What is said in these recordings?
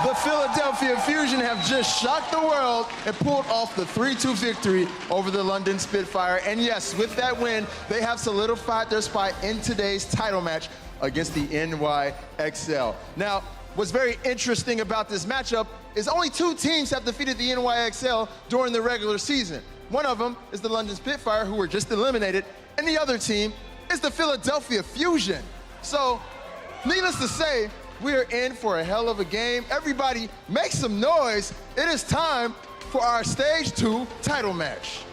The Philadelphia Fusion have just shocked the world and pulled off the 3-2 victory over the London Spitfire. And yes, with that win, they have solidified their spot in today's title match against the NYXL. Now, what's very interesting about this matchup is only 2 teams have defeated the NYXL during the regular season. One of them is the London Spitfire, who were just eliminated, and the other team is the Philadelphia Fusion. So, needless to say, we are in for a hell of a game. Everybody, make some noise. It is time for our Stage 2 title match.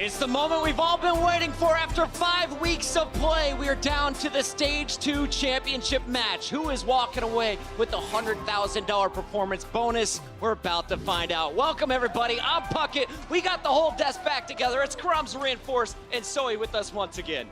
It's the moment we've all been waiting for. After 5 weeks of play, we are down to the Stage 2 championship match. Who is walking away with the $100,000 performance bonus? We're about to find out. Welcome, everybody. I'm Puckett. We got the whole desk back together. It's Crumbs Reinforced and Zoe with us once again.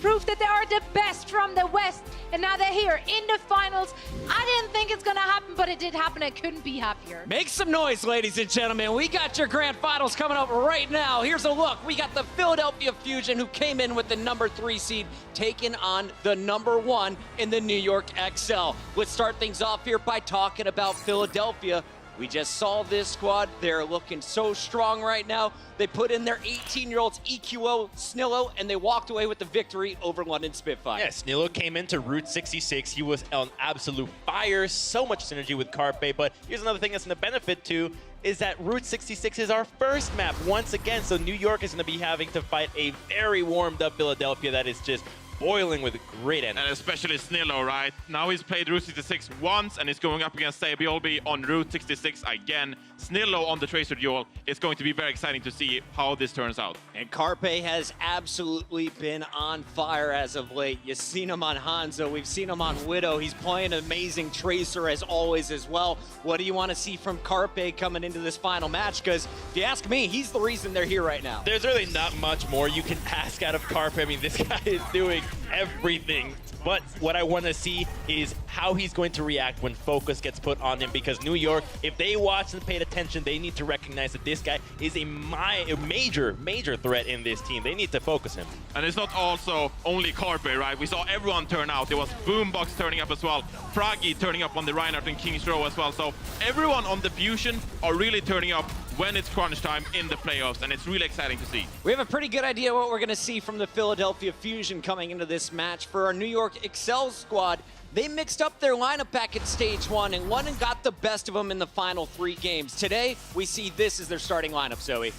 Proof that they are the best from the West, and now they're here in the finals. I didn't think it's gonna happen, but it did happen. I couldn't be happier. Make some noise, ladies and gentlemen. We got your grand finals coming up right now. Here's a look. We got the Philadelphia Fusion, who came in with the number 3 seed, taking on the number 1 in the New York XL. Let's start things off here by talking about Philadelphia. We just saw this squad. They're looking so strong right now. They put in their 18-year-olds EQO, Snillo, and they walked away with the victory over London Spitfire. Yeah, Snillo came into Route 66. He was on absolute fire. So much synergy with Carpe. But here's another thing that's going to benefit too, is that Route 66 is our first map once again. So New York is going to be having to fight a very warmed up Philadelphia that is just boiling with great energy. And especially Snillo, right? Now he's played Route 66 once and he's going up against Sabiolbi on Route 66 again. Snillo on the Tracer duel. It's going to be very exciting to see how this turns out. And Carpe has absolutely been on fire as of late. You've seen him on Hanzo. We've seen him on Widow. He's playing an amazing Tracer as always as well. What do you want to see from Carpe coming into this final match? Because if you ask me, he's the reason they're here right now. There's really not much more you can ask out of Carpe. I mean, this guy is doing everything. But what I want to see is how he's going to react when focus gets put on him, because New York, if they watched and paid attention, they need to recognize that this guy is a major threat in this team. They need to focus him. And it's not also only Carpe, right? We saw everyone turn out. There was Boombox turning up as well. Froggy turning up on the Reinhardt and King's Row as well. So everyone on the Fusion are really turning up when it's crunch time in the playoffs, and it's really exciting to see. We have a pretty good idea what we're going to see from the Philadelphia Fusion coming into this match. For our New York Excel squad, they mixed up their lineup back at Stage 1, and London got the best of them in the final 3 games. Today, we see this as their starting lineup, Zoe.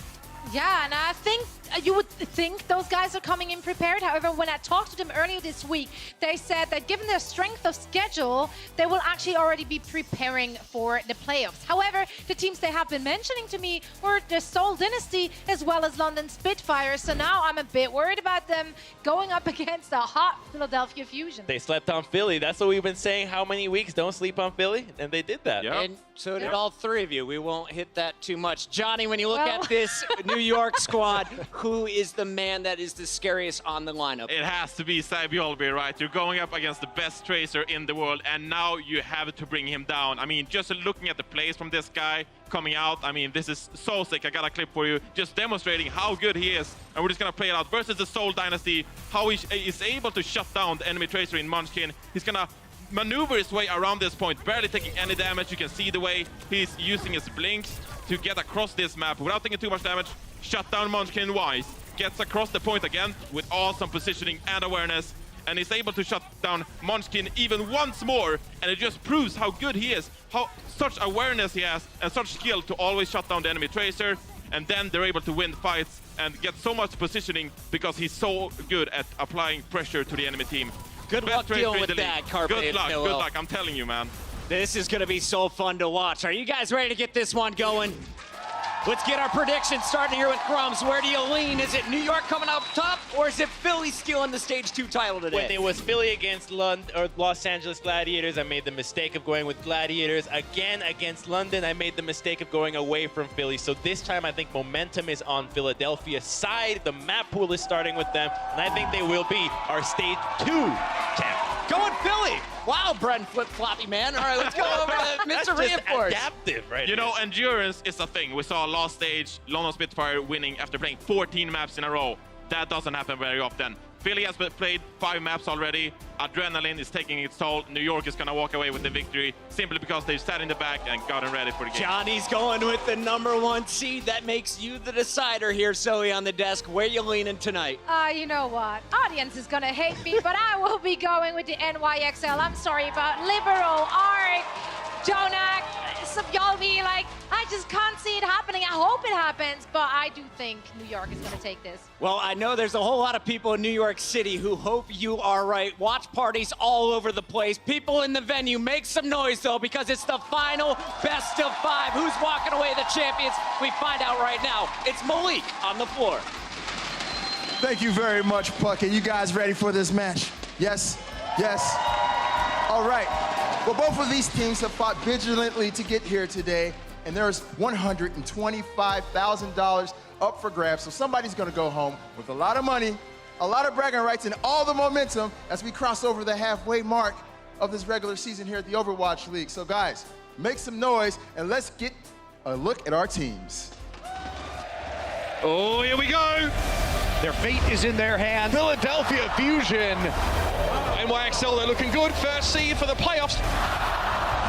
Yeah, and I think you would think those guys are coming in prepared. However, when I talked to them earlier this week, they said that given their strength of schedule, they will actually already be preparing for the playoffs. However, the teams they have been mentioning to me were the Seoul Dynasty as well as London Spitfire. So now I'm a bit worried about them going up against a hot Philadelphia Fusion. They slept on Philly. That's what we've been saying. How many weeks? Don't sleep on Philly. And they did that. Yeah. And so did all 3 of you. We won't hit that too much. Johnny, when you look at this New York squad, who is the man that is the scariest on the lineup? It has to be Sabiolbi, right? You're going up against the best Tracer in the world, and now you have to bring him down. I mean, just looking at the plays from this guy coming out, I mean, this is so sick. I got a clip for you, just demonstrating how good he is. And we're just gonna play it out versus the Seoul Dynasty, how he is able to shut down the enemy Tracer in Munchkin. He's gonna maneuver his way around this point, barely taking any damage. You can see the way he's using his blinks to get across this map without taking too much damage. Shut down Munchkin wise. Gets across the point again with awesome positioning and awareness, and is able to shut down Munchkin even once more, and it just proves how good he is, how such awareness he has and such skill to always shut down the enemy Tracer, and then they're able to win fights and get so much positioning because he's so good at applying pressure to the enemy team. Good luck dealing with that, Carpe. Good luck, I'm telling you, man. This is going to be so fun to watch. Are you guys ready to get this one going? Let's get our predictions starting here with Crumbs. Where do you lean? Is it New York coming up top, or is it Philly stealing the Stage 2 title today? When it was Philly against Los Angeles Gladiators, I made the mistake of going with Gladiators. Again, against London, I made the mistake of going away from Philly. So this time, I think momentum is on Philadelphia's side. The map pool is starting with them, and I think they will be our Stage 2 champ. Going Philly. Wow, Brendan flip-floppy, man. All right, let's go over to That's Mr. just Reinforce. adaptive, right? You know, endurance is a thing. We saw last stage, London Spitfire winning after playing 14 maps in a row. That doesn't happen very often. Philly has played 5 maps already. Adrenaline is taking its toll. New York is going to walk away with the victory simply because they sat in the back and gotten ready for the game. Johnny's going with the #1 seed. That makes you the decider here, Zoe, on the desk. Where you leaning tonight? You know what? Audience is gonna hate me, but I will be going with the NYXL. I'm sorry about Liberal, Ark, Jonak. Some y'all be like, I just can't see it happening. I hope it happens, but I do think New York is gonna take this. Well, I know there's a whole lot of people in New York City who hope you are right. Watch parties all over the place. People in the venue, make some noise, though, because it's the final best of 5. Who's walking away the champions? We find out right now. It's Malik on the floor. Thank you very much, Puckett. You guys ready for this match? Yes? Yes? All right. Well, both of these teams have fought vigilantly to get here today, and there's $125,000 up for grabs. So somebody's going to go home with a lot of money, a lot of bragging rights, and all the momentum as we cross over the halfway mark of this regular season here at the Overwatch League. So guys, make some noise, and let's get a look at our teams. Oh, here we go. Their fate is in their hands. Philadelphia Fusion. NYXL, they're looking good. First seed for the playoffs.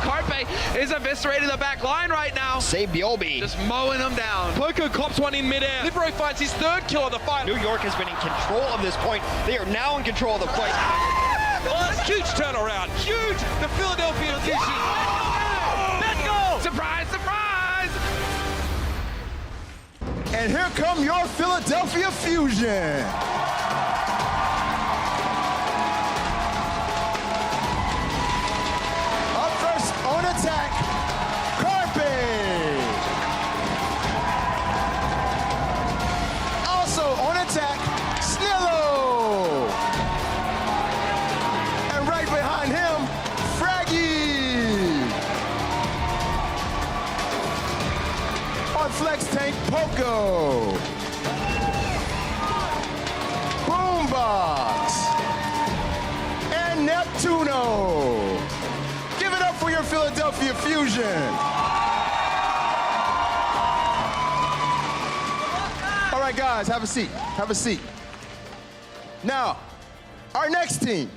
Carpe is eviscerating the back line right now. Save Biobi. Just mowing them down. Poco cops one in midair. Libero finds his 3rd kill of the fight. New York has been in control of this point. They are now in control of the fight. Huge turnaround. Huge. The Philadelphia Fusion. Let's go. Surprise, surprise. And here come your Philadelphia Fusion. Up first on attack, Carpe. Also on attack, Snillo. And right behind him, Fraggy. On flex tank, Poco. Boombox. And Neptuno. Give it up for your Philadelphia Fusion. All right, guys, have a seat. Have a seat. Now, our next team,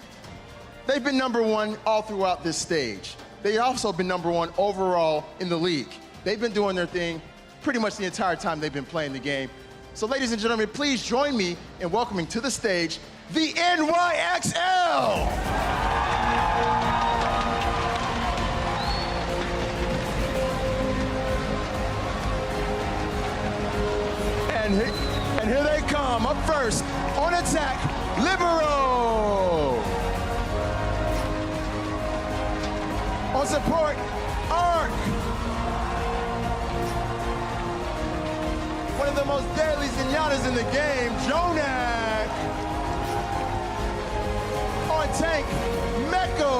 they've been #1 all throughout this stage. They've also been #1 overall in the league. They've been doing their thing pretty much the entire time they've been playing the game. So ladies and gentlemen, please join me in welcoming to the stage the NYXL. And here they come. Up first, on attack, Libero. On support, Ark. One of the most deadly Zenyatas in the game, Jonak. On tank, Meko.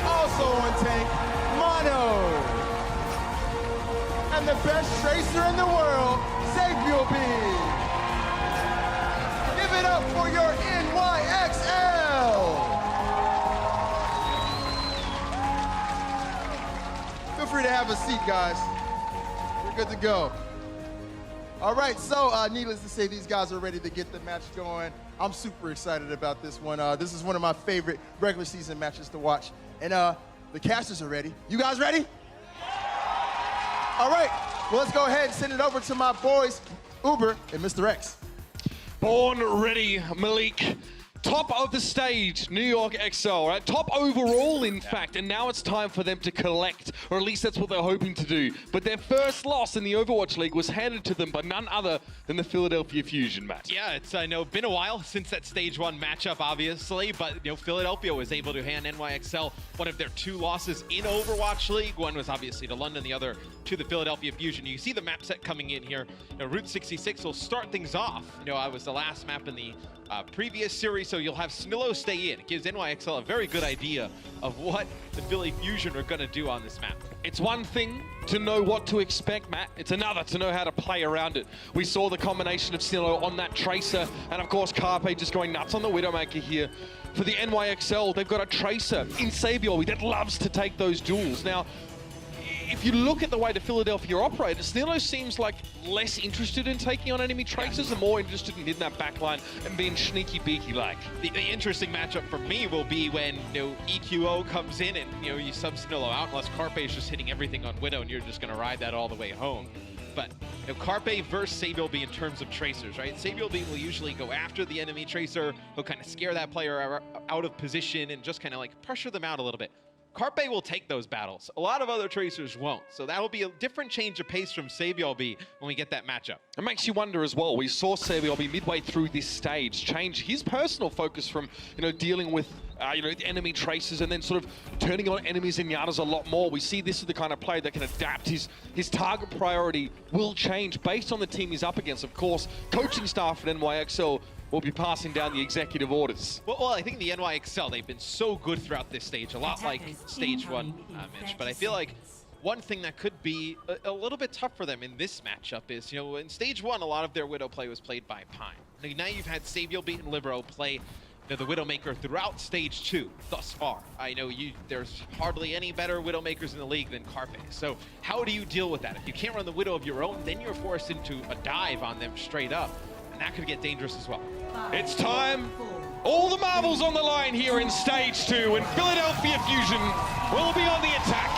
Also on tank, Mono. And the best tracer in the world, Xavier B. Give it up for your NYXL. Feel free to have a seat, guys. We're good to go. All right, so needless to say, these guys are ready to get the match going. I'm super excited about this one. This is one of my favorite regular season matches to watch. And the casters are ready. You guys ready? All right, well, let's go ahead and send it over to my boys, Uber and Mr. X. Born ready, Malik. Top of the stage, New York Excel, right? Top overall, in fact, and now it's time for them to collect, or at least that's what they're hoping to do. But their first loss in the Overwatch League was handed to them by none other than the Philadelphia Fusion, Matt. Yeah, it's been a while since that stage 1 matchup, obviously, but Philadelphia was able to hand NYXL one of their 2 losses in Overwatch League. One was obviously to London, the other to the Philadelphia Fusion. You see the map set coming in here. Route 66 will start things off. I was the last map in the previous series, so you'll have Snillo stay in. It gives NYXL a very good idea of what the Philly Fusion are going to do on this map. It's one thing to know what to expect, Matt. It's another to know how to play around it. We saw the combination of Snillo on that Tracer, and of course Carpe just going nuts on the Widowmaker here. For the NYXL, they've got a Tracer in Sabior that loves to take those duels. Now, if you look at the way the Philadelphia operate, Snillo seems like less interested in taking on enemy Tracers and more interested in hitting that backline and being sneaky beaky like. The interesting matchup for me will be when EQO comes in and you sub Snillo out, unless Carpe is just hitting everything on Widow and you're just going to ride that all the way home. But Carpe versus Sabiel in terms of Tracers, right? Sabiel will usually go after the enemy Tracer. He'll kind of scare that player out of position and just kind of like pressure them out a little bit. Carpe will take those battles. A lot of other Tracers won't. So that'll be a different change of pace from Sabiel when we get that matchup. It makes you wonder as well. We saw Sabiel midway through this stage change his personal focus from, dealing with enemy Tracers and then sort of turning on enemies and Yadas a lot more. We see this is the kind of player that can adapt. His target priority will change based on the team he's up against. Of course, coaching staff at NYXL will be passing down the executive orders. Well, I think the NYXL, they've been so good throughout this stage, a lot like stage 1, Mitch, but I feel like one thing that could be a little bit tough for them in this matchup is, in stage 1, a lot of their Widow play was played by Pine. Now you've had Sabiel and Libero play the Widowmaker throughout stage 2 thus far. I know there's hardly any better Widowmakers in the league than Carpe. So how do you deal with that? If you can't run the Widow of your own, then you're forced into a dive on them straight up. And that could get dangerous as well. It's time. All the marbles on the line here in stage 2, and Philadelphia Fusion will be on the attack.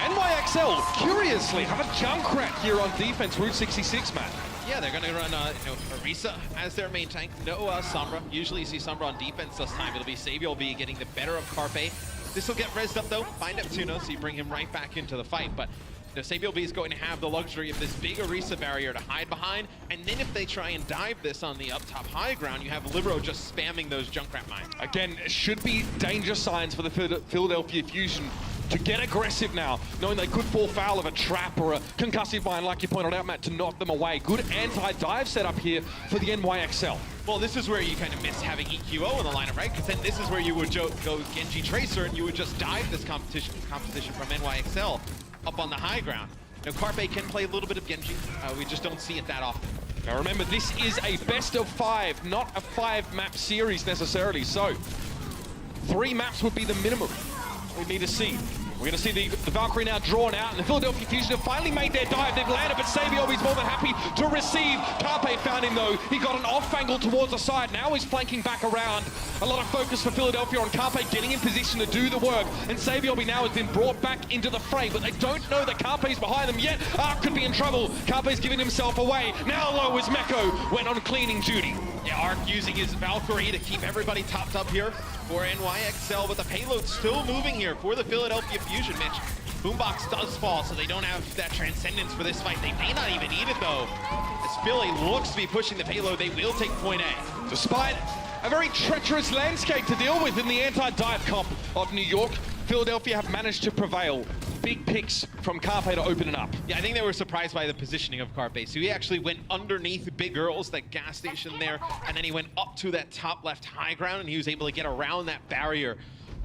NYXL, curiously, have a Junkrat here on defense, Route 66, Matt. Yeah, they're going to run Orisa as their main tank. No Sombra. Usually you see Sombra on defense. This time it'll be Sabiel getting the better of Carpe. This will get rezzed up though by Neptuno, so you bring him right back into the fight. But Sabiel is going to have the luxury of this big Orisa barrier to hide behind, and then if they try and dive this on the up top high ground, you have Libero just spamming those Junkrat mines. Again, it should be danger signs for the Philadelphia Fusion to get aggressive now, knowing they could fall foul of a trap or a concussive mine, like you pointed out, Matt, to knock them away. Good anti-dive setup here for the NYXL. Well, this is where you kind of miss having EQO in the lineup, right? Because then this is where you would go Genji Tracer and you would just dive this composition from NYXL up on the high ground. Carpe can play a little bit of Genji. We just don't see it that often. Now remember, this is a best of 5, not a 5-map series necessarily. So 3 maps would be the minimum we need to see. We're going to see the Valkyrie now drawn out, and the Philadelphia Fusion have finally made their dive. They've landed, but Sabiel is more than happy to receive. Carpe found him, though. He got an off angle towards the side. Now he's flanking back around. A lot of focus for Philadelphia on Carpe getting in position to do the work, and Sabiel now has been brought back into the fray, but they don't know that Carpe's behind them yet. Ark could be in trouble. Carpe's giving himself away. Now low as Meko went on cleaning duty. Yeah, Ark using his Valkyrie to keep everybody topped up here for NYXL, but the payload's still moving here for the Philadelphia Fusion, Mitch. Boombox does fall, so they don't have that transcendence for this fight. They may not even need it, though. As Philly looks to be pushing the payload, they will take point A. Despite a very treacherous landscape to deal with in the anti-dive comp of New York, Philadelphia have managed to prevail. Big picks from Carpe to open it up. Yeah, I think they were surprised by the positioning of Carpe. So he actually went underneath Big Earls, that gas station there, and then he went up to that top left high ground, and he was able to get around that barrier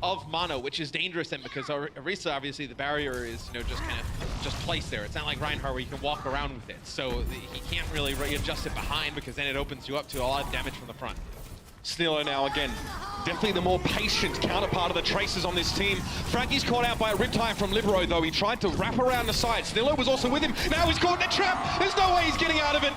of Mono, which is dangerous then, because Orisa, obviously, the barrier is just kind of placed there. It's not like Reinhardt where you can walk around with it. So he can't really readjust it behind, because then it opens you up to a lot of damage from the front. Snillo now again, definitely the more patient counterpart of the Tracers on this team. Frankie's caught out by a riptide from Libero, though. He tried to wrap around the side. Snillo was also with him. Now he's caught in a trap. There's no way he's getting out of it.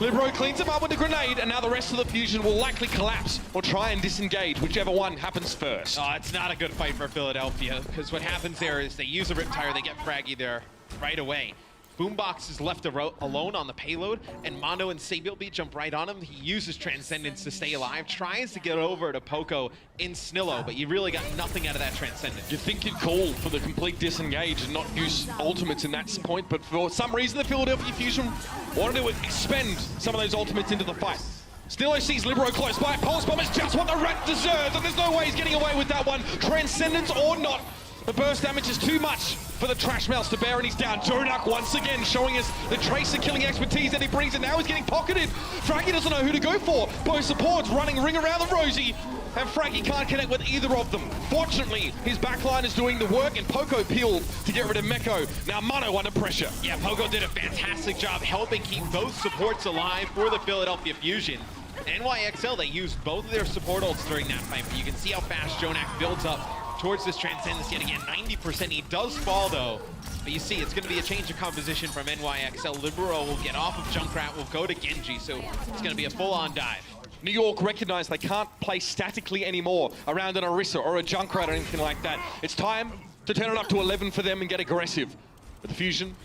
Libero cleans him up with a grenade, and now the rest of the Fusion will likely collapse or try and disengage, whichever one happens first. Oh, it's not a good fight for Philadelphia, because what happens there is they use a riptire, they get fraggy there right away. Boombox is left alone on the payload, and Mono and Sabielby jump right on him. He uses Transcendence to stay alive, tries to get over to Poco in Snillo, but you really got nothing out of that Transcendence. You think you'd call for the complete disengage and not use ultimates in that point, but for some reason the Philadelphia Fusion wanted to expend some of those ultimates into the fight. Snillo sees Libero close by. Pulse Bomb is just what the rat deserves, and there's no way he's getting away with that one. Transcendence or not, the burst damage is too much for the Trash Mouse to bear, and he's down. Jonak once again showing us the Tracer killing expertise that he brings, and now he's getting pocketed. Fraggy doesn't know who to go for. Both supports running ring around the Rosie, and Fraggy can't connect with either of them. Fortunately, his backline is doing the work, and Poco peeled to get rid of Meko. Now Mono under pressure. Yeah, Poco did a fantastic job helping keep both supports alive for the Philadelphia Fusion. NYXL, they used both of their support ults during that fight, but you can see how fast Jonak builds up towards this Transcendence yet again. 90%. He does fall though, but you see it's going to be a change of composition from NYXL. Libero will get off of Junkrat, will go to Genji, so it's going to be a full-on dive. New York recognize they can't play statically anymore around an Orisa or a Junkrat or anything like that. It's time to turn it up to 11 for them and get aggressive. But the Fusion,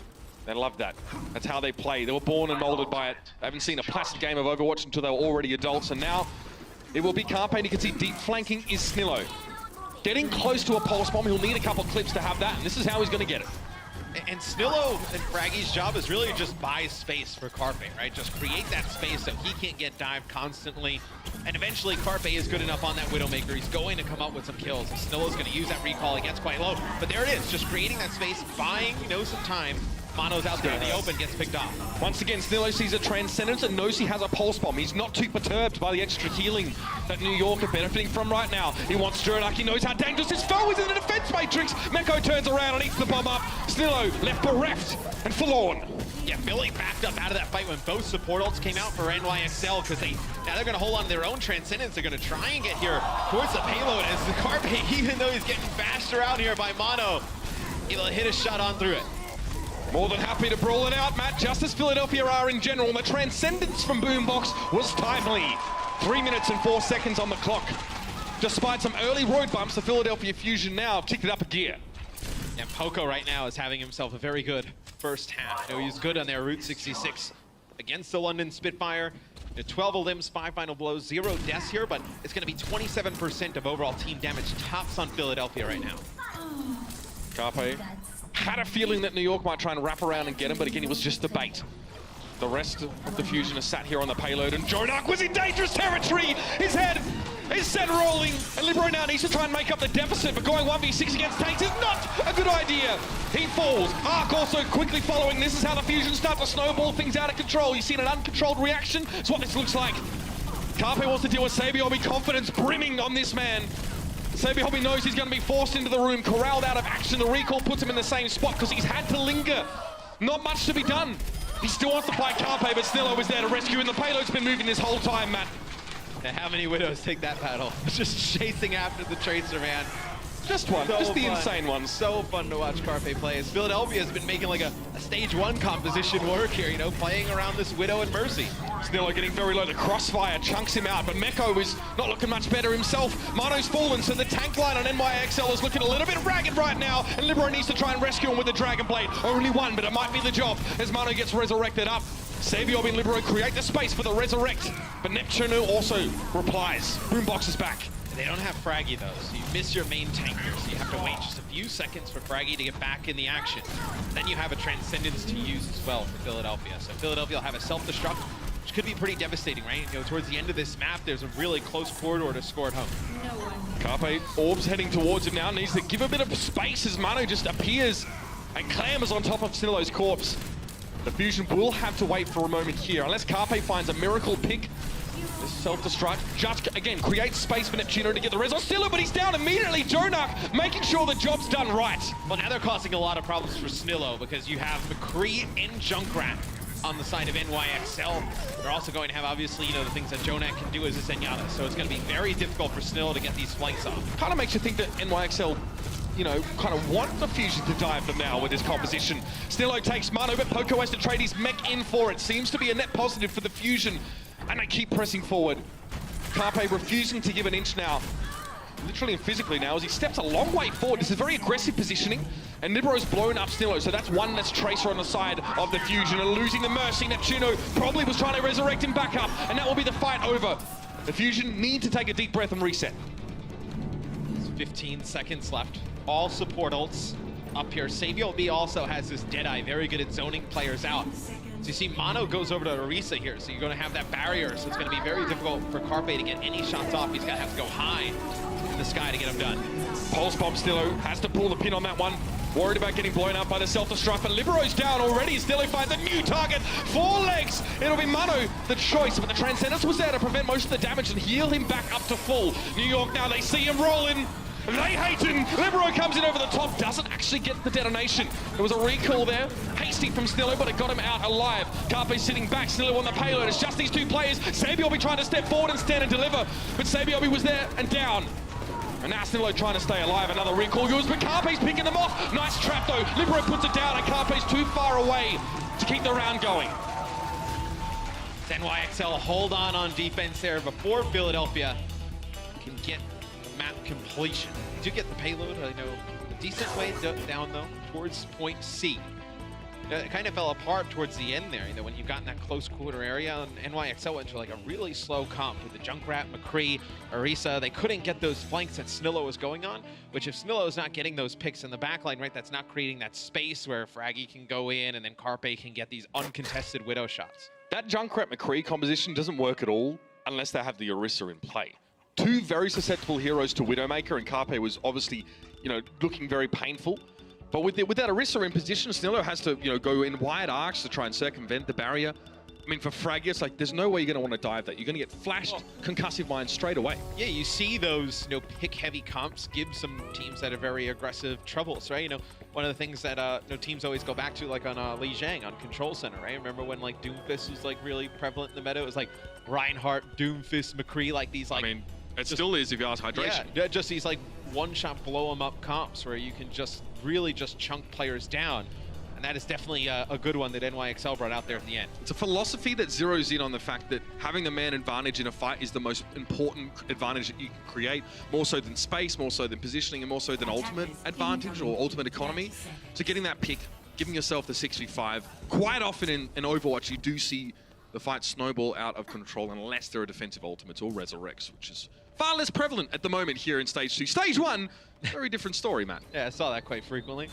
they love that. That's how they play. They were born and molded by it. They haven't seen a placid game of Overwatch until they were already adults, and now it will be Carpe. You can see deep flanking is Snillo. Getting close to a Pulse Bomb, he'll need a couple clips to have that, and this is how he's going to get it. And Snillo and Fraggy's job is really just buy space for Carpe, right? Just create that space so he can't get dived constantly. And eventually Carpe is good enough on that Widowmaker. He's going to come up with some kills. And Snillo's going to use that recall. He gets quite low. But there it is, just creating that space, buying, some time. Mono's out there in the open, gets picked off. Once again, Snillo sees a Transcendence and knows he has a Pulse Bomb. He's not too perturbed by the extra healing that New York are benefiting from right now. He wants Jonak, he knows how dangerous his foe is in the defense matrix. Meko turns around and eats the bomb up. Snillo left bereft and forlorn. Yeah, Philly backed up out of that fight when both support ults came out for NYXL, because now they're going to hold on to their own Transcendence. They're going to try and get here towards the payload as the Carpe, even though he's getting bashed around here by Mono, he'll hit a shot on through it. More than happy to brawl it out, Matt, just as Philadelphia are in general. The Transcendence from Boombox was timely. 3 minutes and 4 seconds on the clock. Despite some early road bumps, the Philadelphia Fusion now have kicked it up a gear. Yeah, Poco right now is having himself a very good first half. He was good on their Route 66 against the London Spitfire. 12 limbs, 5 final blows, 0 deaths here, but it's going to be 27% of overall team damage. Tops on Philadelphia right now. Carpe had a feeling that New York might try and wrap around and get him, but again, it was just the bait. The rest of the Fusion are sat here on the payload, and Jonak was in dangerous territory! His head is set rolling, and Libero now needs to try and make up the deficit, but going 1v6 against tanks is not a good idea! He falls. Arc also quickly following. This is how the Fusion start to snowball things out of control. You see an uncontrolled reaction? It's what this looks like. Carpe wants to deal with Sabielby, confidence brimming on this man. Sabielby knows he's going to be forced into the room, corralled out of action. The recall puts him in the same spot because he's had to linger. Not much to be done. He still wants to fight Carpe, but Snillo is there to rescue, and the payload's been moving this whole time, Matt. And how many Widows take that battle? Just chasing after the Tracer, man. Just one, So just the fun. insane ones. So fun to watch Carpe play. As Philadelphia has been making like a stage 1 composition work here, playing around this Widow and Mercy. Snillo getting very low. The crossfire chunks him out, but Meko is not looking much better himself. Mono's fallen, so the tank line on NYXL is looking a little bit ragged right now, and Libero needs to try and rescue him with the Dragon Blade. Only one, but it might be the job as Mono gets resurrected up. Sabielby and Libero create the space for the resurrect, but Neptune also replies. Boombox is back. They don't have Fraggy though, so you miss your main tanker, so you have to wait just a few seconds for Fraggy to get back in the action. Then you have a Transcendence to use as well for Philadelphia. So Philadelphia will have a self-destruct, which could be pretty devastating, right? Towards the end of this map, there's a really close corridor to score at home. Carpe, Orbs heading towards him now, needs to give a bit of space as Mono just appears and clambers on top of Snillo's corpse. The Fusion will have to wait for a moment here, unless Carpe finds a miracle pick. This self-destruct, just again, creates space for Neptuno to get the res on Snillo, but he's down immediately. Jonak making sure the job's done right. Well, now they're causing a lot of problems for Snillo because you have McCree and Junkrat on the side of NYXL. They're also going to have, obviously, the things that Jonak can do as a Zenyatta, so it's going to be very difficult for Snillo to get these flanks off. Kind of makes you think that NYXL, kind of want the Fusion to dive them now with this composition. Snillo takes Mono, but Poco has to trade his mech in for it. Seems to be a net positive for the Fusion, and they keep pressing forward. Carpe refusing to give an inch now. literally and physically now, as he steps a long way forward. This is very aggressive positioning, and Libero's blown up Snillo, so that's one less Tracer on the side of the Fusion, and losing the Mercy. Neptuno probably was trying to resurrect him back up, and that will be the fight over. The Fusion need to take a deep breath and reset. 15 seconds left. All support ults up here. Savio B also has this Deadeye, very good at zoning players out. So you see Mono goes over to Orisa here, so you're going to have that barrier, so it's going to be very difficult for Carpe to get any shots off. He's going to have to go high in the sky to get them done. Pulse Bomb Snillo has to pull the pin on that one. Worried about getting blown up by the self-destruct, but Libero's down already. Snillo finds a new target. 4 legs. It'll be Mono the choice, but the Transcendence was there to prevent most of the damage and heal him back up to full. New York now, they see him rolling. They hate him. Libero comes in over the top, doesn't actually get the detonation. There was a recall there, hasty from Snillo, but it got him out alive. Carpe's sitting back, Snillo on the payload. It's just these two players. Sabiobi trying to step forward and stand and deliver, but Sabiobi was there and down. And now Snillo trying to stay alive. Another recall goes, but Carpe's picking them off. Nice trap though. Libero puts it down, and Carpe's too far away to keep the round going. NYXL hold on defense there before Philadelphia can get map completion. Do get the payload, I know, a decent way down though, towards point C. It kind of fell apart towards the end there, you know, when you got in that close quarter area, and NYXL went to like a really slow comp with the Junkrat, McCree, Orisa. They couldn't get those flanks that Snillo was going on, which if Snillo is not getting those picks in the backline, right, that's not creating that space where Fraggy can go in and then Carpe can get these uncontested Widow shots. That Junkrat McCree composition doesn't work at all unless they have the Orisa in play. Two very susceptible heroes to Widowmaker, and Carpe was obviously, you know, looking very painful. But with that Orisa in position, Snillo has to, you know, go in wide arcs to try and circumvent the barrier. I mean, for Fraggy, it's like, there's no way you're going to want to dive that. You're going to get flashed concussive mines straight away. Yeah, you see those, you know, pick-heavy comps give some teams that are very aggressive troubles, right? You know, one of the things that you know, teams always go back to, like on Li Jiang on Control Center, right? Remember when like Doomfist was like really prevalent in the meta? It was like Reinhardt, Doomfist, McCree, like these like... I mean, it still is if you ask hydration. Yeah, just these like one-shot blow-em-up comps where you can just really just chunk players down. And that is definitely a good one that NYXL brought out there at the end. It's a philosophy that zeroes in on the fact that having the man advantage in a fight is the most important advantage that you can create, more so than space, more so than positioning, and more so than ultimate advantage or ultimate economy. So getting that pick, giving yourself the 6v5. Quite often in Overwatch, you do see the fight snowball out of control unless there are defensive ultimates or resurrects, which is far less prevalent at the moment here in Stage 2. Stage 1, very different story, Matt. Yeah, I saw that quite frequently.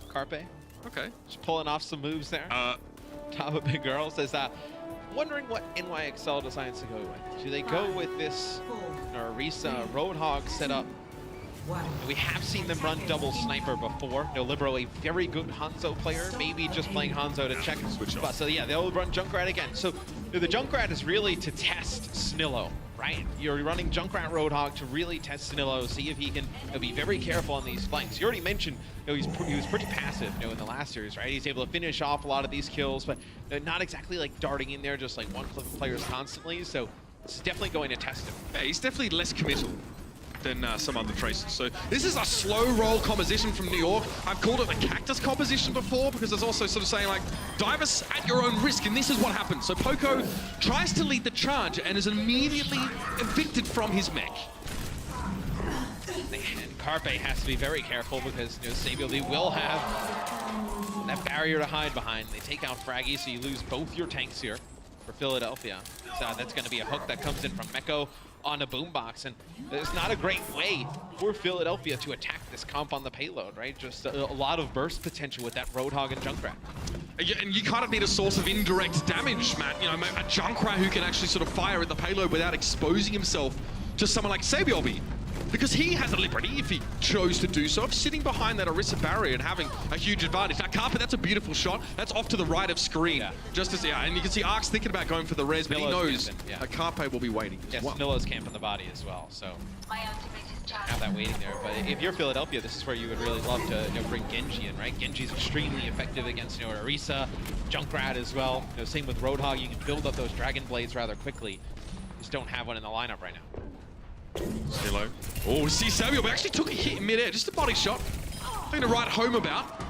Carpe. Okay. Just pulling off some moves there. Top of Big Girl says, wondering what NYXL decides to go with. Do they go with this Orisa Roadhog setup? We have seen them run double sniper before. No, Libero, a very good Hanzo player, maybe just playing Hanzo to check switch off. So yeah, they'll run Junkrat again. So the Junkrat is really to test Snillo, right? You're running Junkrat Roadhog to really test Snillo, see if he can be very careful on these flanks. You already mentioned, you know, he was pretty passive, you know, in the last series, right? He's able to finish off a lot of these kills, but not exactly like darting in there, just like one-click players constantly. So this is definitely going to test him. Yeah, he's definitely less committal than some other Tracers. So this is a slow roll composition from New York. I've called it the cactus composition before because it's also sort of saying like, dive us at your own risk, and this is what happens. So Poco tries to lead the charge and is immediately evicted from his mech. And Carpe has to be very careful because, you know, Sabio will have that barrier to hide behind. They take out Fraggy, so you lose both your tanks here for Philadelphia. So that's going to be a hook that comes in from Meko on a boombox, and it's not a great way for Philadelphia to attack this comp on the payload, right? Just a lot of burst potential with that Roadhog and Junkrat. Yeah, and you kind of need a source of indirect damage, Matt. You know, a Junkrat who can actually sort of fire at the payload without exposing himself to someone like Sabiobi. Because he has a liberty, if he chose to do so, of sitting behind that Orisa barrier and having a huge advantage. Now, Carpe, that's a beautiful shot. That's off to the right of screen. Yeah. Just as, yeah, and you can see Ark's thinking about going for the res, but he knows that Carpe will be waiting. Yes, Snillo's camping the body as well, so have that waiting there. But if you're Philadelphia, this is where you would really love to, you know, bring Genji in, right? Genji's extremely effective against, you know, Orisa, Junkrat as well. You know, same with Roadhog. You can build up those Dragon Blades rather quickly. Just don't have one in the lineup right now. Snillo. Oh, see Sabio, but actually took a hit in midair, just a body shot. Nothing to write home about.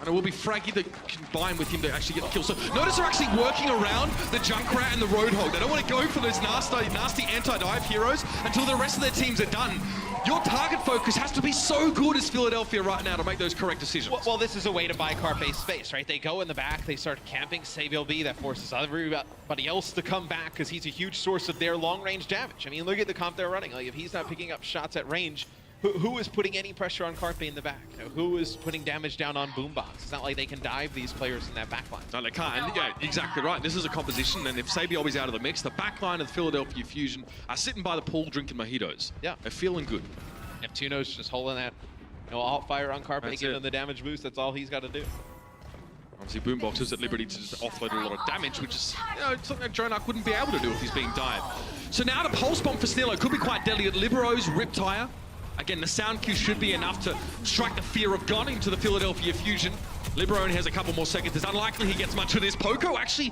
And it will be Fraggy that combine with him to actually get the kill. So notice they're actually working around the Junkrat and the Roadhog. They don't want to go for those nasty anti-dive heroes until the rest of their teams are done. Your target focus has to be so good as Philadelphia right now to make those correct decisions. Well, this is a way to buy Carpe's space, right? They go in the back, they start camping Saviel B. That forces everybody else to come back because he's a huge source of their long-range damage. I mean, look at the comp they're running. Like, if he's not picking up shots at range, who is putting any pressure on Carpe in the back? You know, who is putting damage down on Boombox? It's not like they can dive these players in that backline. No, they can't. Yeah, exactly right. This is a composition, and if Sabiobi's out of the mix, the backline of the Philadelphia Fusion are sitting by the pool drinking mojitos. Yeah. They're feeling good. Neptuno's just holding that, alt fire on Carpe, giving him the damage boost. That's all he's got to do. Obviously, Boombox is at liberty to just offload a lot of damage, which is, something that Jonak wouldn't be able to do if he's being dived. So now the Pulse Bomb for Snillo could be quite deadly at Libero's Riptire. Again, the sound cue should be enough to strike the fear of God into the Philadelphia Fusion. Libero only has a couple more seconds. It's unlikely he gets much of this. Poco actually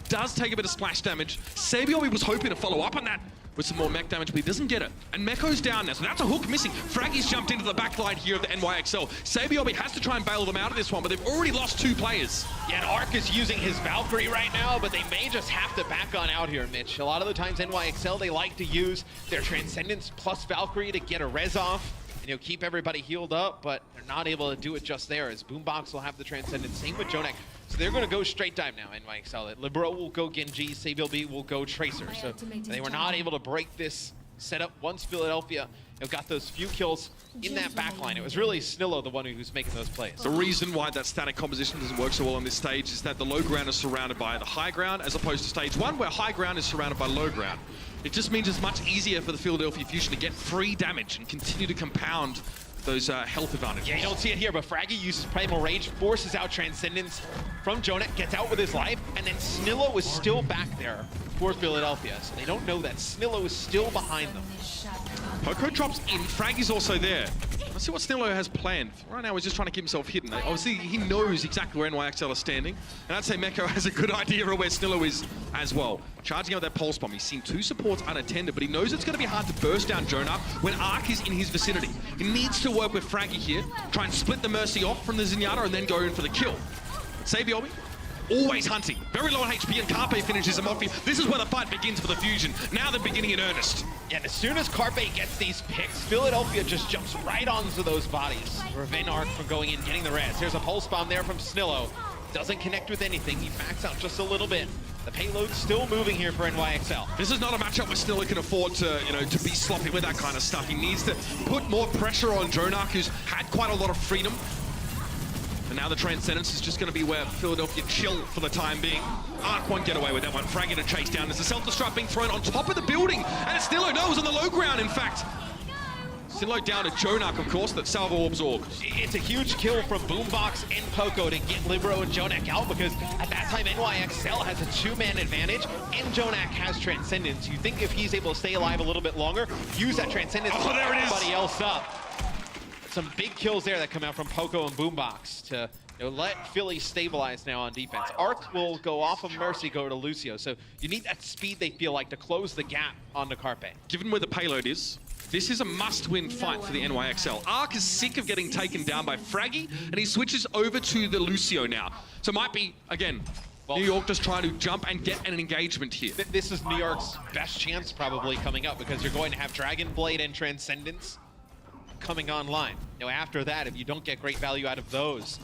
does take a bit of splash damage. Sabiobi was hoping to follow up on that with some more mech damage, but he doesn't get it. And Meko's down now, so that's a hook missing. Fraggy's jumped into the backline here of the NYXL. Sabiobi has to try and bail them out of this one, but they've already lost 2 players. Yeah, and Arc is using his Valkyrie right now, but they may just have to back on out here, Mitch. A lot of the times NYXL, they like to use their Transcendence plus Valkyrie to get a res off, and keep everybody healed up, but they're not able to do it just there, as Boombox will have the Transcendence. Same with Jonak. So they're going to go straight dive now, NYXL. Libero will go Genji, Saviel B will go Tracer. So they were not able to break this setup once Philadelphia got those few kills in that backline. It was really Snillo the one who's making those plays. The reason why that static composition doesn't work so well on this stage is that the low ground is surrounded by the high ground, as opposed to stage 1, where high ground is surrounded by low ground. It just means it's much easier for the Philadelphia Fusion to get free damage and continue to compound those health advantages. Yeah, you don't see it here, but Fraggy uses Primal Rage, forces out Transcendence from Jonak, gets out with his life, and then Snillo is still back there for Philadelphia. So they don't know that Snillo is still behind them. Poco drops in, Fraggy's also there. Let's see what Snillo has planned. Right now he's just trying to keep himself hidden. Obviously he knows exactly where NYXL is standing, and I'd say Meko has a good idea of where Snillo is as well. Charging out that Pulse Bomb, he's seen 2 supports unattended, but he knows it's going to be hard to burst down Jonak when Arc is in his vicinity. He needs to work with Fraggy here, try and split the Mercy off from the Zenyatta and then go in for the kill. Sabiobi, always hunting. Very low on HP, and Carpe finishes him off here. This is where the fight begins for the Fusion. Now they're beginning in earnest. Yeah, and as soon as Carpe gets these picks, Philadelphia just jumps right onto those bodies. Prevent Arc from going in, getting the res. There's a Pulse Bomb there from Snillo. Doesn't connect with anything. He backs out just a little bit. The payload's still moving here for NYXL. This is not a matchup where Snillo can afford to, to be sloppy with that kind of stuff. He needs to put more pressure on Jonak, who's had quite a lot of freedom. And now the Transcendence is just going to be where Philadelphia chill for the time being. Arc won't get away with that one. Fraggy to chase down. There's a self-destruct being thrown on top of the building. And it's Snillo. No, it was on the low ground, in fact. Snillo down to Jonak, of course, that Salvo Orbs Org. It's a huge kill from Boombox and Poco to get Libero and Jonak out, because at that time NYXL has a 2-man advantage and Jonak has Transcendence. You think if he's able to stay alive a little bit longer, use that Transcendence to there it is. everybody else up. Some big kills there that come out from Poco and Boombox to let Philly stabilize now on defense. Arc will go off of Mercy, go to Lucio. So you need that speed, they feel like, to close the gap on the Carpe. Given where the payload is, this is a must-win fight for the NYXL. Arc is sick of getting taken down by Fraggy, and he switches over to the Lucio now. So it might be, again, New York just trying to jump and get an engagement here. This is New York's best chance probably coming up, because you're going to have Dragon Blade and Transcendence coming online. After that, if you don't get great value out of those,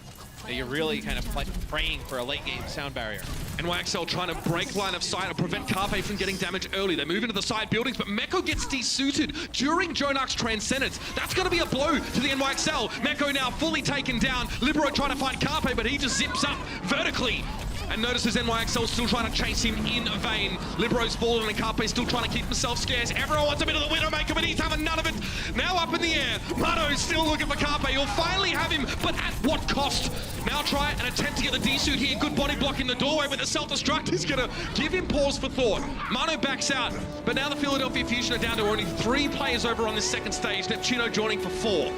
you're really kind of praying for a late game sound barrier. NYXL trying to break line of sight and prevent Carpe from getting damage early. They move into the side buildings, but Meko gets desuited during Jonak's Transcendence. That's going to be a blow to the NYXL. Meko now fully taken down. Libero trying to find Carpe, but he just zips up vertically. And notices NYXL still trying to chase him in vain. Libero's fallen and Carpe's still trying to keep himself scarce. Everyone wants a bit of the Widowmaker, but he's having none of it. Now up in the air. Mano's still looking for Carpe. He'll finally have him, but at what cost? Now try and attempt to get the D-suit here. Good body block in the doorway, but the self-destruct is going to give him pause for thought. Mano backs out, but now the Philadelphia Fusion are down to only 3 players over on this second stage. Neptuno joining for 4.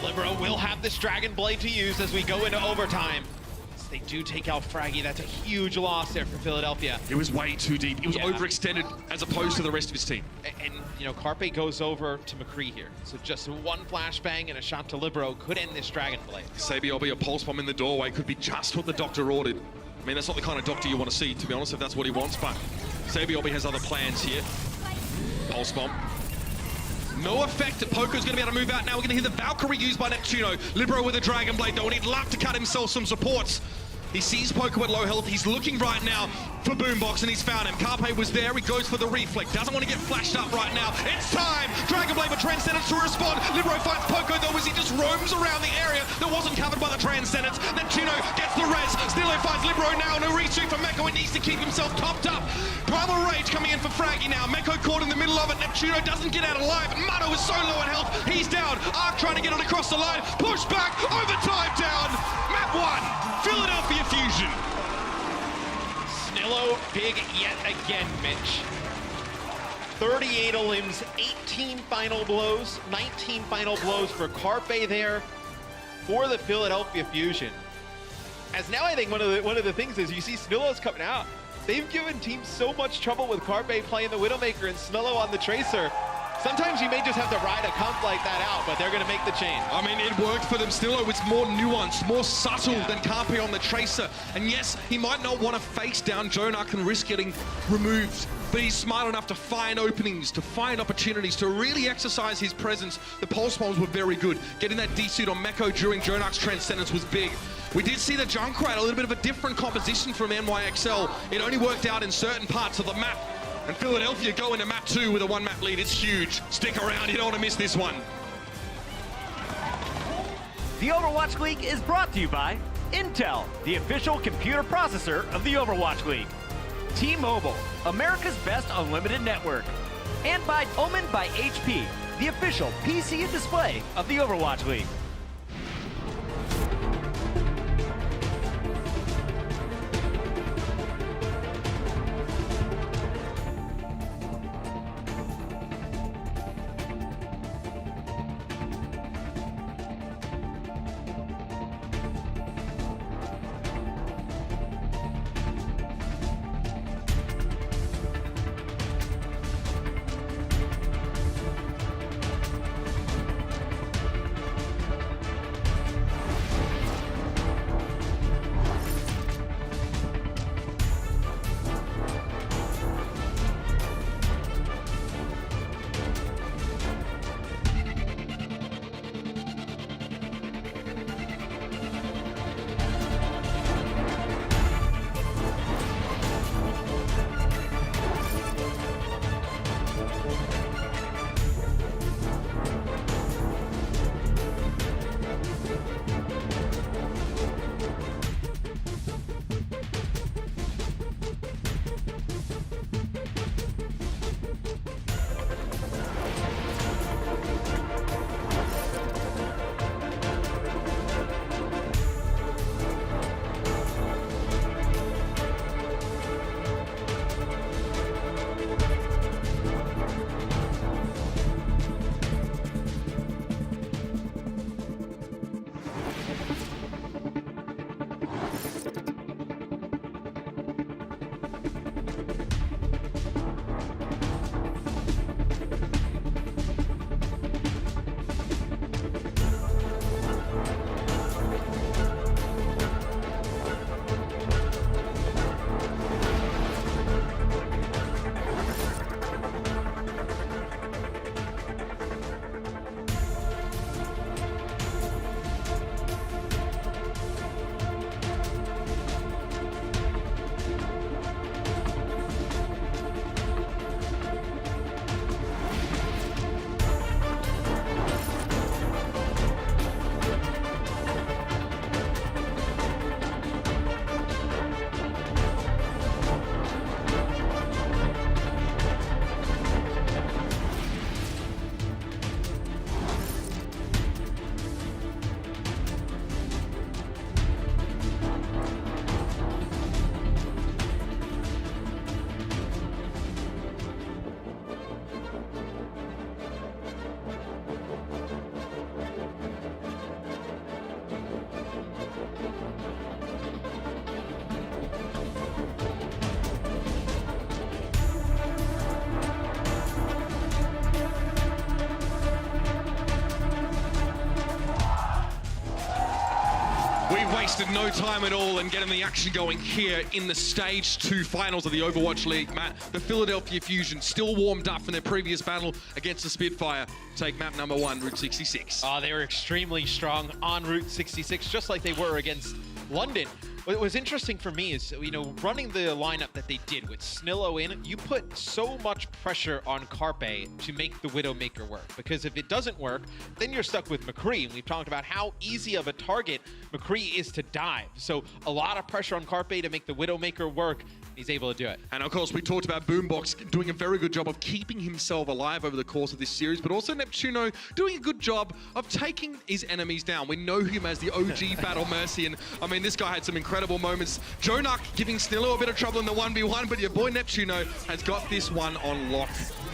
Libero will have this Dragon Blade to use as we go into overtime. They do take out Fraggy. That's a huge loss there for Philadelphia. It was way too deep. It was overextended as opposed to the rest of his team. And you know, Carpe goes over to McCree here. So just one flashbang and a shot to Libero could end this Dragon Blade. Sabiobi, a pulse bomb in the doorway, could be just what the doctor ordered. I mean, that's not the kind of doctor you want to see, to be honest, if that's what he wants, but Sabiobi has other plans here. Pulse bomb. No effect. Poko's going to be able to move out now. We're going to hear the Valkyrie used by Neptuno. Libero with a Dragon Blade, though, and he'd love to cut himself some supports. He sees Poko at low health. He's looking right now for Boombox, and he's found him. Carpe was there. He goes for the reflect. Doesn't want to get flashed up right now. It's time! Dragon Blade with Transcendence to respond. Libero finds Poko, though, as he just roams around the area that wasn't covered by the Transcendence. Neptuno gets the res. Snillo finds Libero now. No retreat for Meko. He needs to keep himself topped up. Primal Rage coming in for Fraggy now. Meko caught in the middle of it. Neptuno doesn't get out alive. Mano is so low on health. He's down. Arc trying to get it across the line. Push back. Overtime down. Map 1. Philadelphia Fusion. Snillo big yet again, Mitch. 38 limbs, 18 final blows, 19 final blows for Carpe there for the Philadelphia Fusion. As now I think one of the things is you see Snillo's coming out. They've given teams so much trouble with Carpe playing the Widowmaker and Snillo on the Tracer. Sometimes you may just have to ride a comp like that out, but they're going to make the change. I mean, it worked for them. Snillo was more nuanced, more subtle than Carpe on the Tracer. And yes, he might not want to face down Jonak and risk getting removed, but he's smart enough to find openings, to find opportunities, to really exercise his presence. The pulse bombs were very good. Getting that D-suit on Meko during Jonak's Transcendence was big. We did see the Junkrat, a little bit of a different composition from NYXL. It only worked out in certain parts of the map. And Philadelphia go into map 2 with a 1-map lead. It's huge. Stick around, you don't want to miss this one. The Overwatch League is brought to you by Intel, the official computer processor of the Overwatch League. T-Mobile, America's best unlimited network. And by Omen by HP, the official PC and display of the Overwatch League. wasted no time at all in getting the action going here in the Stage 2 finals of the Overwatch League. Matt, the Philadelphia Fusion still warmed up from their previous battle against the Spitfire. Take map number 1, Route 66. They were extremely strong on Route 66, just like they were against London. What was interesting for me is, running the lineup that they did with Snillo in, you put so much pressure on Carpe to make the Widowmaker work. Because if it doesn't work, then you're stuck with McCree. And we've talked about how easy of a target McCree is to dive. So a lot of pressure on Carpe to make the Widowmaker work. He's able to do it. And of course, we talked about Boombox doing a very good job of keeping himself alive over the course of this series, but also Neptuno doing a good job of taking his enemies down. We know him as the OG Battle Mercy, and I mean, this guy had some incredible moments. Jonak giving Snillo a bit of trouble in the 1v1, but your boy Neptuno has got this one on lock.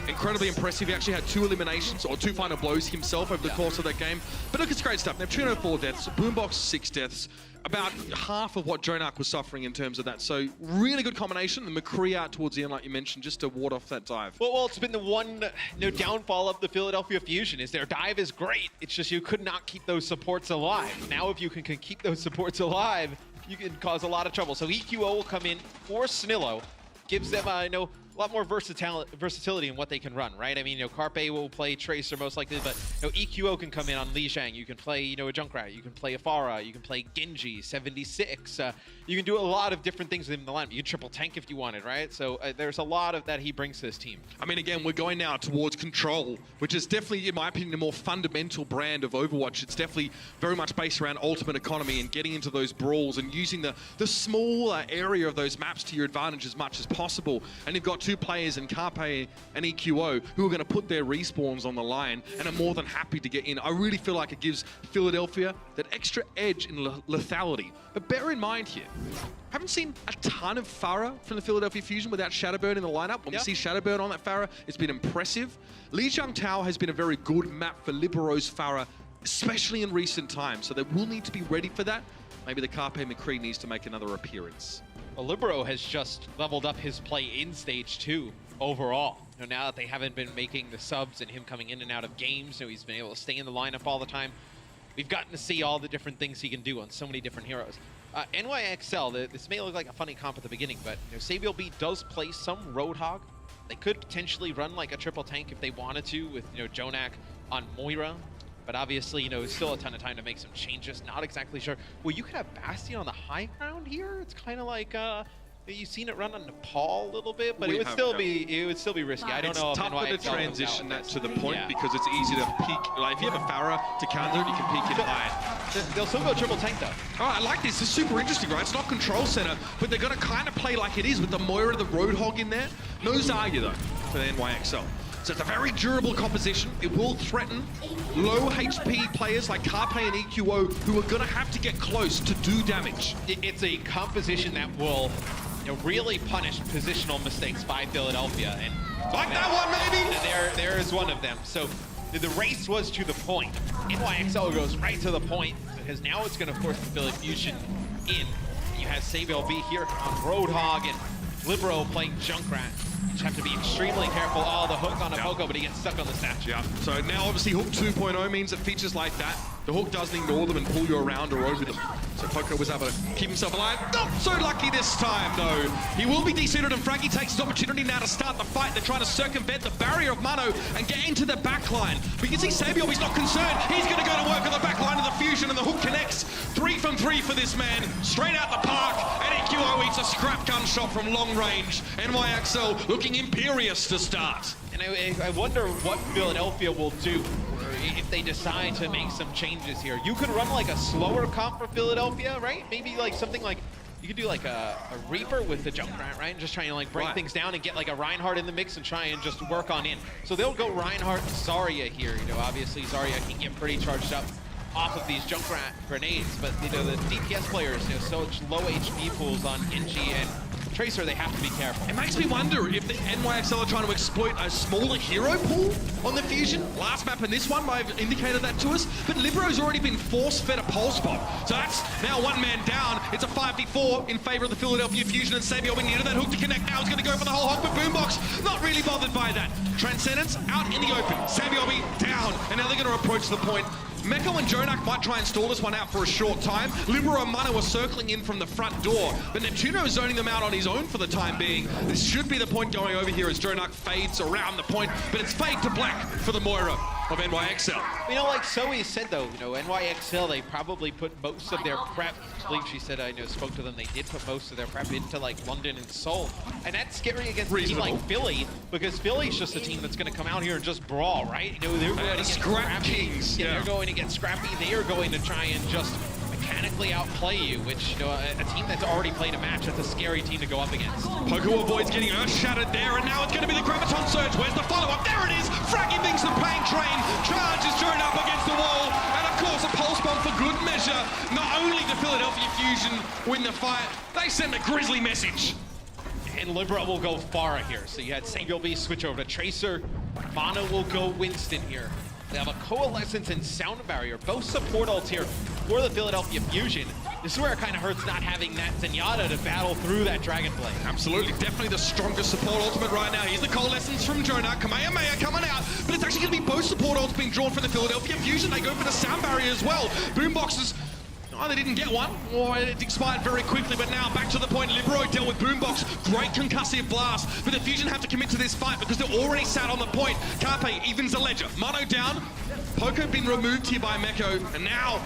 Incredibly impressive. He actually had 2 eliminations, or 2 final blows himself over the course of that game. But look, it's great stuff. Neptuno 4 deaths, Boombox 6 deaths. About half of what Jonak was suffering in terms of that. So really good combination. And McCree out towards the end, like you mentioned, just to ward off that dive. Well, it's been the one downfall of the Philadelphia Fusion is their dive is great. It's just you could not keep those supports alive. Now if you can keep those supports alive, you can cause a lot of trouble. So EQO will come in for Snillo, gives them a lot more versatility in what they can run, right? I mean, Carpe will play Tracer most likely, but EQO can come in on Li Shang. You can play, a Junkrat. You can play Afara. You can play Genji, 76. You can do a lot of different things within the lineup. You can triple tank if you wanted, right? So there's a lot of that he brings to this team. I mean, again, we're going now towards Control, which is definitely, in my opinion, a more fundamental brand of Overwatch. It's definitely very much based around ultimate economy and getting into those brawls and using the smaller area of those maps to your advantage as much as possible. And you've got 2 players in Carpe and EQO who are going to put their respawns on the line and are more than happy to get in. I really feel like it gives Philadelphia that extra edge in lethality. But bear in mind here, haven't seen a ton of Pharah from the Philadelphia Fusion without Shadowburn in the lineup. When we see Shadowburn on that Pharah, it's been impressive. Lijiang Tao has been a very good map for Libero's Pharah, especially in recent times. So they will need to be ready for that. Maybe the Carpe McCree needs to make another appearance. Well, Libero has just leveled up his play in Stage 2 overall. Now that they haven't been making the subs and him coming in and out of games, he's been able to stay in the lineup all the time. We've gotten to see all the different things he can do on so many different heroes. NYXL, this may look like a funny comp at the beginning, but Sabiel B does play some Roadhog. They could potentially run like a triple tank if they wanted to with Jonak on Moira. But obviously, it's still a ton of time to make some changes. Not exactly sure. Well, you could have Bastion on the high ground here. It's kind of like you've seen it run on Nepal a little bit, but it would still be risky. I don't know. It's tougher to transition that to the point because it's easy to peek. Like if you have a Pharah to counter, you can peek in high. They'll still go triple tank though. Oh, I like this. It's super interesting, right? It's not control center, but they're gonna kind of play like it is with the Moira, the Roadhog in there. No Zarya though for the NYXL. So it's a very durable composition. It will threaten low HP players like Carpe and EQO who are going to have to get close to do damage. It's a composition that will really punish positional mistakes by Philadelphia. And like that one, maybe? There is one of them. So the race was to the point. NYXL goes right to the point because now it's going to force the Philly Fusion in. You have Sabiel B here on Roadhog and Libero playing Junkrat. You just have to be extremely careful. Oh, the hook on a Poco, but he gets stuck on the statue. Yeah. So now obviously Hook 2.0 means that features like that, the Hook doesn't ignore them and pull you around or over them. So Poco was able to keep himself alive. Not so lucky this time, though. He will be desuited, and Fraggy takes his opportunity now to start the fight. They're trying to circumvent the barrier of Mano and get into the backline. But you can see Sabiel, he's not concerned. He's going to go to work on the backline of the Fusion, and the Hook connects. 3 from 3 for this man. Straight out the park, and EQO eats a scrap gun shot from long range. NYXL looking imperious to start. And I wonder what Philadelphia will do if they decide to make some changes here. You could run like a slower comp for Philadelphia, right? Maybe like something like, you could do like a Reaper with the Junkrat, right? And just trying to like break things down and get like a Reinhardt in the mix and try and just work on in. So they'll go Reinhardt, Zarya here. Obviously Zarya can get pretty charged up off of these Junkrat grenades, but the DPS players, such low HP pools on Genji and Tracer, they have to be careful. It makes me wonder if the NYXL are trying to exploit a smaller hero pool on the Fusion. Last map and this one might have indicated that to us, but Libero's already been force-fed a pulse bomb. So that's now 1 man down. It's a 5v4 in favor of the Philadelphia Fusion, and Sabiel we needed that hook to connect. Now he's going to go for the whole hog, but Boombox not really bothered by that. Transcendence out in the open. Sabiel down, and now they're going to approach the point. Meko and Jonak might try and stall this one out for a short time. Libero and Mano are circling in from the front door, but Neptuno is zoning them out on his own for the time being. This should be the point going over here as Jonak fades around the point, but it's fade to black for the Moira of NYXL. You know, like Zoe said though, you know, NYXL, they probably put most of their prep, I believe she said, I know, spoke to them, they did put most of their prep into like London and Seoul. And that's scary against a team like Philly, because Philly's just a team that's going to come out here and just brawl, right? You know, they're going to get scrappy. Yeah, they're going to get scrappy. They are going to try and just mechanically outplay you, which, you know, a team that's already played a match, that's a scary team to go up against. Poku avoids getting earth-shattered there, and now it's going to be the Graviton Surge. Where's the follow-up? There it is! Fraggy thinks the pain train charges Joan up against the wall, and of course a pulse bomb for good measure. Not only did Philadelphia Fusion win the fight, they send a grisly message. And Libra will go Pharah here. So you had Samuel B switch over to Tracer. Mono will go Winston here. They have a Coalescence and Sound Barrier, both support ults here for the Philadelphia Fusion. This is where it kind of hurts not having that Zenyatta to battle through that Dragon Blade. Absolutely, definitely the strongest support ultimate right now. Here's the Coalescence from Jonak, Kamehameha coming out, but it's actually going to be both support ults being drawn for the Philadelphia Fusion. They go for the Sound Barrier as well. Boomboxes, they didn't get one, or it expired very quickly, but now back to the point. Libero dealt with Boombox, great concussive blast, but the Fusion have to commit to this fight because they're already sat on the point. Carpe evens the ledger. Mano down, Poco been removed here by Meko, and now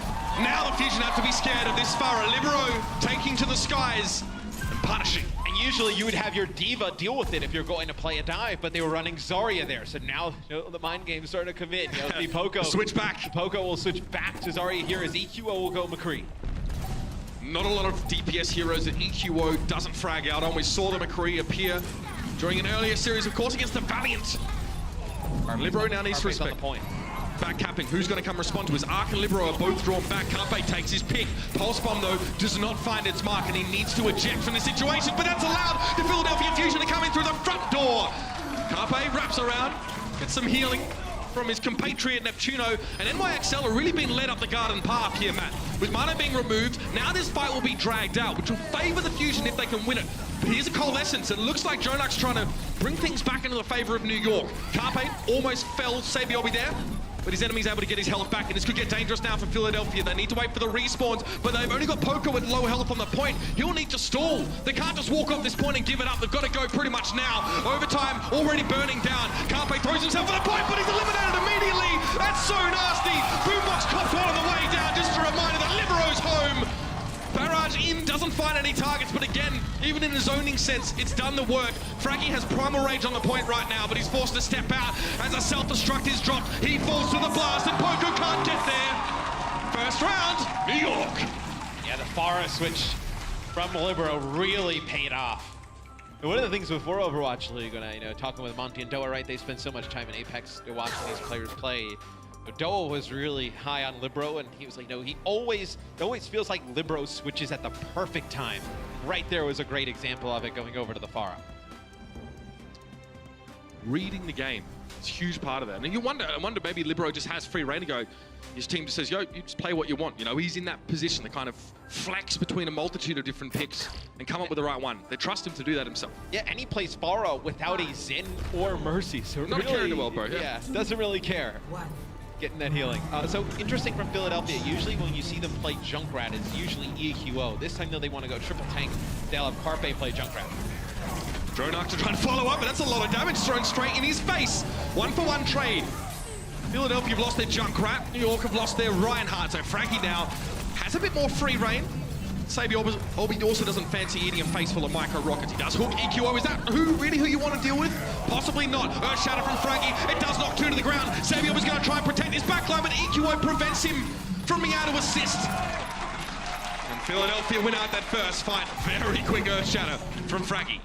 the Fusion have to be scared of this Pharah. Libero taking to the skies and punishing. And usually you would have your Diva deal with it if you're going to play a dive, but they were running Zarya there, so now, you know, the mind game's starting to come in. You know, the Poco switch back. Poco will switch back to Zarya here as EQO will go McCree. Not a lot of DPS heroes that EQO doesn't frag out on. We saw the McCree appear during an earlier series, of course, against the Valiant. Libero now needs to respect. On the point. Back capping, who's going to come respond to his Arc and Libero are both drawn back. Carpe takes his pick. Pulse Bomb, though, does not find its mark, and he needs to eject from the situation, but that's allowed the Philadelphia Fusion to come in through the front door. Carpe wraps around, gets some healing from his compatriot Neptuno, and NYXL are really being led up the garden path here, Matt. With Mano being removed, now this fight will be dragged out, which will favor the Fusion if they can win it. But here's a Coalescence. It looks like Jonak's trying to bring things back into the favor of New York. Carpe almost fell, Sabiobi there, but his enemy's able to get his health back, and this could get dangerous now for Philadelphia. They need to wait for the respawns, but they've only got Poco with low health on the point. He'll need to stall. They can't just walk off this point and give it up. They've got to go pretty much now. Overtime already burning down. Carpe throws himself for the point, but he's eliminated immediately. That's so nasty. Boombox cops one on the way down. Just a reminder that Libero's home. Barrage in, doesn't find any targets, but again, even in a zoning sense, it's done the work. Fraggy has Primal Rage on the point right now, but he's forced to step out as a self-destruct is dropped. He falls to the blast, and Poco can't get there. First round, New York. Yeah, the Pharah switch from Libero really paid off. And one of the things before Overwatch League, when I talking with Monty and Doa, right, they spend so much time in Apex watching these players play. Doa was really high on Libero, and he was like, no, it always feels like Libero switches at the perfect time. Right there was a great example of it going over to the Pharah. Reading the game, it's a huge part of that. And I wonder maybe Libero just has free reign to go. His team just says, yo, you just play what you want. You know, he's in that position to kind of flex between a multitude of different picks and come up with the right one. They trust him to do that himself. Yeah, and he plays Pharah without a Zen or Mercy. So not really, a care in the world, bro. Yeah, doesn't really care. Getting that healing. So interesting from Philadelphia. Usually when you see them play Junkrat, it's usually EQO. This time though, they want to go triple tank. They'll have Carpe play Junkrat. Dronak to try and follow up, but that's a lot of damage thrown straight in his face. 1-for-1 trade. Philadelphia have lost their Junkrat. New York have lost their Reinhardt. So Frankie now has a bit more free reign. Obi also doesn't fancy eating a face full of micro rockets. He does hook EQO. Is that who you want to deal with? Possibly not. Earth Shatter from Frankie. It does knock two to the ground. Sabio is going to try and protect his backline, but EQO prevents him from being able to assist. And Philadelphia win out that first fight. Very quick Earth Shatter from Frankie.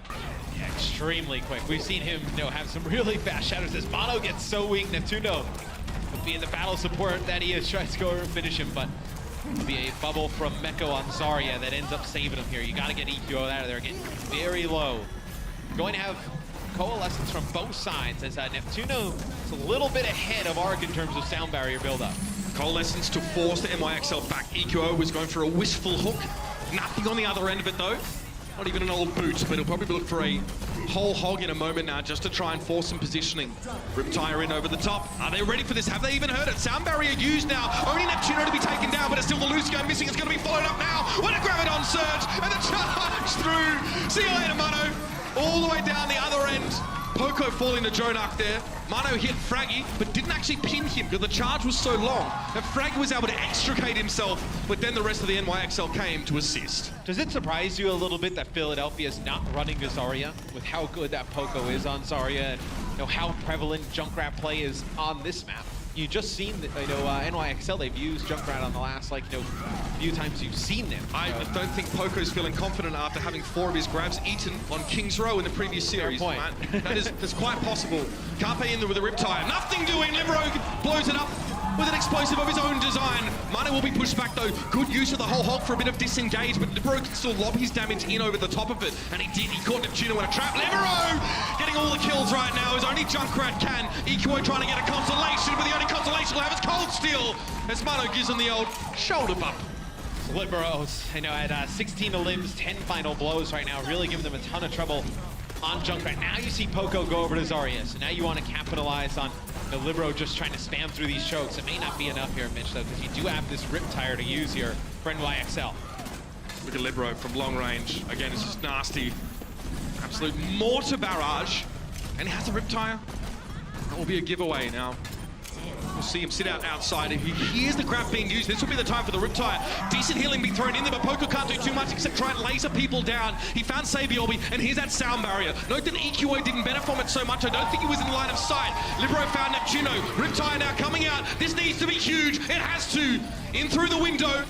Yeah, extremely quick. We've seen him, have some really fast shatters. As Mono gets so weak, Neptuno, being the battle support that he is, tries to go over and finish him, but it'll be a bubble from Meko on Zarya that ends up saving him here. You got to get EQO out of there, getting very low. Going to have Coalescence from both sides as Neptuno is a little bit ahead of Arc in terms of sound barrier buildup. Coalescence to force the NYXL back. EQO was going for a wishful hook. Nothing on the other end of it though. Not even an old boot, but he'll probably look for a whole hog in a moment now just to try and force some positioning. Riptire in over the top. Are they ready for this? Have they even heard it? Sound barrier used now. Only Neptuno to be taken down, but it's still the Lucio missing. It's going to be followed up now. What a Graviton surge and the charge through. See you later, Mano. All the way down the other end. Poco falling to Jonak there. Mano hit Fraggy, but didn't actually pin him because the charge was so long that Fraggy was able to extricate himself, but then the rest of the NYXL came to assist. Does it surprise you a little bit that Philadelphia is not running the Zarya with how good that Poco is on Zarya and how prevalent Junkrat play is on this map? You just seen, NYXL, they've used Junkrat on the last, few times you've seen them. I don't think Poco's feeling confident after having 4 of his grabs eaten on King's Row in the previous series. Fair point. That's quite possible. Carpe in there with a Riptire. Nothing doing. Libero blows it up with an explosive of his own design. Mano will be pushed back though. Good use of the whole hog for a bit of disengage, but Libero can still lob his damage in over the top of it. And he did. He caught Neptuno in a trap. Libero getting all the kills right now as only Junkrat can. EQO trying to get a consolation, but the only consolation he'll have is Cold Steel as Mano gives him the old shoulder bump. Liberos, at 16 limbs, 10 final blows right now, really giving them a ton of trouble on Junkrat. Now you see Poco go over to Zarya, so now you want to capitalize on the Libero just trying to spam through these chokes. It may not be enough here, Mitch, though, because you do have this Riptire to use here for NYXL. Look at Libero from long range. Again, it's just nasty. Absolute mortar barrage. And he has a Riptire. That will be a giveaway now. We'll see him sit out outside. If he hears the grab being used, this will be the time for the Riptire. Decent healing being thrown in there, but Poco can't do too much except try and laser people down. He found Saviorbi, and here's that sound barrier. Note that EQO didn't benefit from it so much. I don't think he was in line of sight. Libero found Neptuno. Riptire now coming out. This needs to be huge. It has to. In through the window.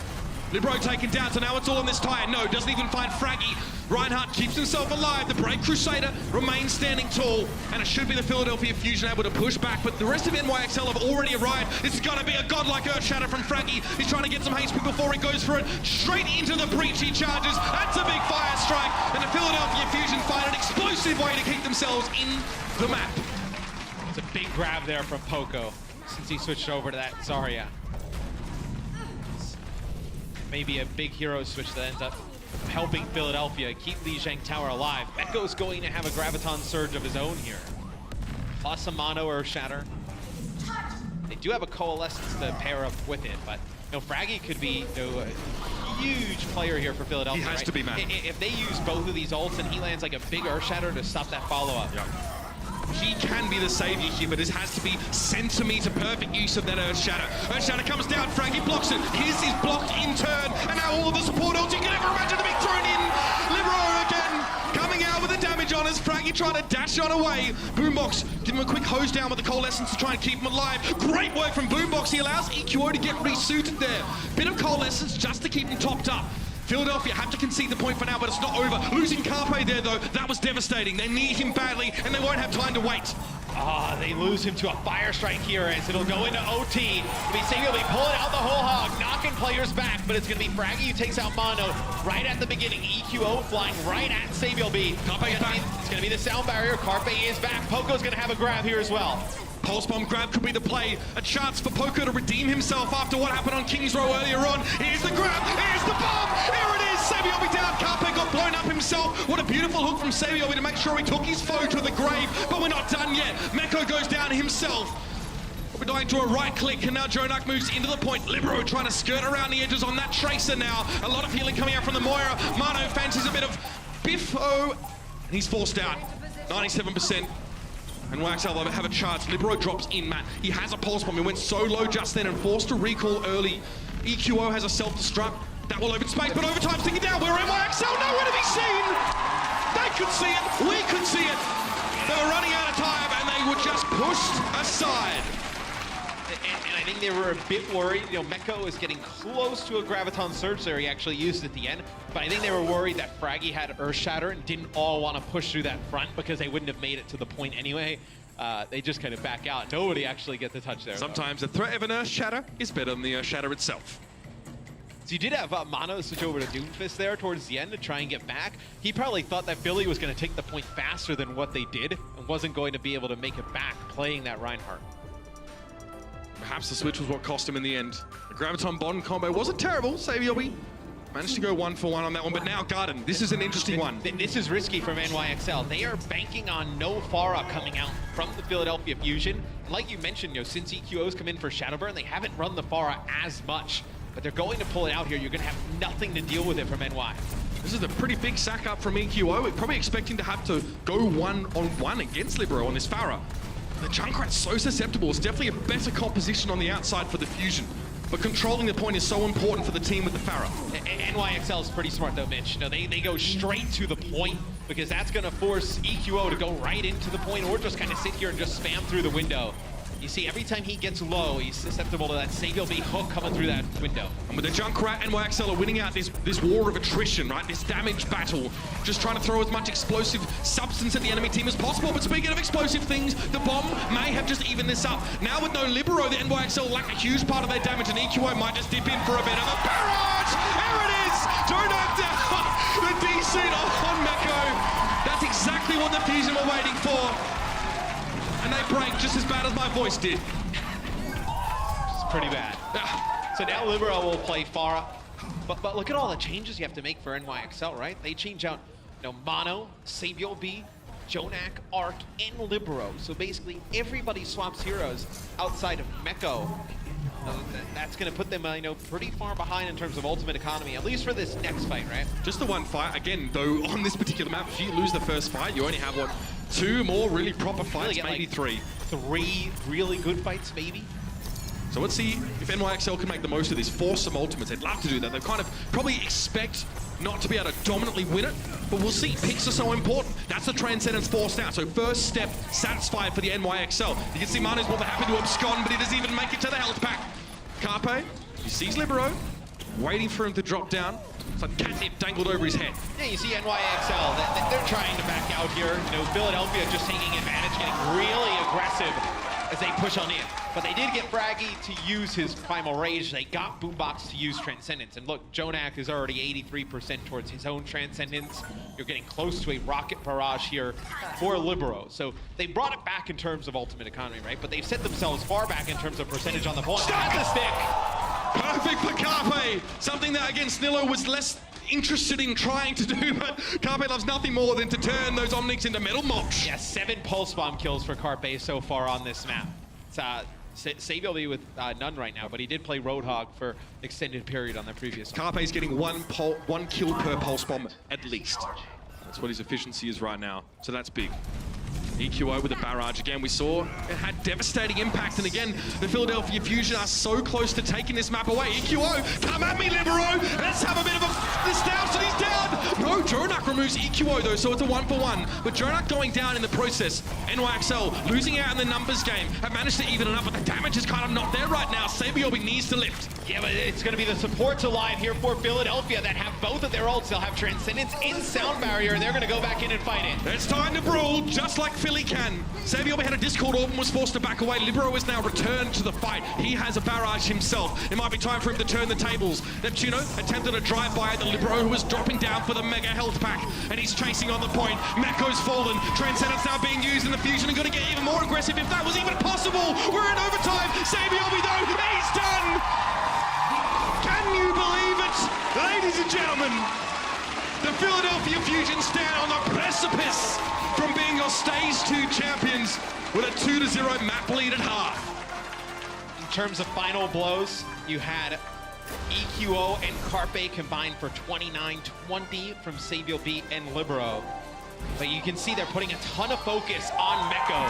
Libero taken down, so now it's all on this tire. No, doesn't even find Fraggy. Reinhardt keeps himself alive. The Brave Crusader remains standing tall, and it should be the Philadelphia Fusion able to push back, but the rest of NYXL have already arrived. This is going to be a godlike Earth Shatter from Fraggy. He's trying to get some HP before he goes for it. Straight into the breach he charges. That's a big fire strike, and the Philadelphia Fusion find an explosive way to keep themselves in the map. It's a big grab there from Poco since he switched over to that Zarya. Maybe a big hero switch that ends up helping Philadelphia keep the Zheng Tower alive. Meko's going to have a Graviton Surge of his own here. Plus a Mono or Shatter. They do have a Coalescence to pair up with it, but Fraggy could be a huge player here for Philadelphia. He has to be, man. If they use both of these ults and he lands like a big Earth Shatter to stop that follow-up. Yeah. He can be the savior here, but it has to be centimeter perfect use of that Earth Shatter. Earth Shatter comes down, Fraggy blocks it. Here's his blocked in turn, and now all of the support ults you can ever imagine to be thrown in. Libero again, coming out with the damage on as Fraggy trying to dash on away. Boombox, give him a quick hose down with the Coalescence to try and keep him alive. Great work from Boombox. He allows EQO to get resuited there. Bit of Coalescence just to keep him topped up. Philadelphia have to concede the point for now, but it's not over. Losing Carpe there, though, that was devastating. They need him badly, and they won't have time to wait. They lose him to a fire strike here as it'll go into OT. He'll be pulling out the whole hog, knocking players back, but it's going to be Fraggy who takes out Mono right at the beginning. EQO flying right at Saviorbi. It's going to be the sound barrier. Carpe is back. Poco's going to have a grab here as well. Pulse Bomb grab could be the play. A chance for Poco to redeem himself after what happened on King's Row earlier on. Here's the grab. Here's the bomb. Here it is. Saviorbi down. Carpe got blown up himself. What a beautiful hook from Saviorbi to make sure he took his foe to the grave. But we're not done yet. Meko goes down himself. We're dying to a right click, and now Jonak moves into the point. Libero trying to skirt around the edges on that Tracer now. A lot of healing coming out from the Moira. Mano fancies a bit of Biffo, and he's forced down. 97%. And YXL have a chance. Libero drops in, Matt. He has a pulse bomb. He went so low just then and forced a recall early. EQO has a self-destruct. That will open space, but overtime's ticking down. Where am YXL? Nowhere to be seen! They could see it. We could see it. They were running out of time, and they were just pushed aside. And I think they were a bit worried. Meko is getting close to a Graviton Surge there. He actually used it at the end. But I think they were worried that Fraggy had Earth Shatter and didn't all want to push through that front because they wouldn't have made it to the point anyway. They just kind of back out. Nobody actually gets the touch there. Sometimes the threat of an Earth Shatter is better than the Earth Shatter itself. So you did have Mono switch over to Doomfist there towards the end to try and get back. He probably thought that Philly was going to take the point faster than what they did and wasn't going to be able to make it back playing that Reinhardt. Perhaps the switch was what cost him in the end. The Graviton Bond combo wasn't terrible. Saviorbi Managed to go 1-for-1 on that one, but now Garden, this is an interesting one. This is risky from NYXL. They are banking on no Pharah coming out from the Philadelphia Fusion. And like you mentioned, since EQO's come in for Shadowburn, they haven't run the Pharah as much. But they're going to pull it out here. You're going to have nothing to deal with it from NY. This is a pretty big sack up from EQO. We're probably expecting to have to go one-on-one against Libero on this Pharah. The Junkrat's so susceptible. It's definitely a better composition on the outside for the Fusion. But controlling the point is so important for the team with the Pharah. NYXL is pretty smart though, Mitch. They go straight to the point because that's going to force EQO to go right into the point or just kind of sit here and just spam through the window. You see, every time he gets low, he's susceptible to that Savior B hook coming through that window. And with the Junkrat, NYXL are winning out this war of attrition, right? This damage battle. Just trying to throw as much explosive substance at the enemy team as possible. But speaking of explosive things, the bomb may have just evened this up. Now with no Libero, the NYXL lack a huge part of their damage, and EQO might just dip in for a bit of a barrage! Here it is! Jonak down! The DC on Meko! That's exactly what the Fusion were waiting for. And they break just as bad as my voice did. It's pretty bad. So now Libero will play Pharah. But look at all the changes you have to make for NYXL, right? They change out Mono, Savior B, Jonak, Arc, and Libero. So basically everybody swaps heroes outside of Meko. That's going to put them pretty far behind in terms of ultimate economy, at least for this next fight, right? Just the one fight. Again, though, on this particular map, if you lose the first fight, you only have, what, 2 more really proper fights, Really maybe like 3. 3 really good fights, maybe? So let's see if NYXL can make the most of this, force some ultimates. They'd love to do that. They kind of probably expect not to be able to dominantly win it, but we'll see. Picks are so important. That's the Transcendence forced out. So first step satisfied for the NYXL. You can see Manu's more than happy to abscond, but he doesn't even make it to the health pack. Carpe, he sees Libero, waiting for him to drop down. It's like catnip dangled over his head. Yeah, you see NYXL, they're trying to back out here. Philadelphia just taking advantage, getting really aggressive as they push on in. But they did get Fraggy to use his Primal Rage. They got Boombox to use Transcendence. And look, Jonak is already 83% towards his own Transcendence. You're getting close to a Rocket Barrage here for Libero. So they brought it back in terms of ultimate economy, right? But they've set themselves far back in terms of percentage on the point. That's a stick! Perfect for Carpe. Something that, again, Snillo was less interested in trying to do, but Carpe loves nothing more than to turn those Omnics into metal mulch. Yeah, 7 Pulse Bomb kills for Carpe so far on this map. It's Savior B with none right now, but he did play Roadhog for extended period on the previous one. Carpe's getting one kill per Pulse Bomb at least. That's what his efficiency is right now, so that's big. EQO with a barrage again. We saw it had devastating impact, and again, the Philadelphia Fusion are so close to taking this map away. EQO, come at me, Libero! Let's have a bit of a stance, and he's down! No, Jonak removes EQO though, so it's a 1-for-1. But Jonak going down in the process. NYXL losing out in the numbers game, have managed to even it up, but the damage is kind of not there right now. Sabiobi needs to lift. Yeah, but it's going to be the supports alive here for Philadelphia that have both of their ults. They'll have Transcendence in Sound Barrier, and they're going to go back in and fight it. It's time to brawl, just like Philly can. Sabiobi had a Discord orb and was forced to back away. Libero is now returned to the fight. He has a barrage himself. It might be time for him to turn the tables. Neptuno attempted a drive-by at the Libero, who was dropping down for the mega health pack, and he's chasing on the point. Meko's fallen. Transcendence now being used in the Fusion and going to get even more aggressive if that was even possible. We're in overtime. Sabiobi, though, he's done! Can you believe it? Ladies and gentlemen, the Philadelphia Fusion stand on the precipice from being your Stage 2 champions with a 2-0 map lead at half. In terms of final blows, you had EQO and Carpe combined for 29-20 from Savior B and Libero. But you can see they're putting a ton of focus on Meko.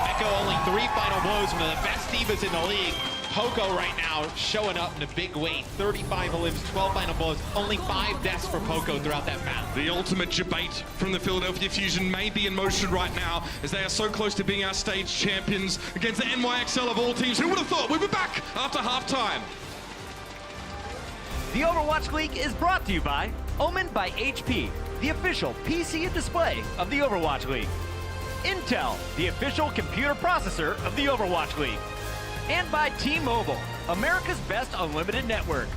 Meko only 3 final blows, one of the best divas in the league. Poco right now showing up in a big way. 35 lives, 12 final blows, only 5 deaths for Poco throughout that map. The ultimate debate from the Philadelphia Fusion may be in motion right now as they are so close to being our stage champions against the NYXL of all teams. Who would have thought? We'll be back after halftime. The Overwatch League is brought to you by Omen by HP, the official PC and display of the Overwatch League. Intel, the official computer processor of the Overwatch League. And by T-Mobile, America's best unlimited network.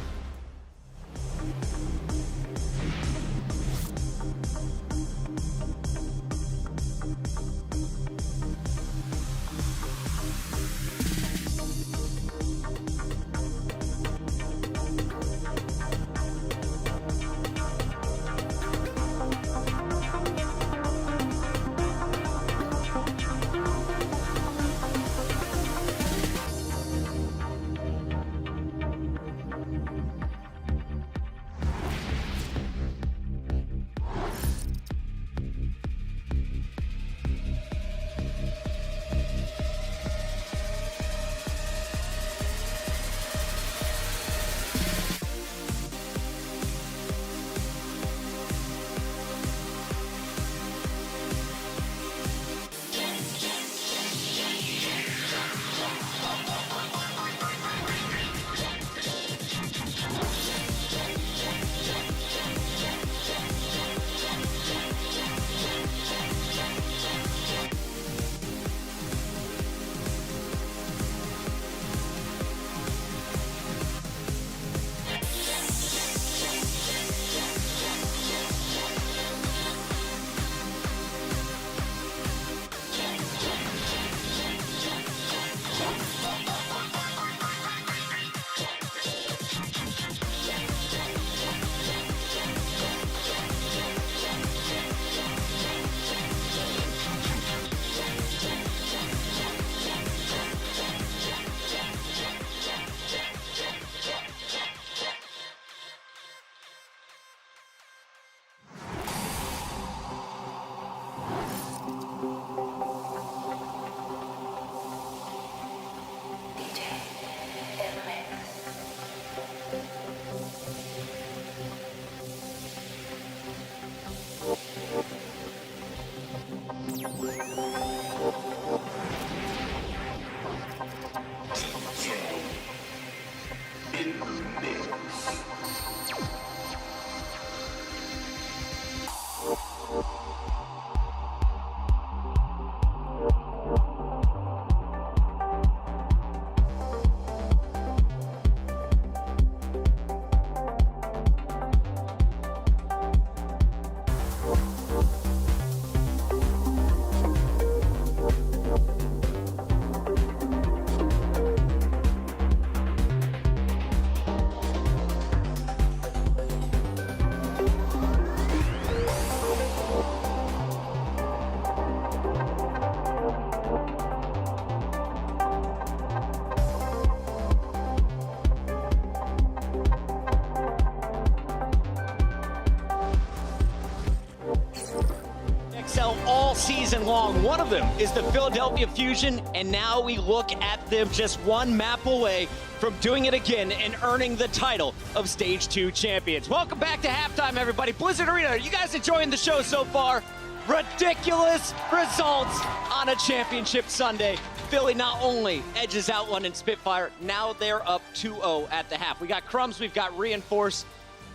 season long. One of them is the Philadelphia Fusion, and now we look at them just one map away from doing it again and earning the title of Stage 2 champions. Welcome back to halftime, everybody. Blizzard Arena, are you guys enjoying the show so far? Ridiculous results on a championship Sunday. Philly not only edges out London Spitfire, now they're up 2-0 at the half. We got Crumbs, we've got Reinforce,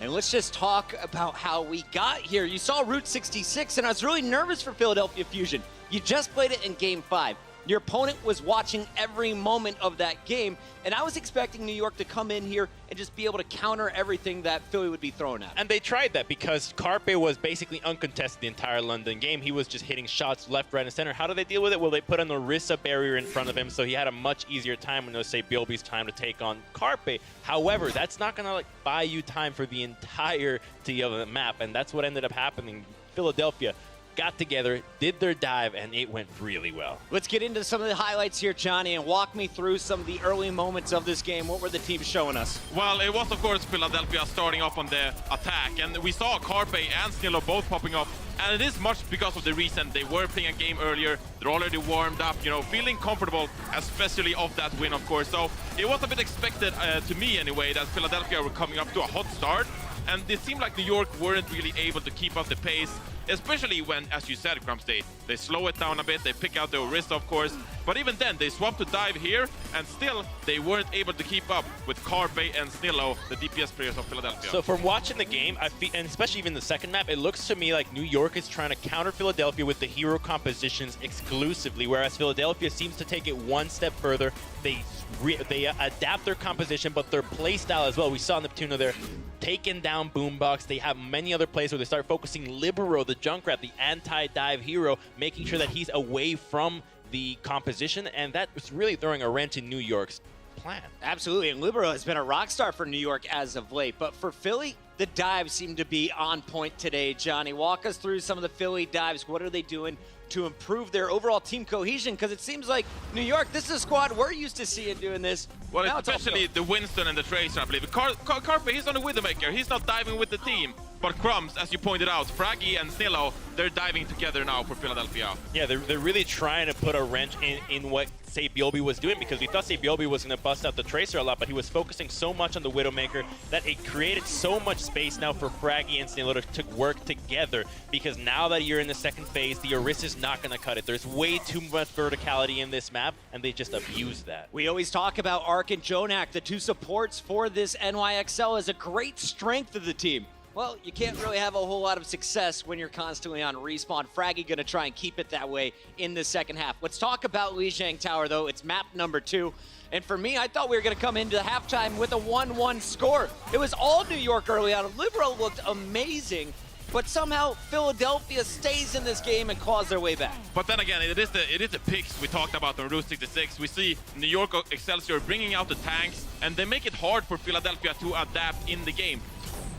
and let's just talk about how we got here. You saw Route 66, and I was really nervous for Philadelphia Fusion. You just played it in Game 5. Your opponent was watching every moment of that game, and I was expecting New York to come in here and just be able to counter everything that Philly would be throwing at. And they tried that because Carpe was basically uncontested the entire London game. He was just hitting shots left, right, and center. How did they deal with it? Well, they put an Orisa barrier in front of him, so he had a much easier time when it was, say, Bilby's time to take on Carpe. However, that's not going to buy you time for the entirety of the map, and that's what ended up happening. Philadelphia got together, did their dive, and it went really well. Let's get into some of the highlights here, Johnny, and walk me through some of the early moments of this game. What were the teams showing us? Well, it was, of course, Philadelphia starting off on the attack, and we saw Carpe and Snillo both popping up, and it is much because of the reason they were playing a game earlier. They're already warmed up, you know, feeling comfortable, especially off that win, of course. So it was a bit expected, to me anyway, that Philadelphia were coming up to a hot start, and it seemed like New York weren't really able to keep up the pace, especially when, as you said, Crumbs, they slow it down a bit, they pick out the Orisa, of course, but even then, they swapped to dive here, and still, they weren't able to keep up with Carpe and Snillo, the DPS players of Philadelphia. So from watching the game, I feel, and especially even the second map, it looks to me like New York is trying to counter Philadelphia with the hero compositions exclusively, whereas Philadelphia seems to take it one step further. They adapt their composition, but their play style as well. We saw Neptuno there taking down Boombox. They have many other plays where they start focusing Libero, the Junkrat, the anti-dive hero, making sure that he's away from the composition, and that was really throwing a wrench in New York's plan. Absolutely, and Libero has been a rock star for New York as of late, but for Philly, the dives seem to be on point today. Johnny, walk us through some of the Philly dives. What are they doing to improve their overall team cohesion? Because it seems like New York, this is a squad we're used to seeing doing this. Well, now especially the Winston and the Tracer, I believe. Carpe, he's on the Widowmaker. He's not diving with the team. But Crumbs, as you pointed out, Fraggy and Snillo, they're diving together now for Philadelphia. Yeah, they're really trying to put a wrench in what Saebiobi was doing, because we thought Saebiobi was going to bust out the Tracer a lot, but he was focusing so much on the Widowmaker that it created so much space now for Fraggy and Snillo to work together, because now that you're in the second phase, the Orisa's not going to cut it. There's way too much verticality in this map, and they just abused that. We always talk about Ark and Jonak, the two supports for this NYXL, as a great strength of the team. Well, you can't really have a whole lot of success when you're constantly on respawn. Fraggy gonna try and keep it that way in the second half. Let's talk about Lijiang Tower, though. It's map number 2. And for me, I thought we were gonna come into halftime with a 1-1 score. It was all New York early on. Libero looked amazing, but somehow Philadelphia stays in this game and claws their way back. But then again, it is the picks we talked about on Route 66. We see New York Excelsior bringing out the tanks, and they make it hard for Philadelphia to adapt in the game.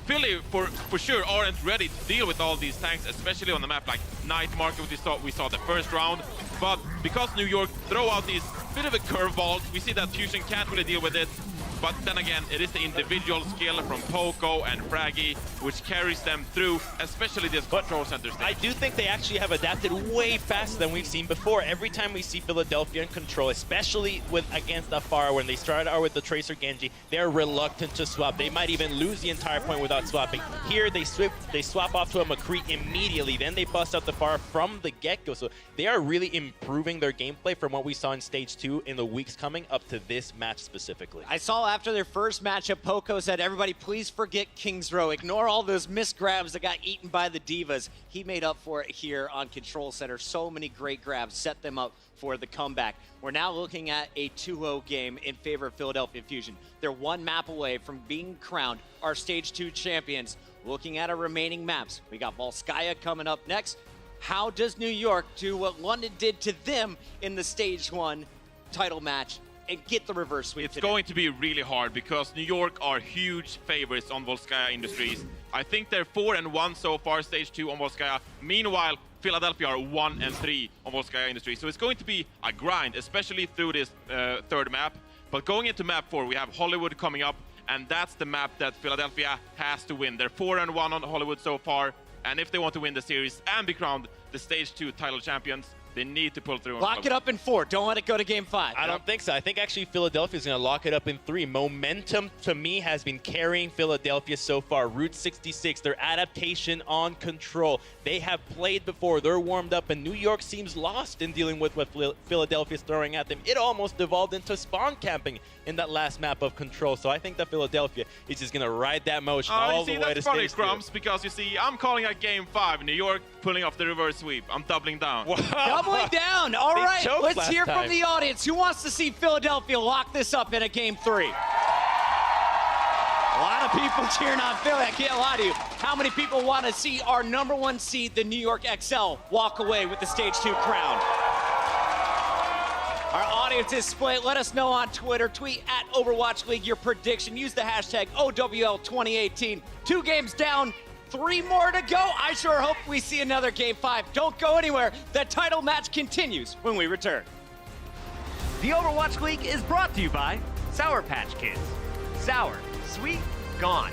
Philly, for sure, aren't ready to deal with all these tanks, especially on the map like Night Market, we saw the first round. But because New York throw out these bit of a curveball, we see that Fusion can't really deal with it. But then again, it is the individual skill from Poco and Fraggy which carries them through, especially this control center stage. I do think they actually have adapted way faster than we've seen before. Every time we see Philadelphia in control, especially against Afara, when they started out with the Tracer Genji, they're reluctant to swap. They might even lose the entire point without swapping. Here, they swap off to a McCree immediately. Then they bust out the Afara from the get-go. So they are really improving their gameplay from what we saw in Stage 2 in the weeks coming up to this match specifically. I saw after their first matchup, Poco said, everybody please forget King's Row. Ignore all those missed grabs that got eaten by the Divas. He made up for it here on Control Center. So many great grabs set them up for the comeback. We're now looking at a 2-0 game in favor of Philadelphia Fusion. They're one map away from being crowned our Stage 2 champions. Looking at our remaining maps, we got Volskaya coming up next. How does New York do what London did to them in the Stage 1 title match and get the reverse sweep It's today? going to be really hard because New York are huge favorites on Volskaya Industries. I think they're 4-1 so far, Stage 2 on Volskaya. Meanwhile, Philadelphia are 1-3 on Volskaya Industries. So it's going to be a grind, especially through this third map. But going into map 4, we have Hollywood coming up, and that's the map that Philadelphia has to win. They're 4-1 on Hollywood so far, and if they want to win the series and be crowned the Stage 2 title champions. They need to pull through. Lock it up in 4. Don't let it go to game 5. I don't think so. I think actually Philadelphia is going to lock it up in 3. Momentum, to me, has been carrying Philadelphia so far. Route 66, their adaptation on control. They have played before. They're warmed up, and New York seems lost in dealing with what Philadelphia's throwing at them. It almost devolved into spawn camping in that last map of control. So I think that Philadelphia is just going to ride that motion all the way to that's funny, Stage 2. Crumbs, because you see, I'm calling a game 5. New York pulling off the reverse sweep. I'm doubling down. Doubling down. All They right, choked let's last hear time. from the audience. Who wants to see Philadelphia lock this up in a game 3? A lot of people cheering on Philly. I can't lie to you. How many people want to see our #1 seed, the New York XL, walk away with the Stage 2 crown? Our audience is split. Let us know on Twitter. Tweet at Overwatch League your prediction. Use the hashtag OWL2018. 2 games down. 3 more to go. I sure hope we see another game 5. Don't go anywhere. The title match continues when we return. The Overwatch League is brought to you by Sour Patch Kids. Sour, sweet, gone.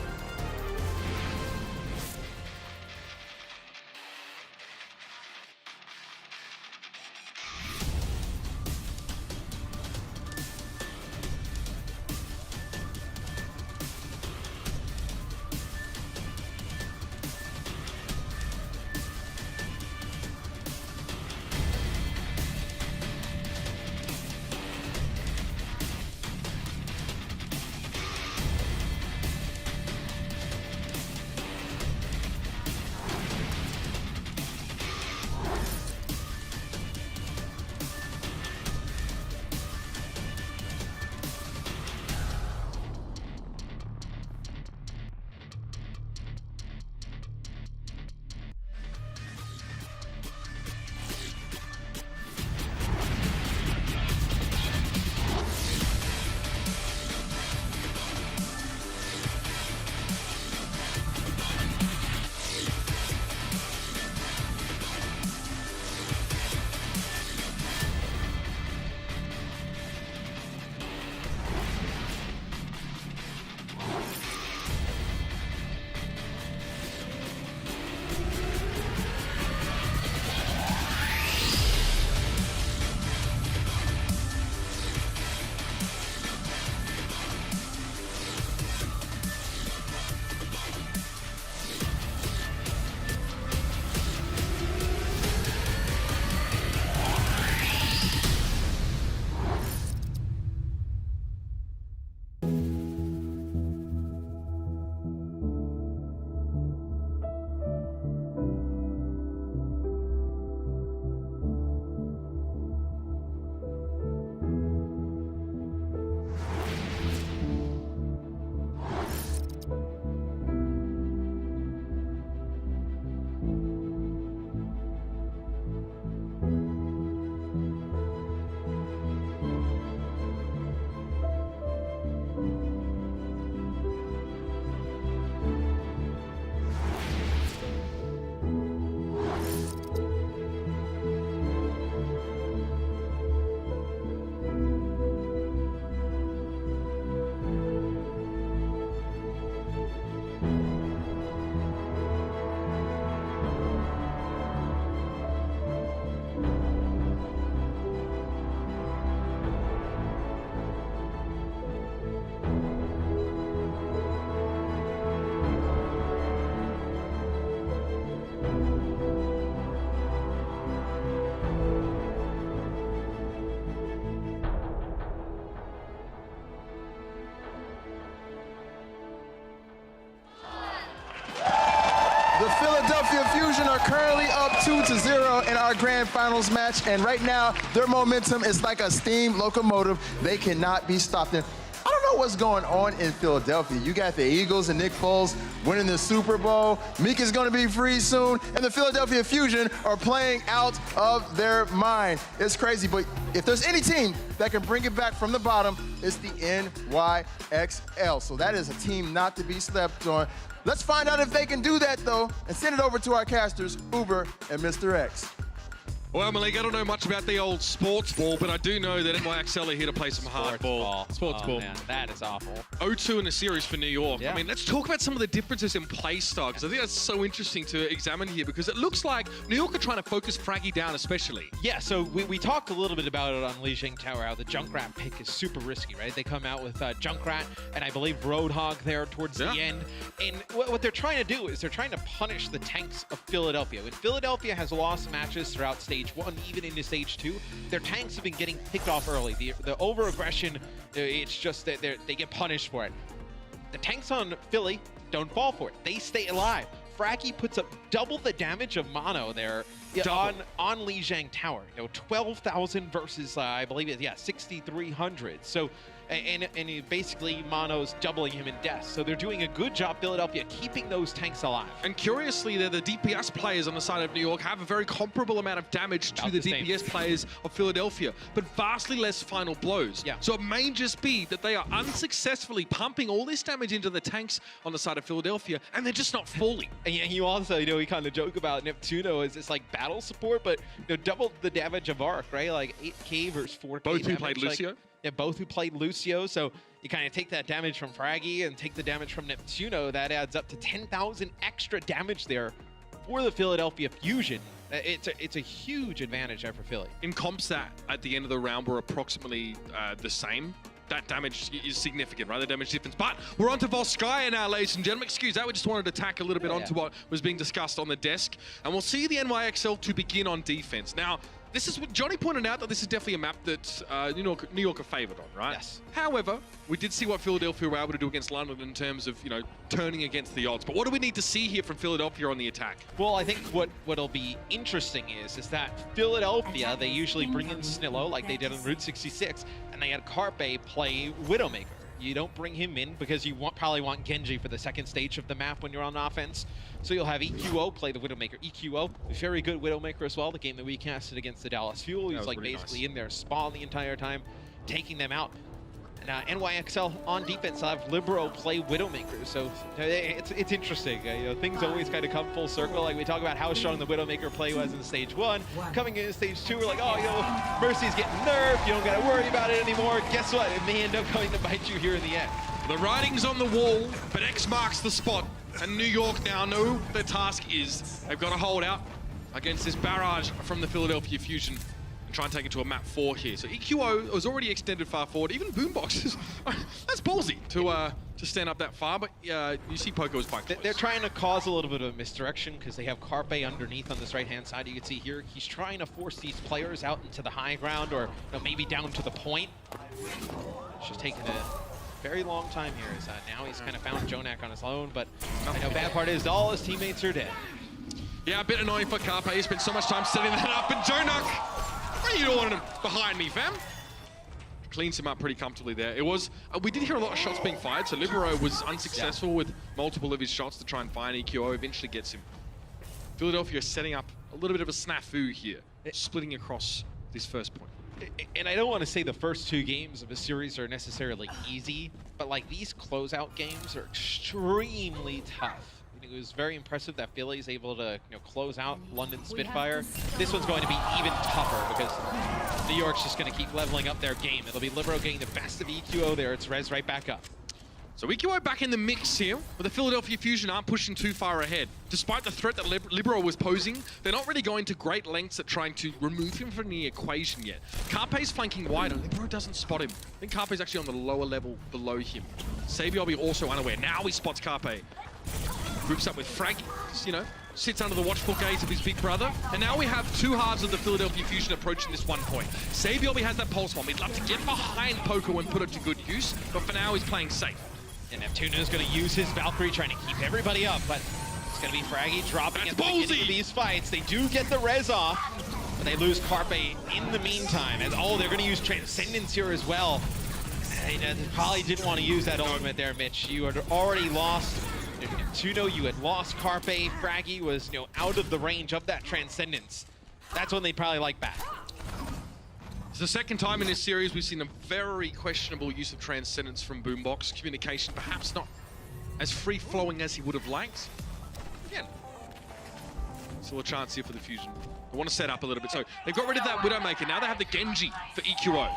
The Philadelphia Fusion are currently up 2-0 in our grand finals match, and right now their momentum is like a steam locomotive. They cannot be stopped. And I don't know what's going on in Philadelphia. You got the Eagles and Nick Foles winning the Super Bowl. Meek is going to be free soon, and the Philadelphia Fusion are playing out of their mind. It's crazy, but if there's any team that can bring it back from the bottom, it's the NYXL. So that is a team not to be slept on. Let's find out if they can do that, though, and send it over to our casters, Uber and Mr. X. Well, Malik, I don't know much about the old sports ball, but I do know that NYXL are here to play some hardball. Sports ball. Man, that is awful. 0-2 in the series for New York. Yeah. I mean, let's talk about some of the differences in play style, because I think that's so interesting to examine here, because it looks like New York are trying to focus Fraggy down especially. Yeah, so we talked a little bit about it on Lijiang Tower, how the Junkrat pick is super risky, right? They come out with Junkrat and I believe Roadhog there towards the end. And what they're trying to do is they're trying to punish the tanks of Philadelphia. When Philadelphia has lost matches throughout Stage 1, even into Stage 2, their tanks have been getting picked off early. The over-aggression, it's just that they get punished for it. The tanks on Philly don't fall for it. They stay alive. Fraggy puts up double the damage of Mono there on Lijiang Tower. 12,000 versus, I believe it's, 6,300. So, and basically Mono's doubling him in death. So they're doing a good job, Philadelphia, keeping those tanks alive. And curiously, the DPS players on the side of New York have a very comparable amount of damage to the DPS players of Philadelphia, but vastly less final blows. Yeah. So it may just be that they are unsuccessfully pumping all this damage into the tanks on the side of Philadelphia, and they're just not falling. And you also, we kind of joke about Neptuno as this like battle support, but double the damage of Arc, right? Like 8K versus 4K. Both who damage, played Lucio. Both who played Lucio. So you kind of take that damage from Fraggy and take the damage from Neptuno. That adds up to 10,000 extra damage there for the Philadelphia Fusion. It's a huge advantage there for Philly. In comps that at the end of the round were approximately the same. That damage is significant, right? The damage difference. But we're on to Volskaya now, ladies and gentlemen. Excuse that, we just wanted to tack a little bit onto what was being discussed on the desk. And we'll see the NYXL to begin on defense. Now, this is what Johnny pointed out, that this is definitely a map that New York are favored on, right? Yes. However, we did see what Philadelphia were able to do against London in terms of, turning against the odds. But what do we need to see here from Philadelphia on the attack? Well, I think what'll be interesting is that Philadelphia, they usually bring in Snillo like they did on Route 66, and they had Carpe play Widowmaker. You don't bring him in because you probably want Genji for the second stage of the map when you're on offense. So you'll have EQO play the Widowmaker. EQO, very good Widowmaker as well. The game that we casted against the Dallas Fuel, he's like basically in their spawn the entire time, taking them out. And NYXL on defense, I'll have Libero play Widowmaker. So it's interesting. Things always kind of come full circle. Like we talk about how strong the Widowmaker play was in Stage 1. Coming into Stage 2, we're like, oh, Mercy's getting nerfed. You don't got to worry about it anymore. Guess what? It may end up coming to bite you here in the end. The writing's on the wall, but X marks the spot. And New York now know their task is they've got to hold out against this barrage from the Philadelphia Fusion and try and take it to a map 4 here. So EQO was already extended far forward. Even Boombox that's ballsy to stand up that far, but you see Poco is quite close. They're trying to cause a little bit of misdirection because they have Carpe underneath on this right-hand side. You can see here, he's trying to force these players out into the high ground or maybe down to the point. It's just taking a very long time here. Is now he's kind of found Jonak on his own, but I know bad part is all his teammates are dead. Yeah, a bit annoying for Carpe. He spent so much time setting that up, and Jonak, what are you doing behind me, fam? Cleans him up pretty comfortably there. It was, we did hear a lot of shots being fired, so Libero was unsuccessful with multiple of his shots to try and find EQO, eventually gets him. Philadelphia is setting up a little bit of a snafu here, splitting across this first point. And I don't want to say the first 2 games of a series are necessarily easy, but like these closeout games are extremely tough. It was very impressive that Philly is able to close out London Spitfire. This one's going to be even tougher because New York's just going to keep leveling up their game. It'll be Libero getting the best of EQO there. It's Rez right back up. So EQO back in the mix here, but the Philadelphia Fusion aren't pushing too far ahead. Despite the threat that Libero was posing, they're not really going to great lengths at trying to remove him from the equation yet. Carpe's flanking wide, and Libero doesn't spot him. I think Carpe's actually on the lower level below him. Saviobi also unaware. Now he spots Carpe. Groups up with Fraggy, sits under the watchful gaze of his big brother. And now we have 2 halves of the Philadelphia Fusion approaching this one point. Saviobi has that pulse bomb. He'd love to get behind Poco and put it to good use, but for now he's playing safe. And Neptuno's going to use his Valkyrie trying to keep everybody up, but it's going to be Fraggy dropping at the beginning of these fights. They do get the res off, but they lose Carpe in the meantime. And they're going to use Transcendence here as well. They probably didn't want to use that ultimate there, Mitch. You had already lost Neptuno, you had lost Carpe. Fraggy was out of the range of that Transcendence. That's when they'd probably like back. It's the second time in this series we've seen a very questionable use of Transcendence from Boombox. Communication perhaps not as free-flowing as he would have liked. Again, Still a chance here for the Fusion. They want to set up a little bit. So they've got rid of that Widowmaker. Now they have the Genji for EQO.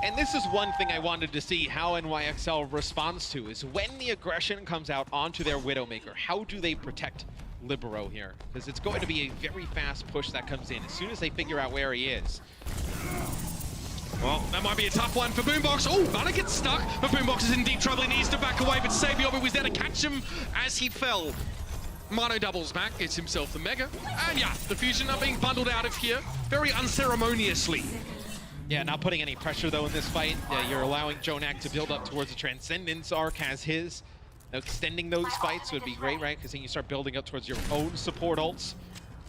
And this is one thing I wanted to see how NYXL responds to, is when the aggression comes out onto their Widowmaker, how do they protect Libero here? Because it's going to be a very fast push that comes in as soon as they figure out where he is. Well, that might be a tough one for Boombox. Oh, Mana gets stuck, but Boombox is in deep trouble. He needs to back away, but Sabiobi was there to catch him as he fell. Mono doubles back, gets himself the Mega. And yeah, the Fusion are being bundled out of here very unceremoniously. Yeah, not putting any pressure though in this fight. Yeah, you're allowing Jonak to build up towards the Transcendence. Arc has his. Now, extending those fights would be great, right? Because then you start building up towards your own support ults.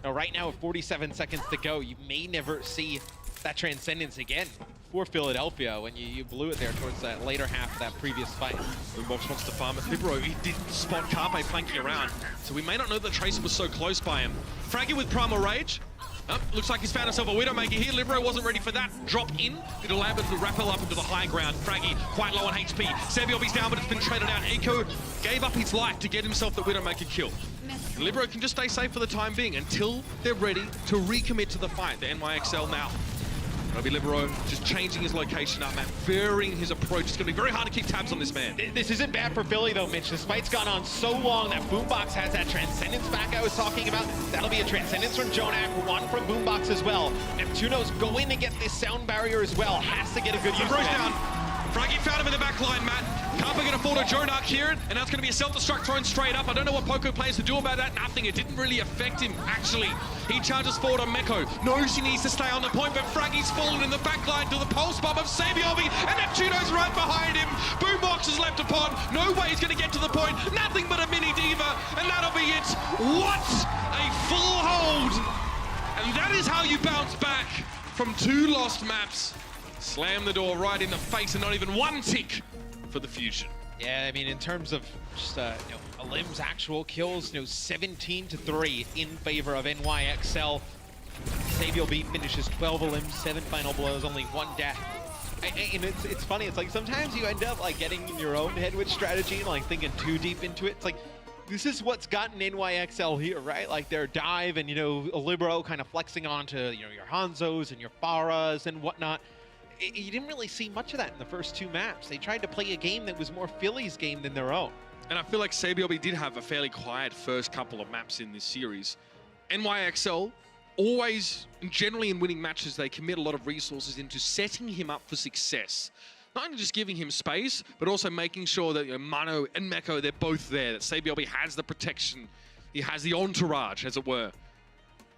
Now, right now, with 47 seconds to go, you may never see that Transcendence again for Philadelphia when you blew it there towards that later half of that previous fight. Boombox wants to farm it. Libero, he did spot Carpe flanking around, so we may not know that Tracer was so close by him. Fraggy with Primal Rage. Oh, looks like he's found himself a Widowmaker here. Libero wasn't ready for that drop in. It allowed him to rappel up into the high ground. Fraggy quite low on HP. Sabiobi's down, but it's been traded out. Eco gave up his life to get himself the Widowmaker kill. And Libero can just stay safe for the time being until they're ready to recommit to the fight. The NYXL now. It'll be Libero just changing his location up, man, varying his approach. It's going to be very hard to keep tabs on this man. This isn't bad for Philly, though, Mitch. This fight's gone on so long that Boombox has that Transcendence back I was talking about. That'll be a Transcendence from Jonak, one from Boombox as well. Neptuno's going to get this sound barrier as well. Has to get a good use of it. Libero's down. Fraggy found him in the back line, Matt. Carpe going to fall to Jonak here, and that's going to be a self-destruct thrown straight up. I don't know what Poco plans to do about that. Nothing. It didn't really affect him, actually. He charges forward on Meko. Knows he needs to stay on the point, but Fraggy's fallen in the back line to the pulse bomb of Sabiobi, and Neptuno's right behind him. Boombox is left upon. No way he's going to get to the point. Nothing but a mini diva, and that'll be it. What a full hold. And that is how you bounce back from 2 lost maps. Slam the door right in the face, and not even one tick for the Fusion. Yeah, I mean, in terms of just Alim's actual kills, 17-3 in favor of NYXL. Sabiobi finishes 12 Alims, 7 final blows, only 1 death. And it's funny, it's like sometimes you end up like getting in your own head with strategy and like thinking too deep into it. It's like, this is what's gotten NYXL here, right? Like their dive and, Libero kind of flexing onto, your Hanzos and your Pharahs and whatnot. You didn't really see much of that in the first 2 maps. They tried to play a game that was more Philly's game than their own. And I feel like Sabiobi did have a fairly quiet first couple of maps in this series. NYXL, always, generally in winning matches, they commit a lot of resources into setting him up for success. Not only just giving him space, but also making sure that Mano and Meko, they're both there, that Sabiobi has the protection, he has the entourage, as it were,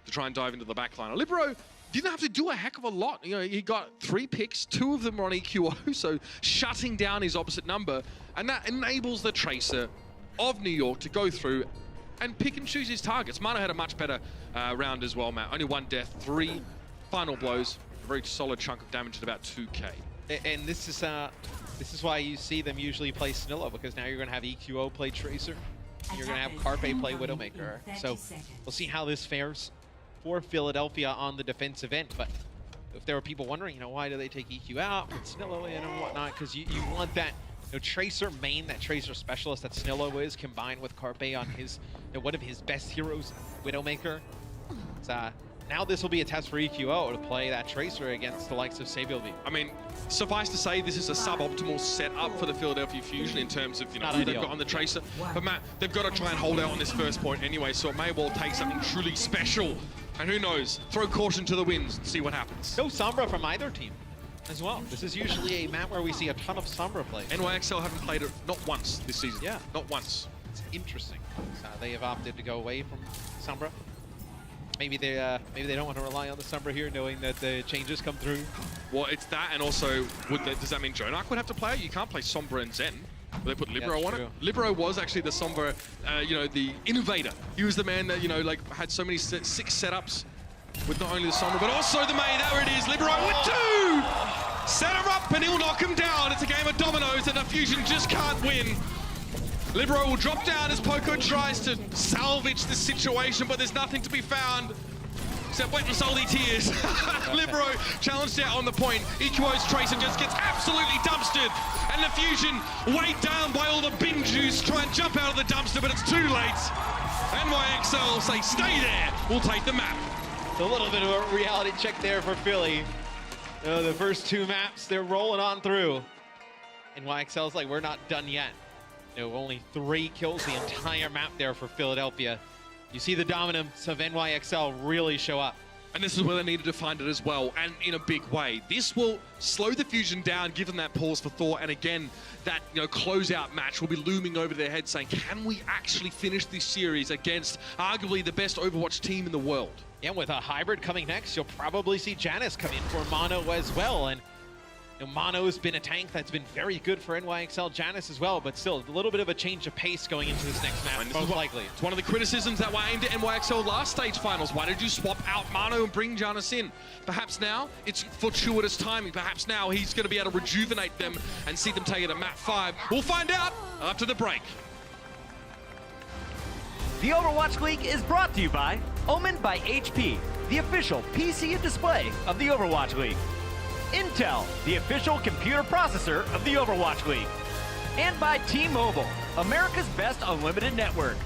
to try and dive into the backline. Libero didn't have to do a heck of a lot. He got 3 picks, 2 of them were on EQO, so shutting down his opposite number, and that enables the Tracer of New York to go through and pick and choose his targets. Mano had a much better round as well, Matt. Only 1 death, 3 final blows, a very solid chunk of damage at about 2k. And this is why you see them usually play Snillo, because now you're going to have EQO play Tracer, and you're going to have Carpe play Widowmaker. So we'll see how this fares for Philadelphia on the defensive end. But if there were people wondering, why do they take EQ out, put Snillo in and whatnot, because you want that Tracer main, that Tracer specialist that Snillo is, combined with Carpe on his one of his best heroes, Widowmaker. Now this will be a test for EQO to play that Tracer against the likes of Sabiobi. I mean, suffice to say, this is a suboptimal setup for the Philadelphia Fusion in terms of who they've got on the Tracer. But Matt, they've got to try and hold out on this first point anyway, so it may well take something truly special. And who knows? Throw caution to the winds and see what happens. No Sombra from either team as well. This is usually a map where we see a ton of Sombra play. NYXL haven't played it not once this season. Yeah. Not once. It's interesting. They have opted to go away from Sombra. Maybe they don't want to rely on the Sombra here, knowing that the changes come through. Well, it's that, and also, does that mean Jonak would have to play it? You can't play Sombra and Zen. Will they put Libero on it? Libero was actually the Sombra, the innovator. He was the man that, had so many 6 setups with not only the Sombra, but also the main. There it is, Libero with 2! Set him up and he'll knock him down. It's a game of dominoes and the Fusion just can't win. Libero will drop down as Poco tries to salvage this situation, but there's nothing to be found except wet and salty tears. Libero challenged out on the point. EQO's Tracer just gets absolutely dumpstered, and the Fusion, weighed down by all the bin juice, try and jump out of the dumpster, but it's too late. NYXL say, stay there, we'll take the map. A little bit of a reality check there for Philly. The first 2 maps, they're rolling on through. NYXL's like, we're not done yet. Only 3 kills the entire map there for Philadelphia. You see the dominance of NYXL really show up. And this is where they needed to find it as well, and in a big way. This will slow the Fusion down, give them that pause for thought, and again, that closeout match will be looming over their heads saying, can we actually finish this series against arguably the best Overwatch team in the world? Yeah, with a hybrid coming next, you'll probably see Janus come in for Mono as well. And Mono's been a tank that's been very good for NYXL, Janus as well, but still a little bit of a change of pace going into this next match, most likely. It's one of the criticisms that were aimed at NYXL last stage finals. Why did you swap out Mono and bring Janus in? Perhaps now it's fortuitous timing. Perhaps now he's going to be able to rejuvenate them and see them take it at map 5. We'll find out after the break. The Overwatch League is brought to you by Omen by HP, the official PC and display of the Overwatch League. Intel, the official computer processor of the Overwatch League. And by T-Mobile, America's best unlimited network.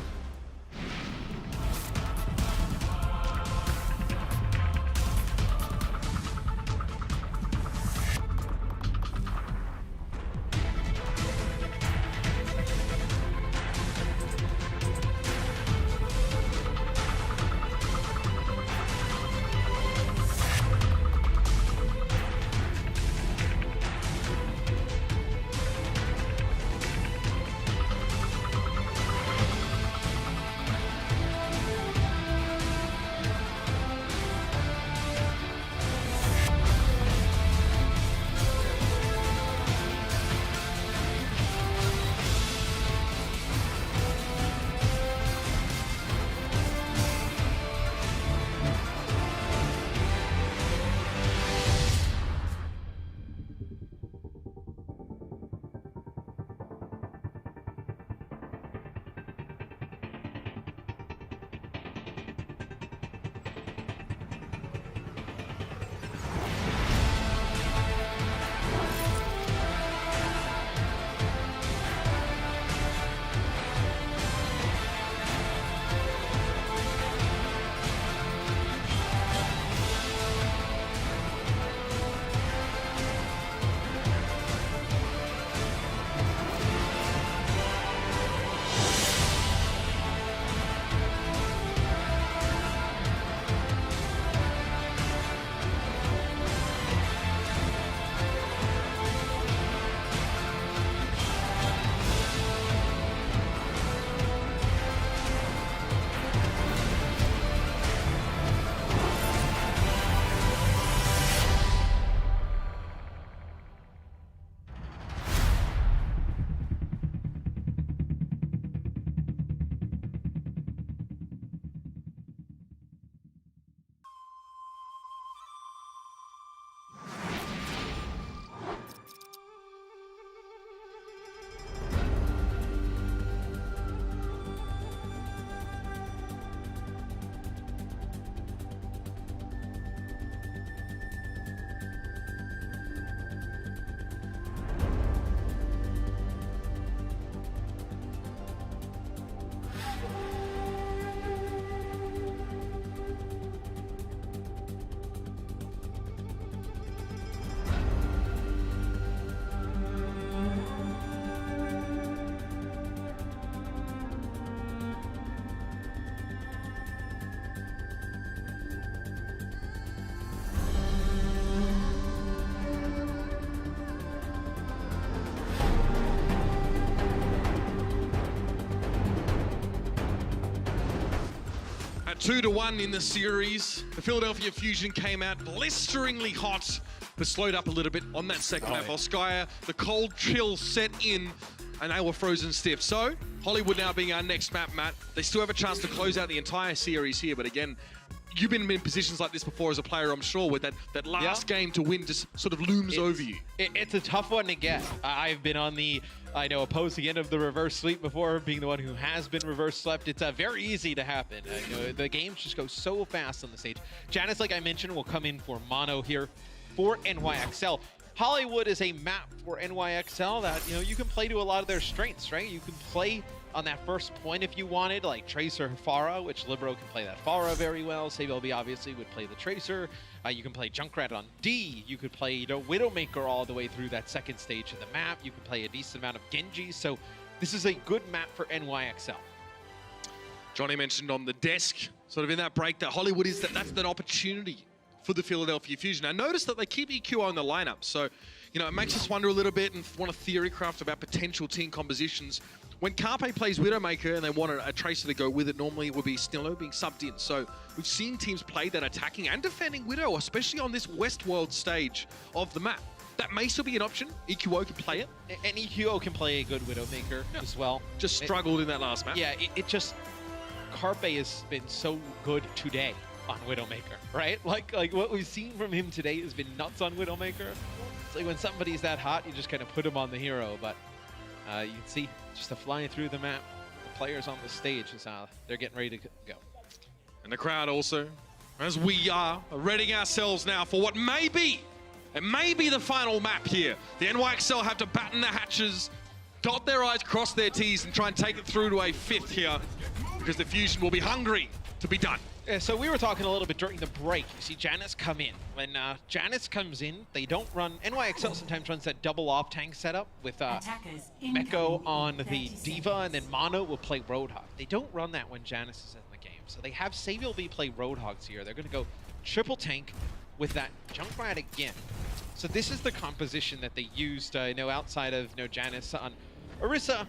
At 2-1 in the series, the Philadelphia Fusion came out blisteringly hot, but slowed up a little bit on that second half. Volskaya, the cold chill set in, and they were frozen stiff. So, Hollywood now being our next map, Matt, they still have a chance to close out the entire series here, but again, you've been in positions like this before as a player, I'm sure, where that last game to win just sort of looms over you. It's a tough one to get. I've been on the, opposing end of the reverse sweep before, being the one who has been reverse swept. It's very easy to happen. The games just go so fast on the stage. Janus, like I mentioned, will come in for Mono here for NYXL. Hollywood is a map for NYXL that, you can play to a lot of their strengths, right? You can play on that first point if you wanted, like Tracer Pharah, which Libero can play that Pharah very well. SaveLB obviously would play the Tracer. You can play Junkrat on D. You could play, you know, Widowmaker all the way through that second stage of the map. You can play a decent amount of Genji. So this is a good map for NYXL. Johnny mentioned on the desk, sort of in that break, that Hollywood is that's an opportunity for the Philadelphia Fusion. I noticed that they keep EQO in the lineup, so you know it makes us wonder a little bit and want to theorycraft about potential team compositions. When Carpe plays Widowmaker and they want a Tracer to go with it, normally it would be Snillo being subbed in. So we've seen teams play that attacking and defending Widow, especially on this Westworld stage of the map. That may still be an option. EQO can play it. And EQO can play a good Widowmaker as well. Just struggled in that last map. Yeah, it just... Carpe has been so good today on Widowmaker, right? Like what we've seen from him today has been nuts on Widowmaker. It's like when somebody's that hot, you just kind of put him on the hero. But you can see just flying through the map, the players on the stage, is they're getting ready to go. And the crowd also, as we are readying ourselves now for what may be, it may be the final map here. The NYXL have to batten the hatches, dot their I's, cross their T's, and try and take it through to a fifth here, because the Fusion will be hungry to be done. Yeah, so we were talking a little bit during the break. You see Janus come in. When Janus comes in, they don't run... NYXL sometimes runs that double off-tank setup with Meko on the D.Va, and then Mono will play Roadhog. They don't run that when Janus is in the game. So they have SaveLB play Roadhogs here. They're going to go triple tank with that Junkrat again. So this is the composition that they used, you know, outside of, you know, Janus on Orisa.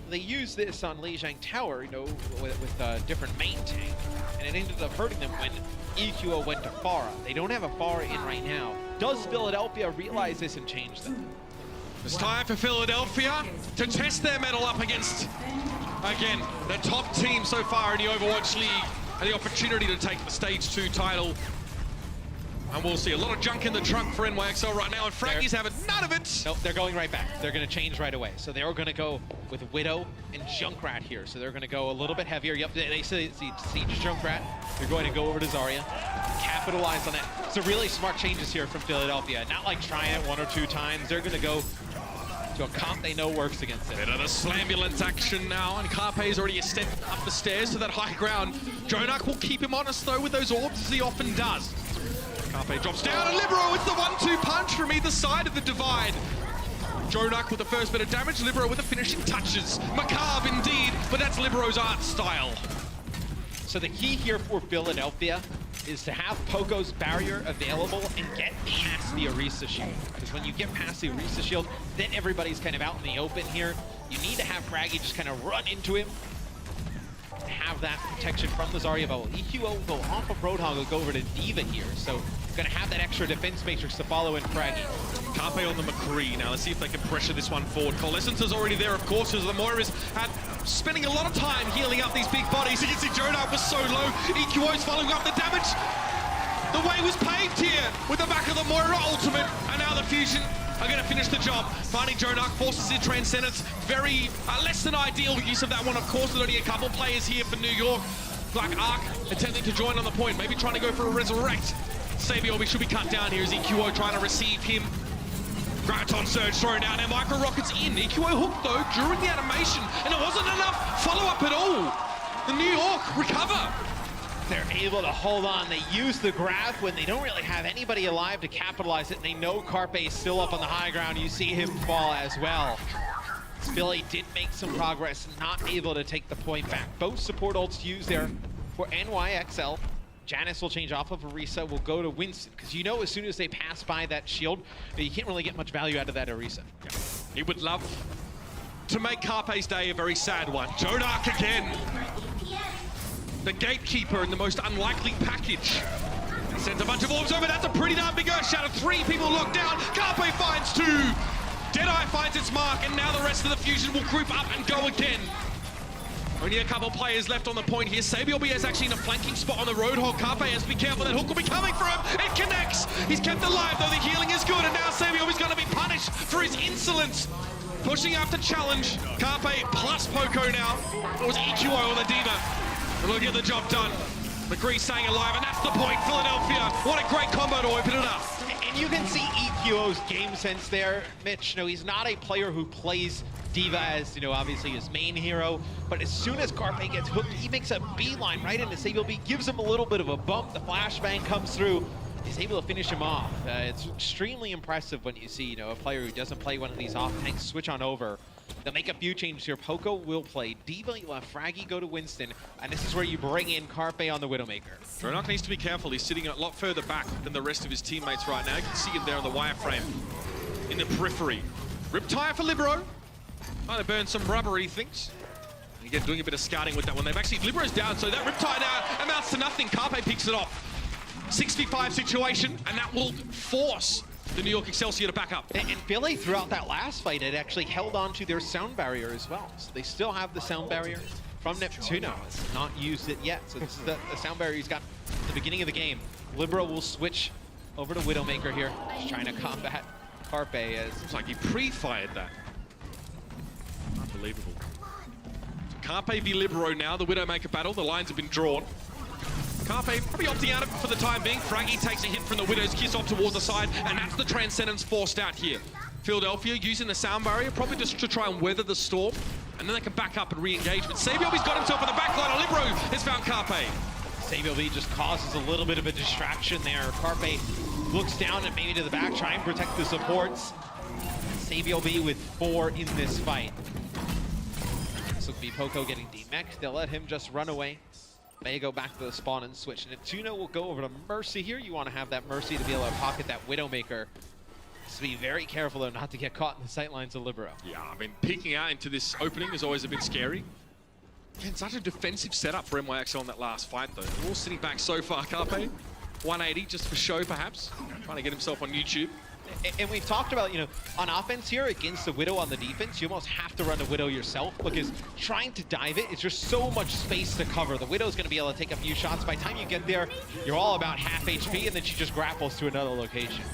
They used this on Lijiang Tower, you know, with a different main tank, and it ended up hurting them when EQO went to Pharah. They don't have a Pharah in right now. Does Philadelphia realize this and change them? It's time for Philadelphia to test their mettle up against, again, the top team so far in the Overwatch League, and the opportunity to take the Stage 2 title. And we'll see a lot of junk in the trunk for NYXL right now, and Fraggy's having none of it. Nope, they're going right back. They're going to change right away. So they're going to go with Widow and Junkrat here. So they're going to go a little bit heavier. Yep, they see Junkrat. They're going to go over to Zarya, capitalize on that. So really smart changes here from Philadelphia. Not like trying it one or two times. They're going to go to a comp they know works against it. Bit of the slambulance action now, and Carpe's already a step up the stairs to that high ground. Jonak will keep him honest, though, with those orbs, as he often does. Carpe drops down, and Libero with the 1-2 punch from either side of the divide. Jonak with the first bit of damage, Libero with the finishing touches. Macabre indeed, but that's Libero's art style. So the key here for Philadelphia is to have Poco's barrier available and get past the Orisa shield. Because when you get past the Orisa shield, then everybody's kind of out in the open here. You need to have Fraggy just kind of run into him, have that protection from the Zarya bubble. EQO will go off of Roadhog, will go over to D.Va here, so gonna have that extra defense matrix to follow in Fraggy. Carpe on the McCree. Now let's see if they can pressure this one forward. Coalescence is already there, of course, as the Moira's had spending a lot of time healing up these big bodies. You can see Jonak was so low. EQO's following up the damage. The way was paved here with the back of the Moira ultimate, and now the Fusion are going to finish the job. Finding Jonak forces his Transcendence. Very less than ideal use of that one, of course. There's only a couple players here for New York. Like Arc attempting to join on the point, maybe trying to go for a resurrect. SaveLB should be cut down here as EQO trying to receive him. Graviton Surge throwing down, and Micro Rockets in. EQO hooked though during the animation, and it wasn't enough follow-up at all. The New York recover. They're able to hold on. They use the grab when they don't really have anybody alive to capitalize it. And they know Carpe is still up on the high ground. You see him fall as well. Philly did make some progress, not able to take the point back. Both support ults used there for NYXL. Janus will change off of Orisa, will go to Winston, because you know as soon as they pass by that shield, you can't really get much value out of that Orisa. He would love to make Carpe's day a very sad one. Jonak again. The gatekeeper in the most unlikely package. He sends a bunch of orbs over. That's a pretty darn big earth shatter. 3 people locked down. Carpe finds 2. Deadeye finds its mark, and now the rest of the Fusion will group up and go again. Only a couple players left on the point here. SaveLB is actually in a flanking spot on the Roadhog. Carpe has to be careful. That hook will be coming for him. It connects. He's kept alive, though. The healing is good, and now SaveLB is going to be punished for his insolence. Pushing after challenge. Carpe plus Poco now. It was EQO on the D.Va. We'll get the job done. McCree staying alive, and that's the point. Philadelphia, what a great combo to open it up. And you can see EQO's game sense there, Mitch. No, he's not a player who plays D.Va as, you know, obviously his main hero, but as soon as Carpe gets hooked, he makes a beeline right into Sabiel, gives him a little bit of a bump, the flashbang comes through, he's able to finish him off. It's extremely impressive when you see, you know, a player who doesn't play one of these off tanks switch on over. They'll make a few changes here. Poco will play D.Va, you let Fraggy go to Winston, and this is where you bring in Carpe on the Widowmaker. Dronak needs to be careful. He's sitting a lot further back than the rest of his teammates right now. You can see him there on the wireframe in the periphery. Riptire for Libero. Trying to burn some rubber, he thinks. Again, doing a bit of scouting with that one. They've actually, Libero's down, so that Riptire now amounts to nothing. Carpe picks it off. 6v5 situation, and that will force the New York Excelsior to back up. And Philly, throughout that last fight, had actually held on to their sound barrier as well. So they still have the sound barrier from Neptuno. It's not used it yet. So this is the sound barrier he's got at the beginning of the game. Libero will switch over to Widowmaker here. Just trying to combat Carpe as... Looks like he pre-fired that. Unbelievable. Carpe v Libero now, the Widowmaker battle. The lines have been drawn. Carpe probably opting out of it for the time being. Fraggy takes a hit from the Widow's Kiss off towards the side, and that's the Transcendence forced out here. Philadelphia using the sound barrier, probably just to try and weather the storm, and then they can back up and re-engage. But Sabiel's got himself in the back line, and Libero has found Carpe. Sabiel just causes a little bit of a distraction there. Carpe looks down and maybe to the back, try and protect the supports. Sabiel with 4 in this fight. This will be Poco getting demeched. They'll let him just run away. May go back to the spawn and switch. And Neptuno will go over to Mercy here. You want to have that Mercy to be able to pocket that Widowmaker. Just be very careful, though, not to get caught in the sightlines of Libero. Yeah, I mean, peeking out into this opening is always a bit scary. Again, such a defensive setup for NYXL in that last fight, though. They're all sitting back so far. Carpe, 180 just for show, perhaps. Trying to get himself on YouTube. And we've talked about, you know, on offense here against the Widow on the defense, you almost have to run the Widow yourself because trying to dive it's just so much space to cover. The Widow's going to be able to take a few shots. By the time you get there, you're all about half HP, and then she just grapples to another location.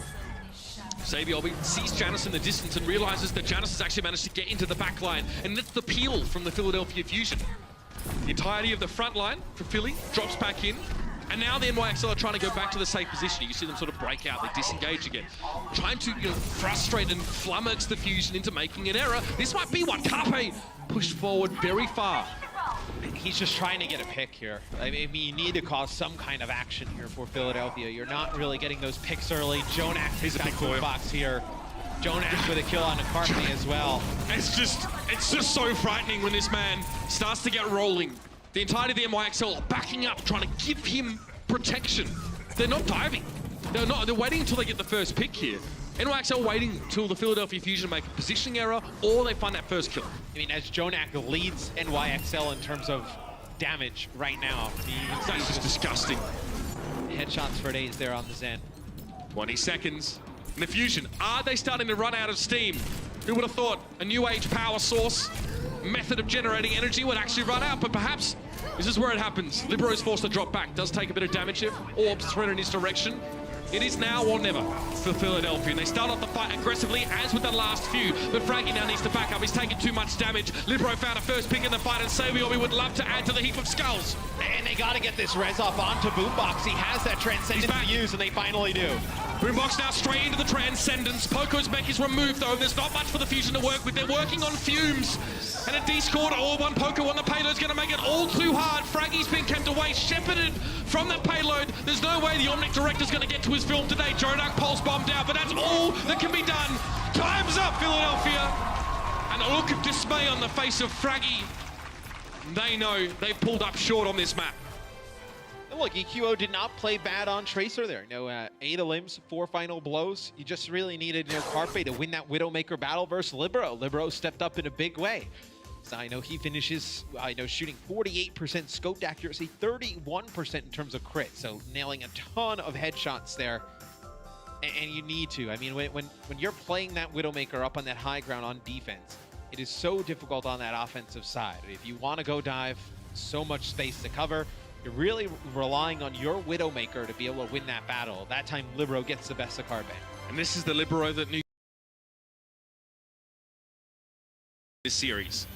Sabiel sees Janus in the distance and realizes that Janus has actually managed to get into the back line, and that's the peel from the Philadelphia Fusion. The entirety of the front line for Philly drops back in. And now the NYXL are trying to go back to the safe position. You see them sort of break out, they disengage again. Trying to, you know, frustrate and flummox the Fusion into making an error. This might be one. Carpe pushed forward very far. He's just trying to get a pick here. I mean, you need to cause some kind of action here for Philadelphia. You're not really getting those picks early. Jonak has got the box here. Jonak with a kill on a Carpe as well. It's just so frightening when this man starts to get rolling. The entirety of the NYXL are backing up, trying to give him protection. They're not diving. They're waiting until they get the first pick here. NYXL waiting until the Philadelphia Fusion make a positioning error or they find that first kill. I mean, as Jonak leads NYXL in terms of damage right now. That's just disgusting. Headshots for days there on the Zen. 20 seconds. And the Fusion, are they starting to run out of steam? Who would have thought a new age power source method of generating energy would actually run out, but perhaps this is where it happens. Libero's forced to drop back, does take a bit of damage here. Orbs thrown in his direction. It is now or never for Philadelphia, and they start off the fight aggressively, as with the last few, but Fraggy now needs to back up. He's taking too much damage. Libero found a first pick in the fight, and Sabiel would love to add to the heap of skulls. And they got to get this res off onto Boombox. He has that Transcendence to use, and they finally do. Boombox now straight into the Transcendence. Poco's mech is removed, though. There's not much for the Fusion to work with. They're working on fumes. And a D-scored or one Poco on the payload's going to make it all too hard. Fraggy's been kept away, shepherded from that payload. There's no way the Omnic Director's going to get to his film today. Jonak pulse bombed out, but that's all that can be done. Time's up, Philadelphia. And a look of dismay on the face of Fraggy. They know they've pulled up short on this map. And look, EQO did not play bad on Tracer there. You know, 8 limbs, 4 final blows. You just really needed, you know, Carpe to win that Widowmaker battle versus Libero. Libero stepped up in a big way. So I know he finishes, shooting 48% scoped accuracy, 31% in terms of crit. So nailing a ton of headshots there. And you need to. I mean, when you're playing that Widowmaker up on that high ground on defense, it is so difficult on that offensive side. If you want to go dive, so much space to cover. You're really relying on your Widowmaker to be able to win that battle. That time, Libero gets the best of Carpe. And this is the Libero that knew this series.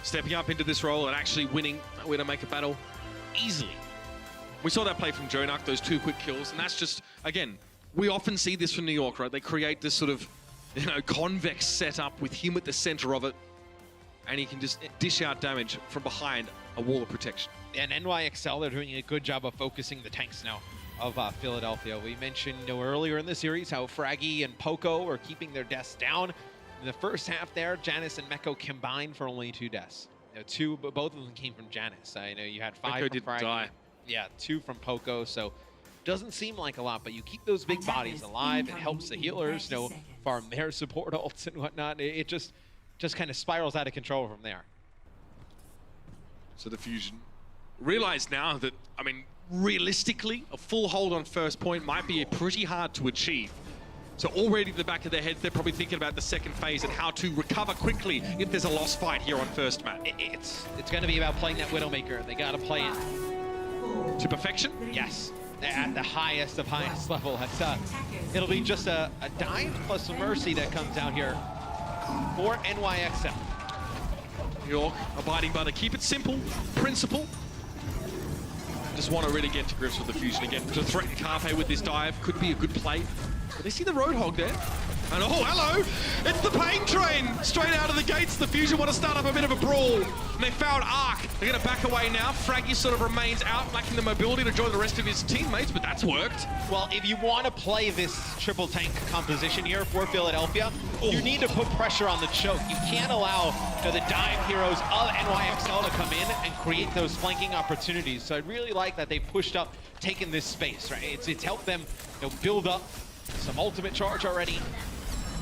Stepping up into this role and actually winning that Widowmaker battle easily. We saw that play from Jonak, those 2 quick kills, and that's just, again, we often see this from New York, right? They create this sort of, convex setup with him at the center of it. and he can just dish out damage from behind a wall of protection. And NYXL, they're doing a good job of focusing the tanks now of Philadelphia. We mentioned earlier in the series how Fraggy and Poco are keeping their deaths down. In the first half there, Janus and Meko combined for only 2 deaths. Both of them came from Janus. I know you had 5 Meko from didn't Fraggy. die. Yeah, 2 from Poco, so doesn't seem like a lot, but you keep those big bodies alive. It helps the healers, farm their support ults and whatnot. It just kind of spirals out of control from there. So the Fusion realize now that, I mean, realistically, a full hold on first point might be pretty hard to achieve. So already in the back of their heads, they're probably thinking about the second phase and how to recover quickly if there's a lost fight here on first map. It's going to be about playing that Widowmaker. They got to play it to perfection? Yes, at the highest of highest level. It'll be just a dive plus a mercy that comes out here for NYXL. New York abiding by the keep it simple principle. Just want to really get to grips with the Fusion again. To threaten Carpe with this dive could be a good play. But they see the Roadhog there. And oh, hello! It's the pain train! Straight out of the gates, the Fusion want to start up a bit of a brawl. And they found Arc. They're going to back away now. Fraggy sort of remains out, lacking the mobility to join the rest of his teammates, but that's worked. Well, if you want to play this triple tank composition here for Philadelphia, you need to put pressure on the choke. You can't allow the dive heroes of NYXL to come in and create those flanking opportunities. So I really like that they pushed up, taken this space, right? It's helped them build up some ultimate charge already.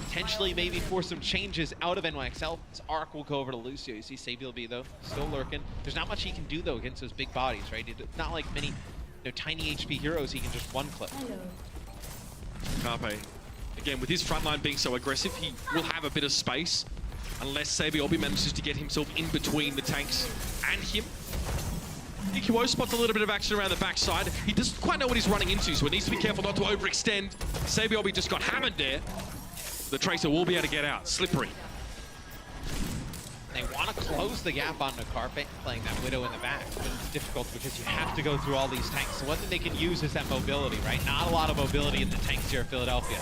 Potentially maybe for some changes out of NYXL. This Arc will go over to Lucio. You see Sabiel though, still lurking. There's not much he can do though against those big bodies, right? It's not like many tiny HP heroes he can just one-clip. Carpe, again, with his front line being so aggressive, he will have a bit of space unless Sabiel manages to get himself in between the tanks and him. EQO spots a little bit of action around the backside. He doesn't quite know what he's running into, so he needs to be careful not to overextend. Sabiel just got hammered there. The Tracer will be able to get out. Slippery. They want to close the gap onto Carpe, playing that Widow in the back. But it's difficult because you have to go through all these tanks. So one thing they can use is that mobility, right? Not a lot of mobility in the tanks here at Philadelphia.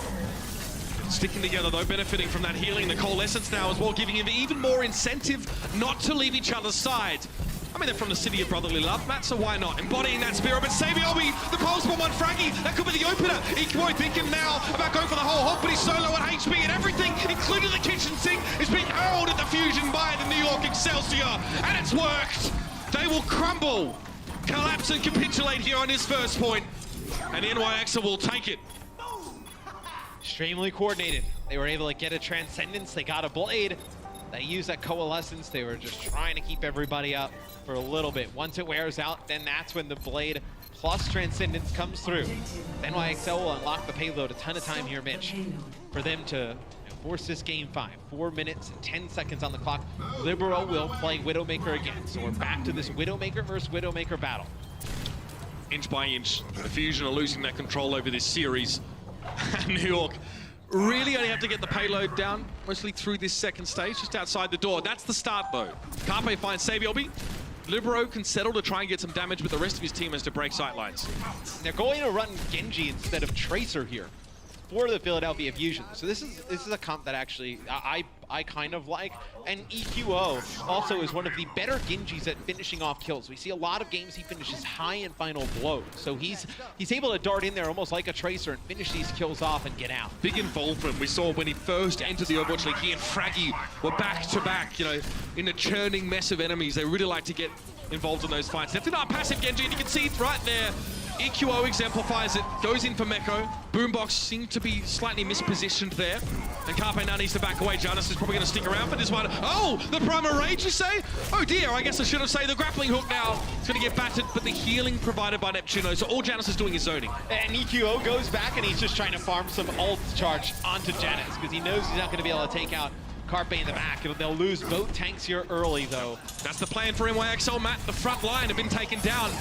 Sticking together though, benefiting from that healing. The Coalescence now as well, giving him even more incentive not to leave each other's side. I mean, they're from the city of brotherly love, Matt, so why not? Embodying that spirit, but Sabiobi, the pulse bomb on Fraggy, that could be the opener. EQO thinking now about going for the whole hog, but he's solo at HP, and everything, including the kitchen sink, is being hurled at the Fusion by the New York Excelsior, and it's worked. They will crumble, collapse and capitulate here on his first point, and NYXL will take it. Extremely coordinated. They were able to get a Transcendence, they got a Blade. They used that Coalescence, they were just trying to keep everybody up for a little bit. Once it wears out, then that's when the Blade plus Transcendence comes through. NYXL will unlock the payload. A ton of time here, Mitch, for them to force this game 5. 4 minutes and 10 seconds on the clock. Libero will play Widowmaker again. So we're back to this Widowmaker versus Widowmaker battle. Inch by inch, the Fusion are losing that control over this series. New York really only have to get the payload down, mostly through this second stage, just outside the door. That's the start, though. Carpe finds Sabiel. Libero can settle to try and get some damage, but the rest of his team has to break sightlines. They're going to run Genji instead of Tracer here for the Philadelphia Fusion. So this is a comp that actually I kind of like. And EQO also is one of the better Genjis at finishing off kills. We see a lot of games he finishes high in final blows. So he's able to dart in there almost like a Tracer and finish these kills off and get out. Big involvement we saw when he first entered the Overwatch League. He and Fraggy were back to back, in a churning mess of enemies. They really like to get involved in those fights. Definitely not a passive Genji, and you can see it right there. EQO exemplifies it, goes in for Meko. Boombox seemed to be slightly mispositioned there. And Carpe now needs to back away. Janus is probably going to stick around for this one. Oh, the Primal Rage, you say? Oh dear, I guess I should have said the grappling hook now. It's going to get battered, but the healing provided by Neptuno. So all Janus is doing is zoning. And EQO goes back and he's just trying to farm some ult charge onto Janus because he knows he's not going to be able to take out Carpe in the back. They'll lose both tanks here early, though. That's the plan for NYXL, Matt. The front line have been taken down.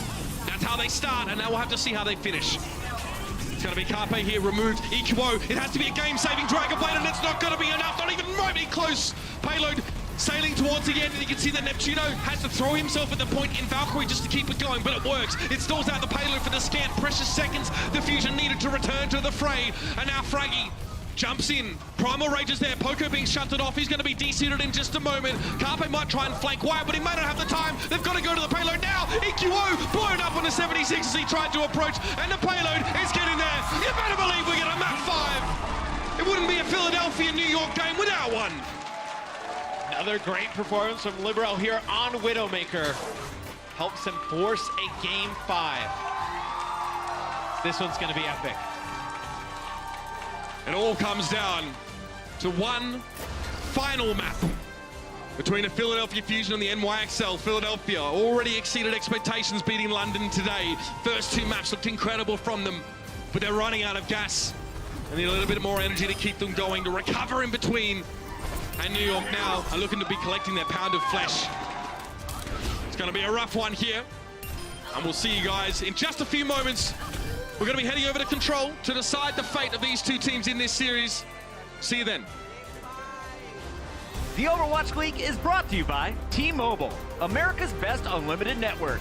That's how they start, and now we'll have to see how they finish. It's going to be Carpe here, removed. EQO, it has to be a game-saving Dragon Blade, and it's not going to be enough. Not even remotely close. Payload sailing towards the end, and you can see that Neptuno has to throw himself at the point in Valkyrie just to keep it going, but it works. It stalls out the payload for the scant precious seconds the Fusion needed to return to the fray, and now Fraggy jumps in. Primal Rage is there. Poco being shunted off. He's going to be de-seated in just a moment. Carpe might try and flank wide, but he may not have the time. They've got to go to the payload now. EQO blown up on the 76 as he tried to approach, and the payload is getting there. You better believe we get a map 5. It wouldn't be a Philadelphia-New York game without one. Another great performance from Libero here on Widowmaker. Helps him force a game 5. This one's going to be epic. It all comes down to one final map between the Philadelphia Fusion and the NYXL. Philadelphia already exceeded expectations, beating London today. First 2 maps looked incredible from them, but they're running out of gas. They need a little bit more energy to keep them going, to recover in between. And New York now are looking to be collecting their pound of flesh. It's going to be a rough one here, and we'll see you guys in just a few moments. We're going to be heading over to Control to decide the fate of these 2 teams in this series. See you then. The Overwatch League is brought to you by T-Mobile, America's best unlimited network.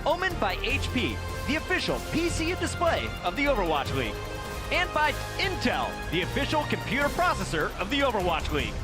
Omened by HP, the official PC and display of the Overwatch League. And by Intel, the official computer processor of the Overwatch League.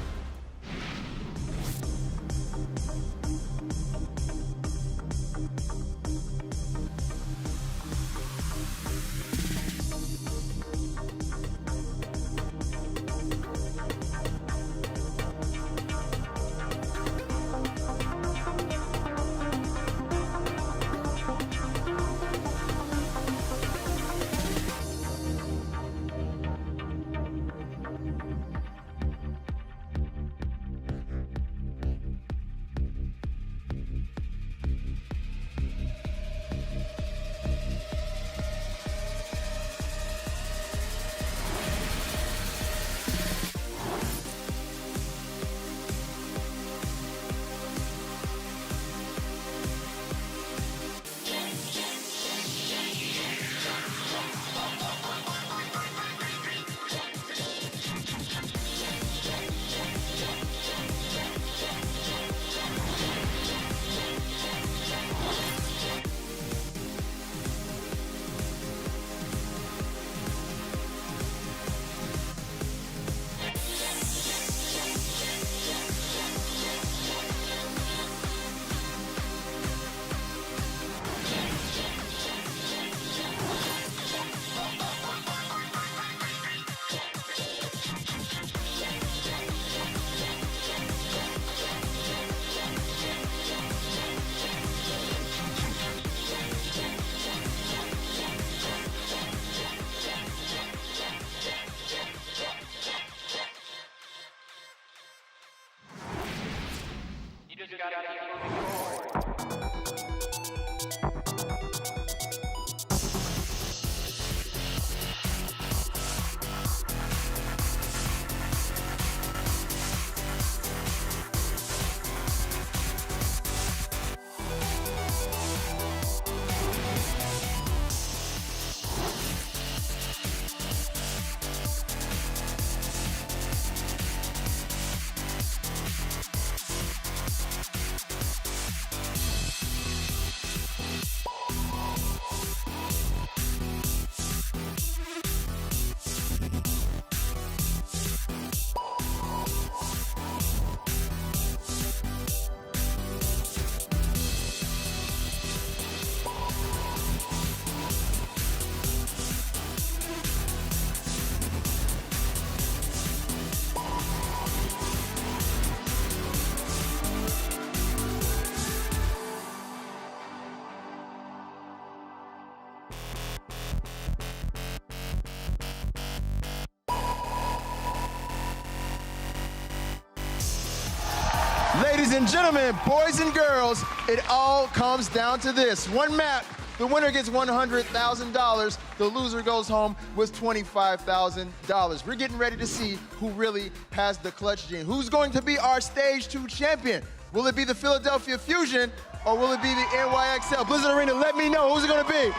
Ladies and gentlemen, boys and girls, it all comes down to this. One map, the winner gets $100,000. The loser goes home with $25,000. We're getting ready to see who really has the clutch gene. Who's going to be our Stage 2 champion? Will it be the Philadelphia Fusion or will it be the NYXL? Blizzard Arena, let me know. Who's it going to be?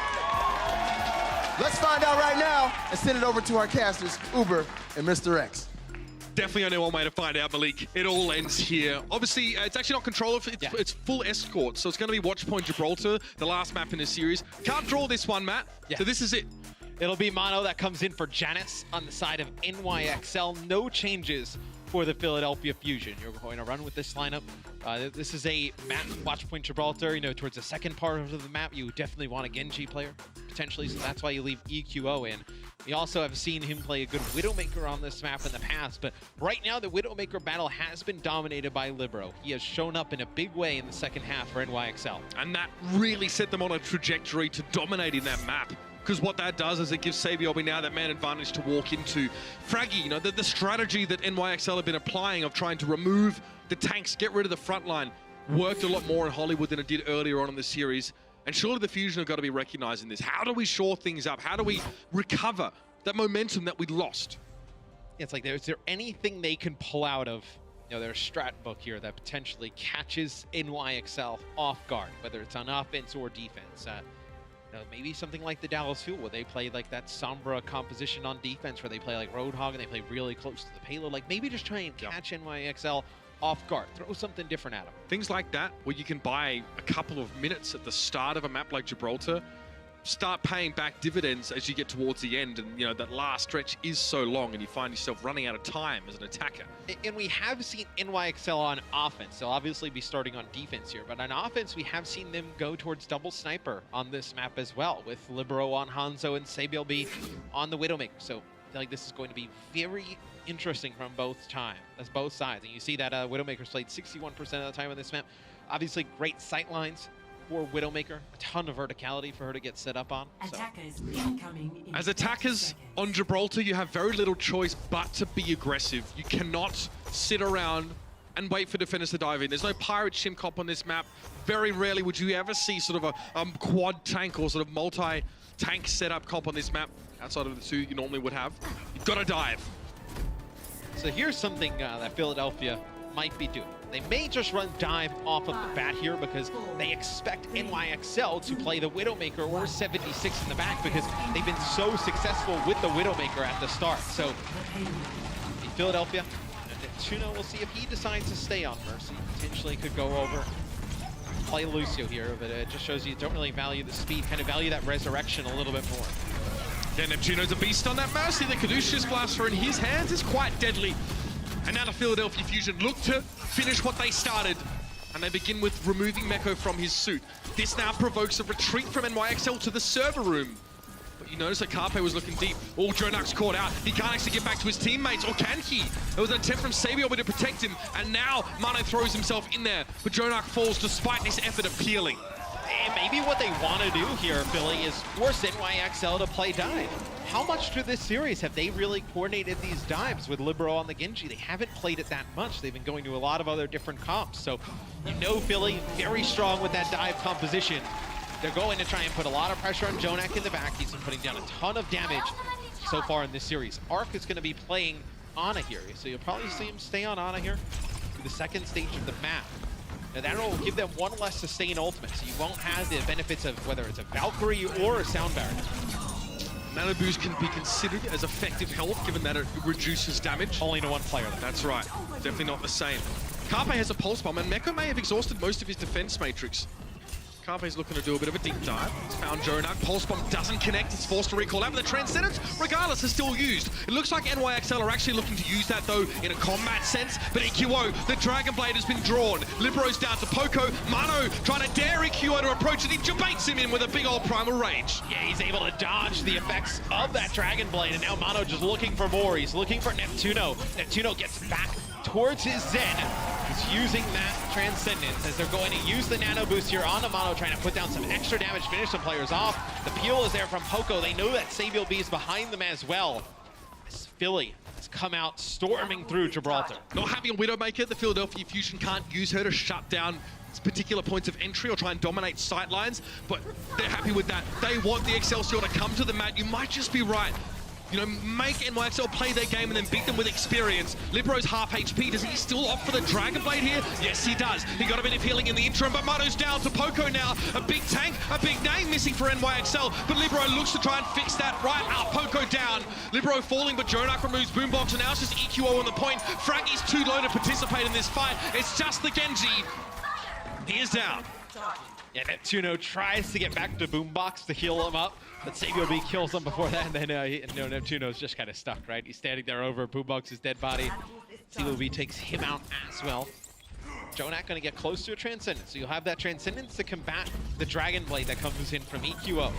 Let's find out right now and send it over to our casters, Uber and Mr. X. Definitely only one way to find out, Malik. It all ends here. Obviously, it's actually not control, it's full escort, so it's going to be Watch Point Gibraltar, the last map in this series. Can't draw this one, Matt, so this is it. It'll be Mono that comes in for Janice on the side of NYXL. No changes for the Philadelphia Fusion. You're going to run with this lineup. This is a map, Watchpoint Gibraltar, you know, towards the second part of the map. You definitely want a Genji player, potentially, so that's why you leave EQO in. We also have seen him play a good Widowmaker on this map in the past, but right now the Widowmaker battle has been dominated by Libero. He has shown up in a big way in the second half for NYXL. And that really set them on a trajectory to dominating that map. Because what that does is it gives Sabiobi now that man advantage to walk into. Fraggy, you know, the strategy that NYXL have been applying of trying to remove the tanks, get rid of the front line, worked a lot more in Hollywood than it did earlier on in the series. And surely the Fusion have got to be recognizing this. How do we shore things up? How do we recover that momentum that we lost? It's like, is there anything they can pull out of, you know, their strat book here that potentially catches NYXL off guard, whether it's on offense or defense? You know, maybe something like the Dallas Fuel, where they play like that Sombra composition on defense, where they play like Roadhog and they play really close to the payload. Like, maybe just try and catch NYXL off guard, throw something different at them. Things like that, where you can buy a couple of minutes at the start of a map like Gibraltar, start paying back dividends as you get towards the end, and you know that last stretch is so long and you find yourself running out of time as an attacker. And we have seen NYXL on offense. They'll obviously be starting on defense here, but on offense we have seen them go towards double sniper on this map as well, with Libero on Hanzo and Sabiel B on the Widowmaker. So I feel like this is going to be very interesting from both sides. And you see that Widowmaker's played 61% of the time on this map. Obviously great sight lines for Widowmaker, a ton of verticality for her to get set up on. Attackers incoming in As attackers on Gibraltar, you have very little choice but to be aggressive. You cannot sit around and wait for defenders to dive in. There's no pirate shim comp on this map. Very rarely would you ever see sort of a quad tank or sort of multi-tank setup comp on this map, outside of the two you normally would have. You've got to dive. So here's something that Philadelphia might be doing. They may just run dive off of the bat here because they expect NYXL to play the Widowmaker or 76 in the back, because they've been so successful with the Widowmaker at the start. So Philadelphia, Neptuno, we'll see if he decides to stay on Mercy. Potentially could go over, play Lucio here, but it just shows you don't really value the speed, kind of value that resurrection a little bit more. Yeah, Neptuno's a beast on that Mercy. The Caduceus Blaster in his hands is quite deadly. And now the Philadelphia Fusion look to finish what they started, and they begin with removing Meko from his suit. This now provokes a retreat from NYXL to the server room. But you notice that Carpe was looking deep. Oh, Jonak's caught out. He can't actually get back to his teammates, or can he? There was an attempt from Sabiobi to protect him, and now Mano throws himself in there, but Jonak falls despite this effort of peeling. And maybe what they want to do here, Philly, is force NYXL to play dive. How much through this series have they really coordinated these dives with Libero on the Genji? They haven't played it that much. They've been going to a lot of other different comps. So you know Philly, very strong with that dive composition. They're going to try and put a lot of pressure on Jonak in the back. He's been putting down a ton of damage so far in this series. Arc is going to be playing Ana here, so you'll probably see him stay on Ana here through the second stage of the map. Now that will give them one less sustain ultimate, so you won't have the benefits of whether it's a Valkyrie or a Sound Barrier. Nano Boost can be considered as effective health, given that it reduces damage. Only to one player, though. That's right. Definitely not the same. Carpe has a Pulse Bomb, and Meko may have exhausted most of his defense matrix. Carpe's looking to do a bit of a deep dive. He's found Jonak. Pulse Bomb doesn't connect. He's forced to recall out, but the Transcendence, regardless, is still used. It looks like NYXL are actually looking to use that, though, in a combat sense. But EQO, the Dragon Blade has been drawn. Libero's down to Poco. Mano trying to dare EQO to approach it. He debates him in with a big old Primal Rage. Yeah, he's able to dodge the effects of that Dragon Blade, and now Mano just looking for more. He's looking for Neptuno. Neptuno gets back towards his Zen. He's using that Transcendence as they're going to use the Nano Boost here on Mano, trying to put down some extra damage, finish some players off. The peel is there from Poco. They know that Sabiel B is behind them as well. As Philly has come out storming through Gibraltar. Not having a Widowmaker, the Philadelphia Fusion can't use her to shut down particular points of entry or try and dominate sight lines, but they're happy with that. They want the Excelsior to come to the mat. You might just be right. You know, make NYXL play their game and then beat them with experience. Libero's half HP. Does he still opt for the Dragon Blade here? Yes, he does. He got a bit of healing in the interim, but Mano's down to Poco now. A big tank, a big name missing for NYXL, but Libero looks to try and fix that right up. Poco down. Libero falling, but Jonak removes Boombox, and now it's just EQO on the point. Fraggy's too low to participate in this fight. It's just the Genji. He is down. Yeah, Neptuno tries to get back to Boombox to heal him up, but Sabiobi kills him before that, and then Neptuno's just kind of stuck, right? He's standing there over Boombox's dead body. Sabiobi takes him out as well. Jonak gonna get close to a Transcendence, so you'll have that Transcendence to combat the Dragon Blade that comes in from EQO.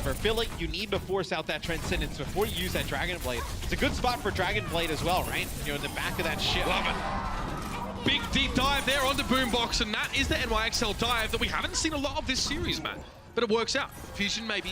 For Philly, you need to force out that Transcendence before you use that Dragon Blade. It's a good spot for Dragon Blade as well, right? You know, in the back of that ship. Love it. Big deep dive there onto Boombox, and that is the NYXL dive that we haven't seen a lot of this series, Matt. But it works out. Fusion, maybe.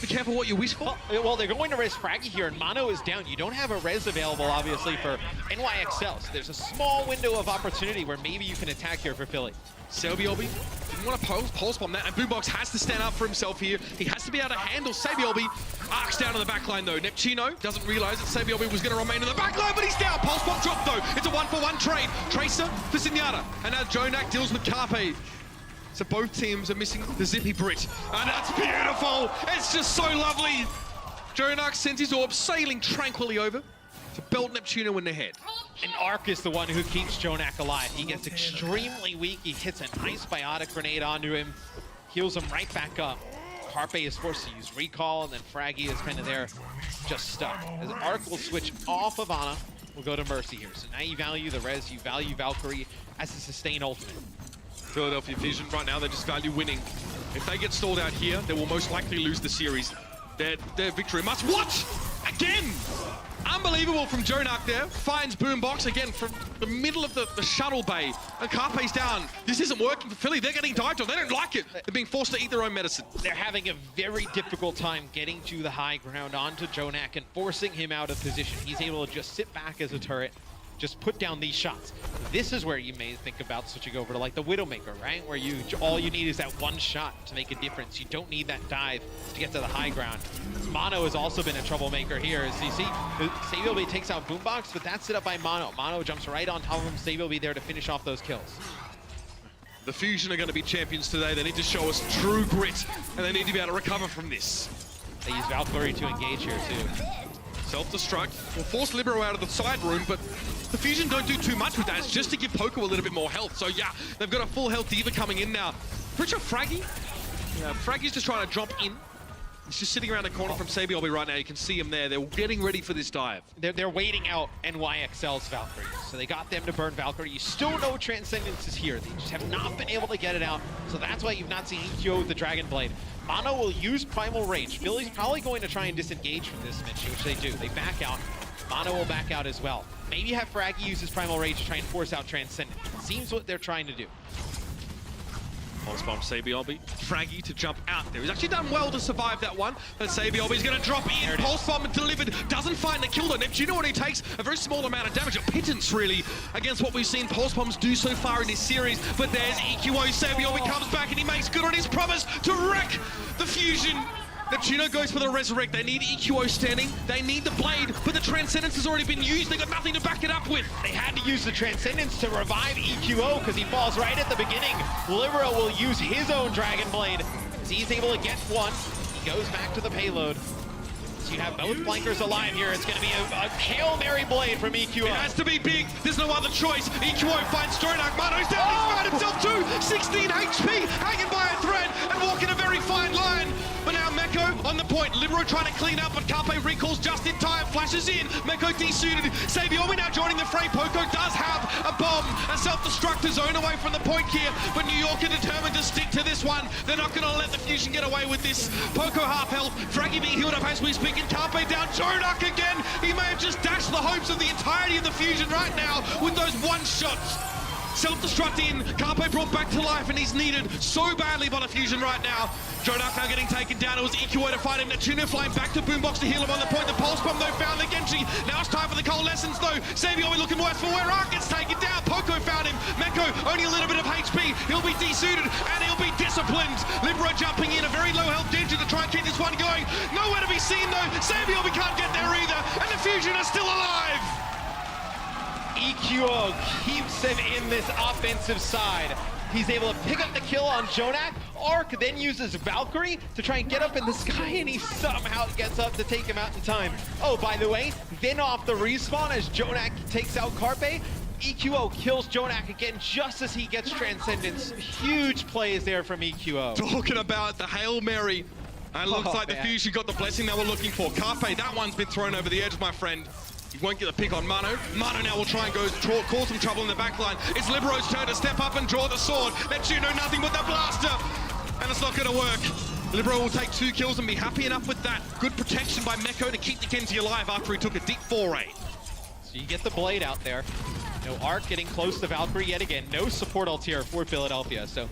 Be careful what you wish for. Well, they're going to res Fraggy here, and Mono is down. You don't have a res available, obviously, for NYXL, so there's a small window of opportunity where maybe you can attack here for Philly. Sabiobi didn't want to pulse bomb that, and Boombox has to stand up for himself here. He has to be able to handle Sabiobi. Arcs down on the back line, though. Neptuno doesn't realize that Sabiobi was going to remain in the back line, but he's down. Pulse bomb dropped, though. It's a 1-for-1 trade. Tracer for Zenyatta, and now Jonak deals with Carpe. So both teams are missing the Zippy Brit, and that's beautiful. It's just so lovely. Jonak sends his orb sailing tranquilly over to belt Neptuno in the head. And Arc is the one who keeps Jonak alive. He gets extremely weak. He hits a nice biotic grenade onto him, heals him right back up. Carpe is forced to use recall, and then Fraggy is kind of there, just stuck. As Arc will switch off of Ana, we'll go to Mercy here. So now you value the res, you value Valkyrie as a sustain ultimate. Philadelphia Fusion right now, they just value winning. If they get stalled out here, they will most likely lose the series. Their victory must... What? Again? Unbelievable from Jonak there. Finds Boombox again from the middle of the shuttle bay. And Carpe's down. This isn't working for Philly. They're getting dived on. They don't like it. They're being forced to eat their own medicine. They're having a very difficult time getting to the high ground onto Jonak and forcing him out of position. He's able to just sit back as a turret, just put down these shots. This is where you may think about switching over to like the Widowmaker, right? Where all you need is that one shot to make a difference. You don't need that dive to get to the high ground. Mono has also been a troublemaker here. As you see, Sabiobi takes out Boombox, but that's set up by Mono. Mono jumps right on top of him. Sabiobi there to finish off those kills. The Fusion are going to be champions today. They need to show us true grit, and they need to be able to recover from this. They use Valkyrie to engage here too. Self-destruct will force Libero out of the side room, but the Fusion don't do too much with that. It's just to give Poco a little bit more health. So yeah, they've got a full health Diva coming in now. Pretty sure Fraggy. Yeah, Fraggy's just trying to jump in. He's just sitting around the corner from Sabiobi right now. You can see him there. They're getting ready for this dive. They're waiting out NYXL's Valkyrie. So they got them to burn Valkyrie. You still know Transcendence is here. They just have not been able to get it out. So that's why you've not seen EQO with the Dragon Blade. Mono will use Primal Rage. Philly's probably going to try and disengage from this mission, which they do. They back out. Mono will back out as well. Maybe have Fraggy use his Primal Rage to try and force out Transcendence. Seems what they're trying to do. Pulse bomb Sabiobi. Fraggy to jump out there. He's actually done well to survive that one. And Sabiobi's going to drop in. Pulse bomb delivered. Doesn't find the kill though. Neptuno only takes a very small amount of damage. A pittance really against what we've seen Pulse bombs do so far in this series. But there's EQO. Sabiobi comes back and he makes good on his promise to wreck the Fusion. Neptuno goes for the Resurrect. They need EQO standing. They need the Blade, but the Transcendence has already been used. They got nothing to back it up with. They had to use the Transcendence to revive EQO because he falls right at the beginning. Libero will use his own Dragon Blade. As he's able to get one, he goes back to the payload. So you have both flankers alive here. It's going to be a Hail Mary Blade from EQO. It has to be big. There's no other choice. EQO finds Jonak. Mono's down. He's found himself too. 16 HP, hanging by a thread and walking a very fine line. But now Meko on the point. Libero trying to clean up, but Carpe recalls just in time. Flashes in. Meko desuited. Sabiobi now joining the fray. Poco does have a bomb. A self-destructor zone away from the point here. But New York are determined to stick to this one. They're not going to let the Fusion get away with this. Poco half health. Fraggy being healed up as we speak. And Carpe down. Jonak again. He may have just dashed the hopes of the entirety of the Fusion right now with those one shots. Self-destruct in, Carpe brought back to life, and he's needed so badly by the Fusion right now. Jonak now getting taken down. It was EQO to fight him. Neptuno flying back to Boombox to heal him on the point. The Pulse Bomb, though, found the Genji. Now it's time for the Coalescence, though. Sabiobi looking worse for where Arc gets taken down. Poco found him. Meko, only a little bit of HP. He'll be desuited, and he'll be disciplined. Libero jumping in, a very low health Genji to try and keep this one going. Nowhere to be seen, though. Sabiobi can't get there either, and the Fusion are still alive. EQO keeps him in this offensive side. He's able to pick up the kill on Jonak. Arc then uses Valkyrie to try and get up in the sky, and he somehow gets up to take him out in time. Oh, by the way, then off the respawn as Jonak takes out Carpe, EQO kills Jonak again just as he gets Transcendence. Huge plays there from EQO. Talking about the Hail Mary. And it looks like the Fusion got the blessing they were looking for. Carpe, that one's been thrown over the edge, my friend. He won't get the pick on Mano. Mano now will try and cause some trouble in the back line. It's Libero's turn to step up and draw the sword. Neptuno nothing but the blaster. And it's not going to work. Libero will take 2 kills and be happy enough with that. Good protection by Meko to keep the Genji alive after he took a deep foray. So you get the blade out there. No Arc getting close to Valkyrie yet again. No support ult here for Philadelphia. So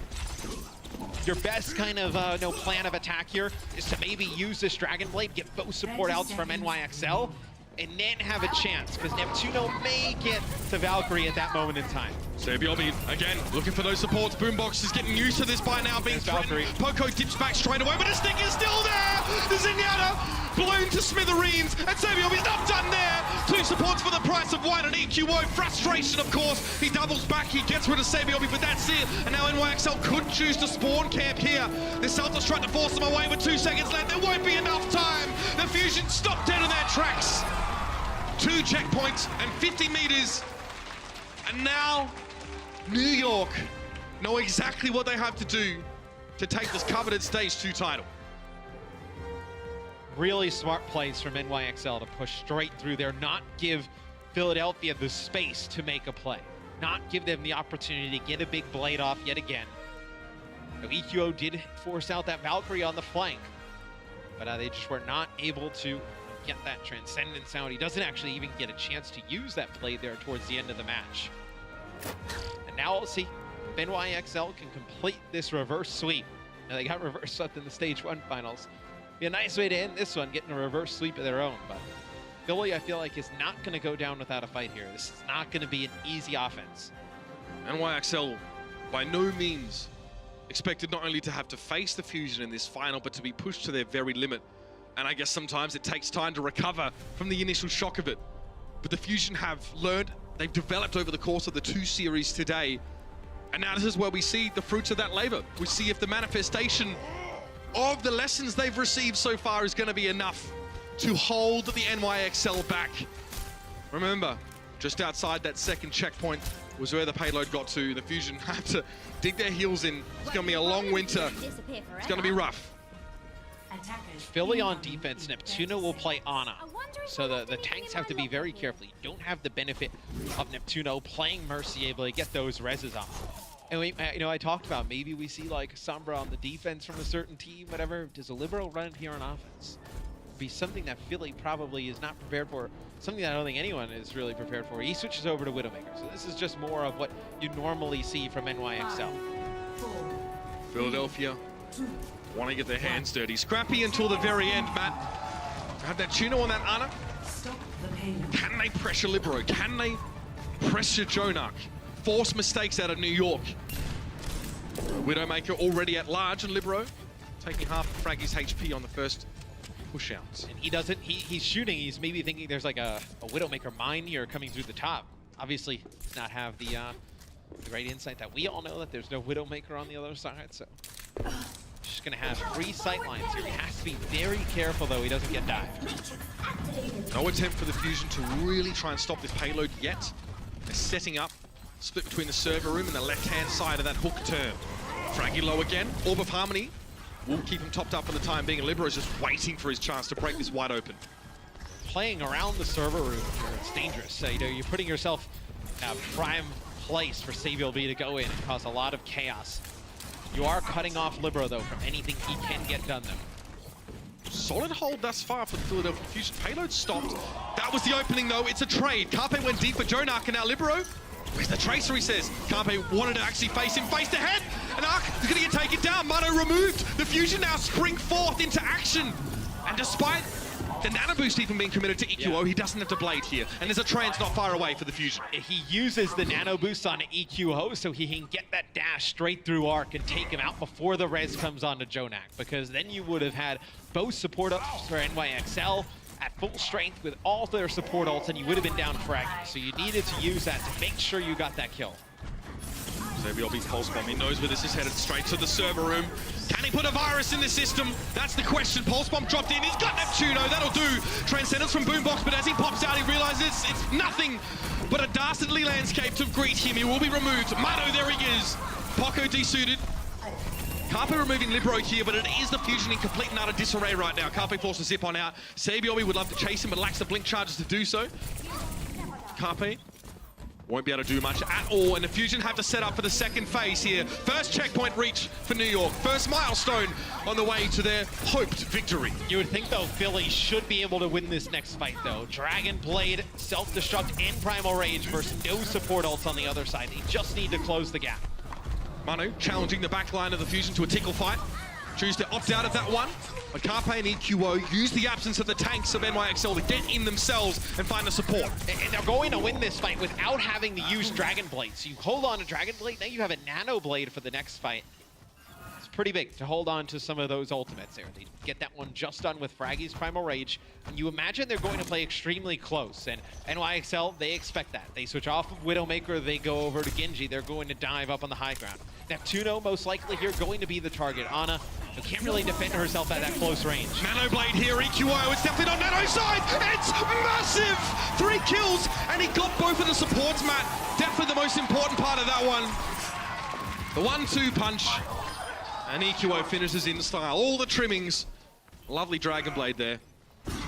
your best kind of plan of attack here is to maybe use this Dragon Blade, get both support outs from NYXL, and then have a chance, because Neptuno may get to Valkyrie at that moment in time. Sabiobi, again, looking for those supports. Boombox is getting used to this by now, being threatened. Poco dips back straight away, but the stick is still there! The Zenyatta blown to smithereens, and Sabiobi's not done there! 2 supports for the price of 1, and EQO, frustration, of course. He doubles back, he gets rid of Sabiobi, but that's it. And now NYXL could choose to spawn camp here. The Celtics trying to force them away with 2 seconds left. There won't be enough time. The Fusion stopped dead in their tracks. 2 checkpoints and 50 meters. And now, New York know exactly what they have to do to take this coveted Stage 2 title. Really smart plays from NYXL to push straight through there, not give Philadelphia the space to make a play, not give them the opportunity to get a big blade off yet again. Now, EQO did force out that Valkyrie on the flank, but they just were not able to get that Transcendence out. He doesn't actually even get a chance to use that play there towards the end of the match. And now we'll see if NYXL can complete this reverse sweep. Now, they got reverse swept in the Stage 1 finals. Be a nice way to end this one, getting a reverse sweep of their own, but Philly, I feel like, is not going to go down without a fight here. This is not going to be an easy offense. NYXL, by no means expected not only to have to face the Fusion in this final, but to be pushed to their very limit. And I guess sometimes it takes time to recover from the initial shock of it. But the Fusion have learned, they've developed over the course of the 2 series today. And now this is where we see the fruits of that labor. We see if the manifestation of the lessons they've received so far is going to be enough to hold the NYXL back. Remember, just outside that second checkpoint was where the payload got to. The Fusion had to dig their heels in. It's going to be a long winter. It's going to be rough. Philly on defense, Neptuno will play Ana. So the tanks have to be very careful. You don't have the benefit of Neptuno playing Mercy, able to get those reses off. And I talked about maybe we see like Sombra on the defense from a certain team, whatever. Does a Libero run it here on offense? Be something that Philly probably is not prepared for. Something that I don't think anyone is really prepared for. He switches over to Widowmaker. So this is just more of what you normally see from NYXL. Philadelphia want to get their hands dirty. Scrappy until the very end, Matt. Have that Tuno on that Ana. Can they pressure Libero? Can they pressure Jonak? Force mistakes out of New York. Widowmaker already at large, and Libero taking half of Fraggy's HP on the first push outs. And he doesn't, he's shooting, he's maybe thinking there's like a Widowmaker mine here coming through the top. Obviously, does not have the right insight that we all know that there's no Widowmaker on the other side, so. Just gonna have 3 sight lines here. He has to be very careful though, he doesn't get dived. No attempt for the Fusion to really try and stop this payload yet. They're setting up, split between the server room and the left-hand side of that hook turn. Fraggy low again, Orb of Harmony will keep him topped up for the time being. Libero's just waiting for his chance to break this wide open. Playing around the server room here, it's dangerous. So, you're putting yourself in a prime place for Savior B to go in and cause a lot of chaos. You are cutting off Libero, though, from anything he can get done, though. Solid hold thus far for the Philadelphia Fusion. Payload stopped. That was the opening, though. It's a trade. Carpe went deep for Jonak, and now Libero. Where's the Tracer, he says. Carpe wanted to actually face him face to head. And Arc is going to get taken down. Mano removed. The Fusion now spring forth into action. And despite the nano boost even being committed to EQO, he doesn't have to blade here. And there's a trans not far away for the Fusion. He uses the nano boost on EQO so he can get that dash straight through Arc and take him out before the res comes onto Jonak. Because then you would have had both support ups for NYXL at full strength with all their support ults, and you would have been down frag. So you needed to use that to make sure you got that kill. Xavier will be pulse bomb. He knows where this is headed, straight to the server room. Can he put a virus in the system? That's the question. Pulse bomb dropped in. He's got Neptuno. That'll do. Transcendence from Boombox, but as he pops out, he realizes it's nothing but a dastardly landscape to greet him. He will be removed. Mano, there he is. Poco desuited. Carpe removing Libero here, but it is the Fusion in complete and utter disarray right now. Carpe forced to zip on out. Sabiobi would love to chase him, but lacks the blink charges to do so. Carpe won't be able to do much at all, and the Fusion have to set up for the second phase here. First checkpoint reach for New York. First milestone on the way to their hoped victory. You would think, though, Philly should be able to win this next fight, though. Dragon Blade, Self-Destruct, and Primal Rage versus no support ults on the other side. They just need to close the gap. Manu challenging the back line of the Fusion to a tickle fight. Choose to opt out of that one. But Carpe and EQO use the absence of the tanks of NYXL to get in themselves and find the support. And they're going to win this fight without having to use Dragon Blade. So you hold on to Dragon Blade, now you have a Nano Blade for the next fight. It's pretty big to hold on to some of those ultimates there. They get that one just done with Fraggy's Primal Rage. And you imagine they're going to play extremely close. And NYXL, they expect that. They switch off of Widowmaker, they go over to Genji. They're going to dive up on the high ground. Neptuno, most likely here, going to be the target. Ana, who can't really defend herself at that close range. Nano Blade here, EQO, it's definitely on Nano's side. It's massive! 3 kills, and he got both of the supports, Matt. Definitely the most important part of that one. The 1-2 punch. And EQO finishes in style. All the trimmings. Lovely Dragon Blade there.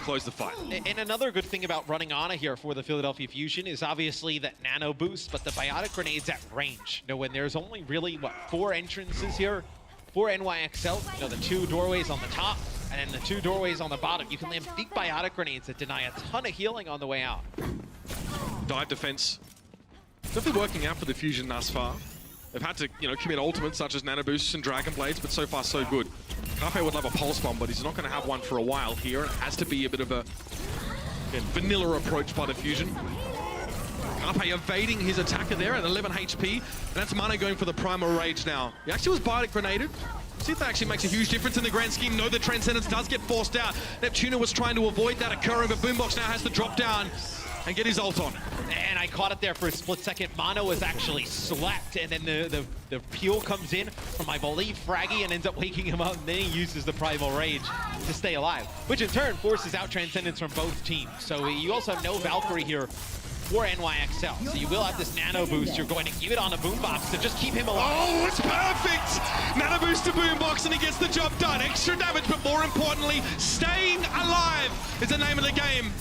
Close the fight. And another good thing about running Ana here for the Philadelphia Fusion is obviously that nano boost, but the biotic grenades at range. You know, when there's only really, what, 4 entrances here for NYXL, you know, the 2 doorways on the top and then the 2 doorways on the bottom, you can land big biotic grenades that deny a ton of healing on the way out. Dive defense. Definitely working out for the Fusion thus far. They've had to, you know, commit ultimates such as Nano Boosts and Dragon Blades, but so far so good. Carpe would love a Pulse Bomb, but he's not going to have one for a while here. It has to be a bit of a vanilla approach by the Fusion. Carpe evading his attacker there at 11 HP, and that's Mano going for the Primal Rage now. He actually was Biotic Grenaded. See if that actually makes a huge difference in the grand scheme. No, the Transcendence does get forced out. Neptuno was trying to avoid that occurring, but Boombox now has to drop down and get his ult on. And I caught it there for a split second. Mano was actually slept, and then the peel comes in from, I believe, Fraggy, and ends up waking him up, and then he uses the Primal Rage to stay alive, which in turn forces out Transcendence from both teams. So you also have no Valkyrie here for NYXL. So you will have this Nano Boost. You're going to give it on a Boombox to just keep him alive. Oh, it's perfect! Nano Boost to Boombox, and he gets the job done. Extra damage, but more importantly, staying alive is the name of the game.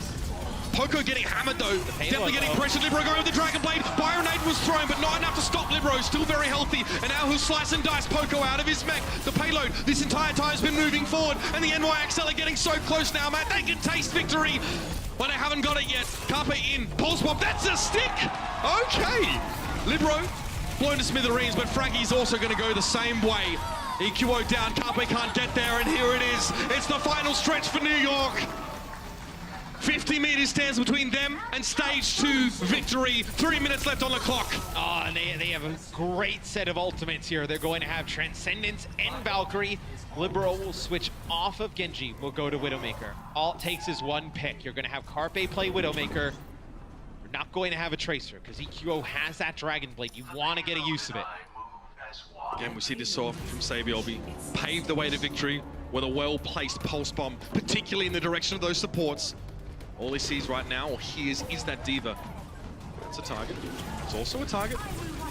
Poco getting hammered though, definitely getting pressured. Libero going with the Dragon Blade. Byron Aid was thrown, but not enough to stop Libero. Still very healthy, and now he'll slice and dice Poco out of his mech. The payload this entire time has been moving forward, and the NYXL are getting so close now, Matt. They can taste victory, but they haven't got it yet. Carpe in, Pulse Bomb, that's a stick! Okay! Libero blown to smithereens, but Fraggy's also going to go the same way. EQO down, Carpe can't get there, and here it is. It's the final stretch for New York. 50 meters stands between them and stage 2 victory. 3 minutes left on the clock. Oh, and they have a great set of ultimates here. They're going to have Transcendence and Valkyrie. Libero will switch off of Genji. We'll go to Widowmaker. All it takes is one pick. You're going to have Carpe play Widowmaker. You're not going to have a Tracer because EQO has that Dragon Blade. You want to get a use of it. Again, we see this off from Sabiobi. Paved the way to victory with a well-placed Pulse Bomb, particularly in the direction of those supports. All he sees right now, or hears, is that Diva. That's a target. It's also a target.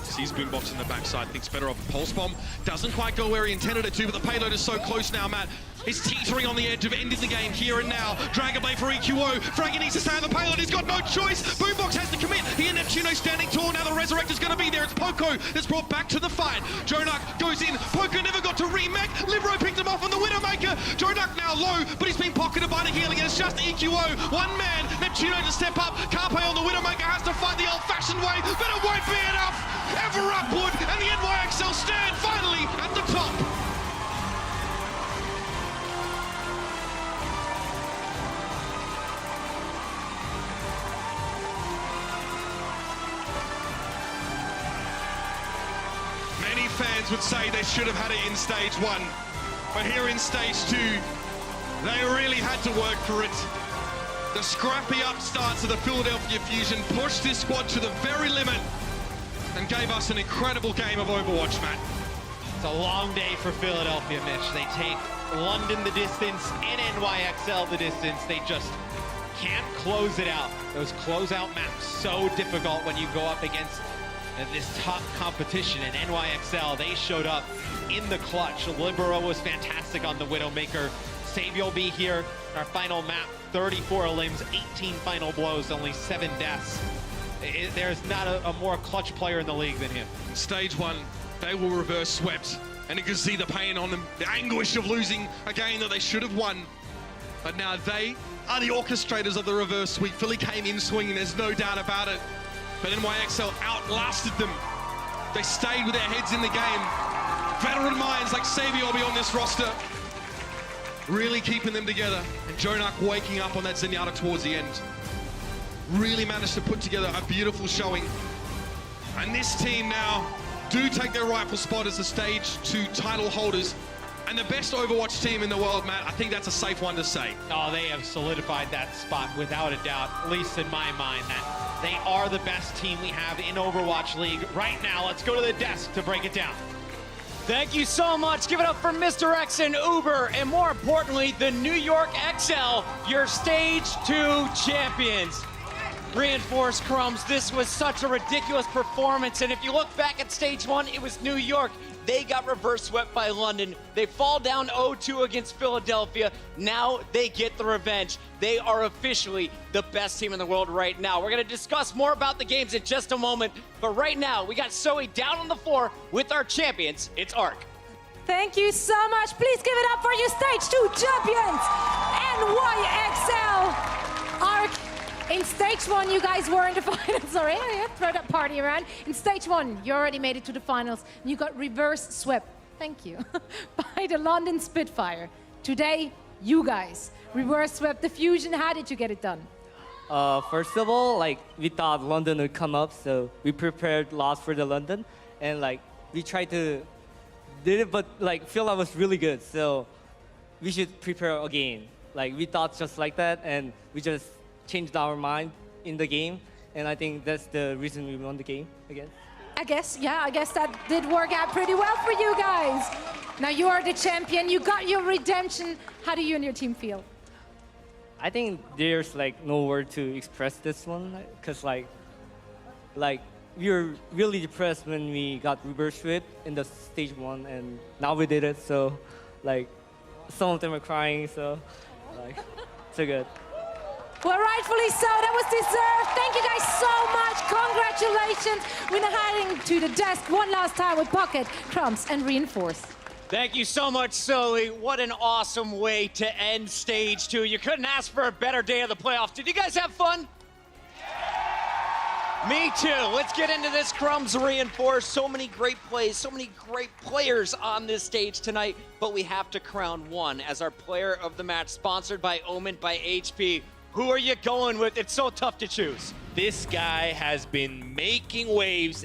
Sees Boombox in the backside, thinks better of a Pulse Bomb. Doesn't quite go where he intended it to, but the payload is so close now, Matt. He's teetering on the edge of ending the game here and now. Dragon Blade for EQO. Fraggy needs to stay on the payload. He's got no choice. Boombox has to commit. He and Neptuno standing tall. Now the Resurrector's going to be there. It's Poco that's brought back to the fight. Jonak goes in. Poco never got to remech. Libero picked him off on the Widowmaker. Jonak now low, but he's been pocketed by the healing. And it's just EQO. One man. Neptuno to step up. Carpe on the Widowmaker has to fight the old-fashioned way, but it won't be enough. Ever upward, and the NYXL stand finally at the top. Many fans would say they should have had it in stage 1, but here in stage 2, they really had to work for it. The scrappy upstarts of the Philadelphia Fusion pushed this squad to the very limit. and gave us an incredible game of Overwatch, Matt. It's a long day for Philadelphia, Mitch. They take London the distance and NYXL the distance. They just can't close it out. Those closeout maps so difficult when you go up against this top competition. And NYXL, they showed up in the clutch. Libero was fantastic on the Widowmaker. Savior will be here. Our final map, 34 limbs, 18 final blows, only 7 deaths. There's not a more clutch player in the league than him. Stage 1, they were reverse swept, and you can see the pain on them, the anguish of losing a game that they should have won. But now they are the orchestrators of the reverse sweep. Philly came in swinging, there's no doubt about it. But NYXL outlasted them. They stayed with their heads in the game. Veteran minds like Savior will be on this roster, really keeping them together. And Jonak waking up on that Zenyatta towards the end. Really managed to put together a beautiful showing. And this team now do take their rightful spot as the Stage 2 title holders and the best Overwatch team in the world, Matt. I think that's a safe one to say. Oh, they have solidified that spot without a doubt, at least in my mind, that they are the best team we have in Overwatch League right now. Let's go to the desk to break it down. Thank you so much. Give it up for Mr. X and Uber, and more importantly, the New York XL, your Stage 2 champions. Reinforced Crumbs, this was such a ridiculous performance, and if you look back at Stage 1, it was New York. They got reverse swept by London. They fall down 0-2 against Philadelphia. Now they get the revenge. They are officially the best team in the world right now. We're going to discuss more about the games in just a moment, but right now we got Zoe down on the floor with our champions. It's Arc. Thank you so much. Please give it up for your Stage 2 champions, NYXL. Arc, in Stage 1, you guys were in the finals. Sorry, throw that party around. In Stage 1, you already made it to the finals. You got reverse swept, thank you, by the London Spitfire. Today, you guys reverse swept the Fusion. How did you get it done? First of all, we thought London would come up, so we prepared lots for the London, and we tried to did it, but Phila was really good, so we should prepare again. We thought just like that, and we just changed our mind in the game, and I think that's the reason we won the game again. I guess that did work out pretty well for you guys. Now you are the champion, you got your redemption. How do you and your team feel? I think there's no word to express this one, because we were really depressed when we got reverse swept in the Stage 1, and now we did it, so some of them are crying, so so good. Well, rightfully so. That was deserved. Thank you guys so much. Congratulations. We're now heading to the desk one last time with Pocket, Crumbs, and Reinforce. Thank you so much, Zoe. What an awesome way to end Stage 2. You couldn't ask for a better day of the playoffs. Did you guys have fun? Me too. Let's get into this. Crumbs, Reinforce. So many great plays, so many great players on this stage tonight, but we have to crown one as our player of the match, sponsored by Omen by HP. Who are you going with? It's so tough to choose. This guy has been making waves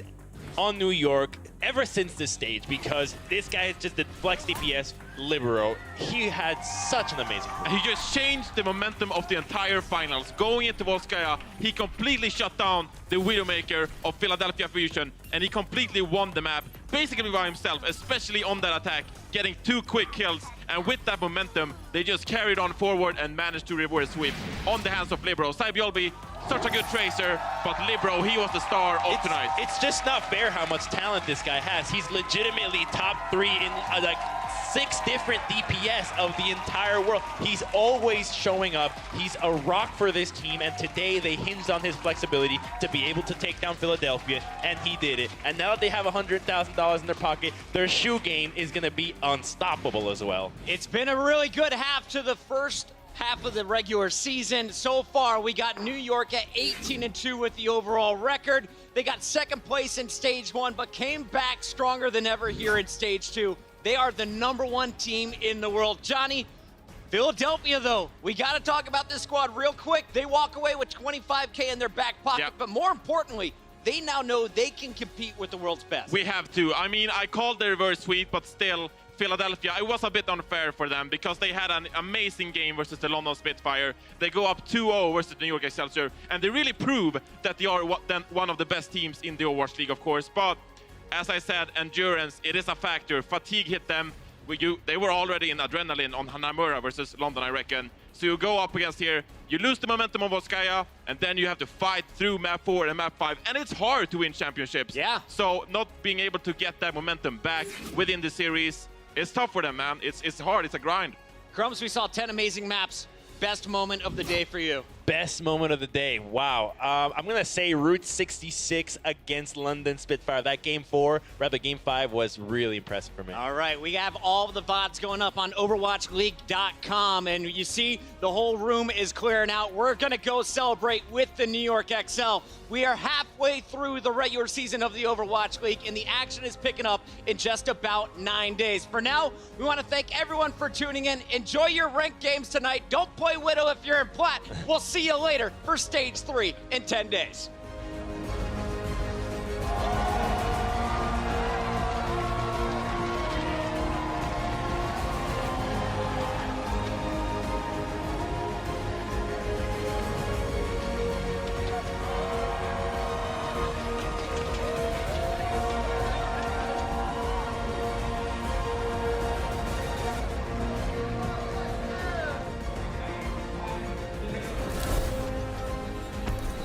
on New York ever since this stage, because this guy just did flex DPS Libero. He had such an amazing And he just changed the momentum of the entire finals. Going into Volskaya, he completely shut down the Widowmaker of Philadelphia Fusion, and he completely won the map, basically by himself, especially on that attack, getting 2 quick kills. And with that momentum, they just carried on forward and managed to reverse sweep on the hands of Libero. Saibjolbi, such a good tracer, but Libero, he was the star of tonight. It's just not fair how much talent this guy has. He's legitimately top 3 in 6 different DPS of the entire world. He's always showing up. He's a rock for this team, and today they hinged on his flexibility to be able to take down Philadelphia, and he did it. And now that they have $100,000 in their pocket, their shoe game is going to be unstoppable as well. It's been a really good half to the first half of the regular season. So far, we got New York at 18-2 with the overall record. They got second place in Stage 1, but came back stronger than ever here in Stage 2. They are the #1 team in the world. Johnny, Philadelphia, though, we got to talk about this squad real quick. They walk away with $25K in their back pocket, but more importantly, they now know they can compete with the world's best. We have to. I mean, I called the reverse sweep, but still, Philadelphia, it was a bit unfair for them because they had an amazing game versus the London Spitfire. They go up 2-0 versus the New York Excelsior, and they really prove that they are one of the best teams in the Overwatch League, of course. But as I said, endurance, it is a factor. Fatigue hit them. They were already in adrenaline on Hanamura versus London, I reckon. So you go up against here, you lose the momentum on Volskaya, and then you have to fight through map 4 and map 5. And it's hard to win championships. Yeah. So not being able to get that momentum back within the series, it's tough for them, man. It's hard, it's a grind. Crumbs, we saw 10 amazing maps. Best moment of the day for you? Best moment of the day. Wow. I'm going to say Route 66 against London Spitfire. That game 5 was really impressive for me. All right, we have all of the VODs going up on OverwatchLeague.com, and you see the whole room is clearing out. We're going to go celebrate with the New York XL. We are halfway through the regular season of the Overwatch League, and the action is picking up in just about 9 days. For now, we want to thank everyone for tuning in. Enjoy your ranked games tonight. Don't play Widow if you're in Plat. We'll see you later for Stage 3 in 10 days.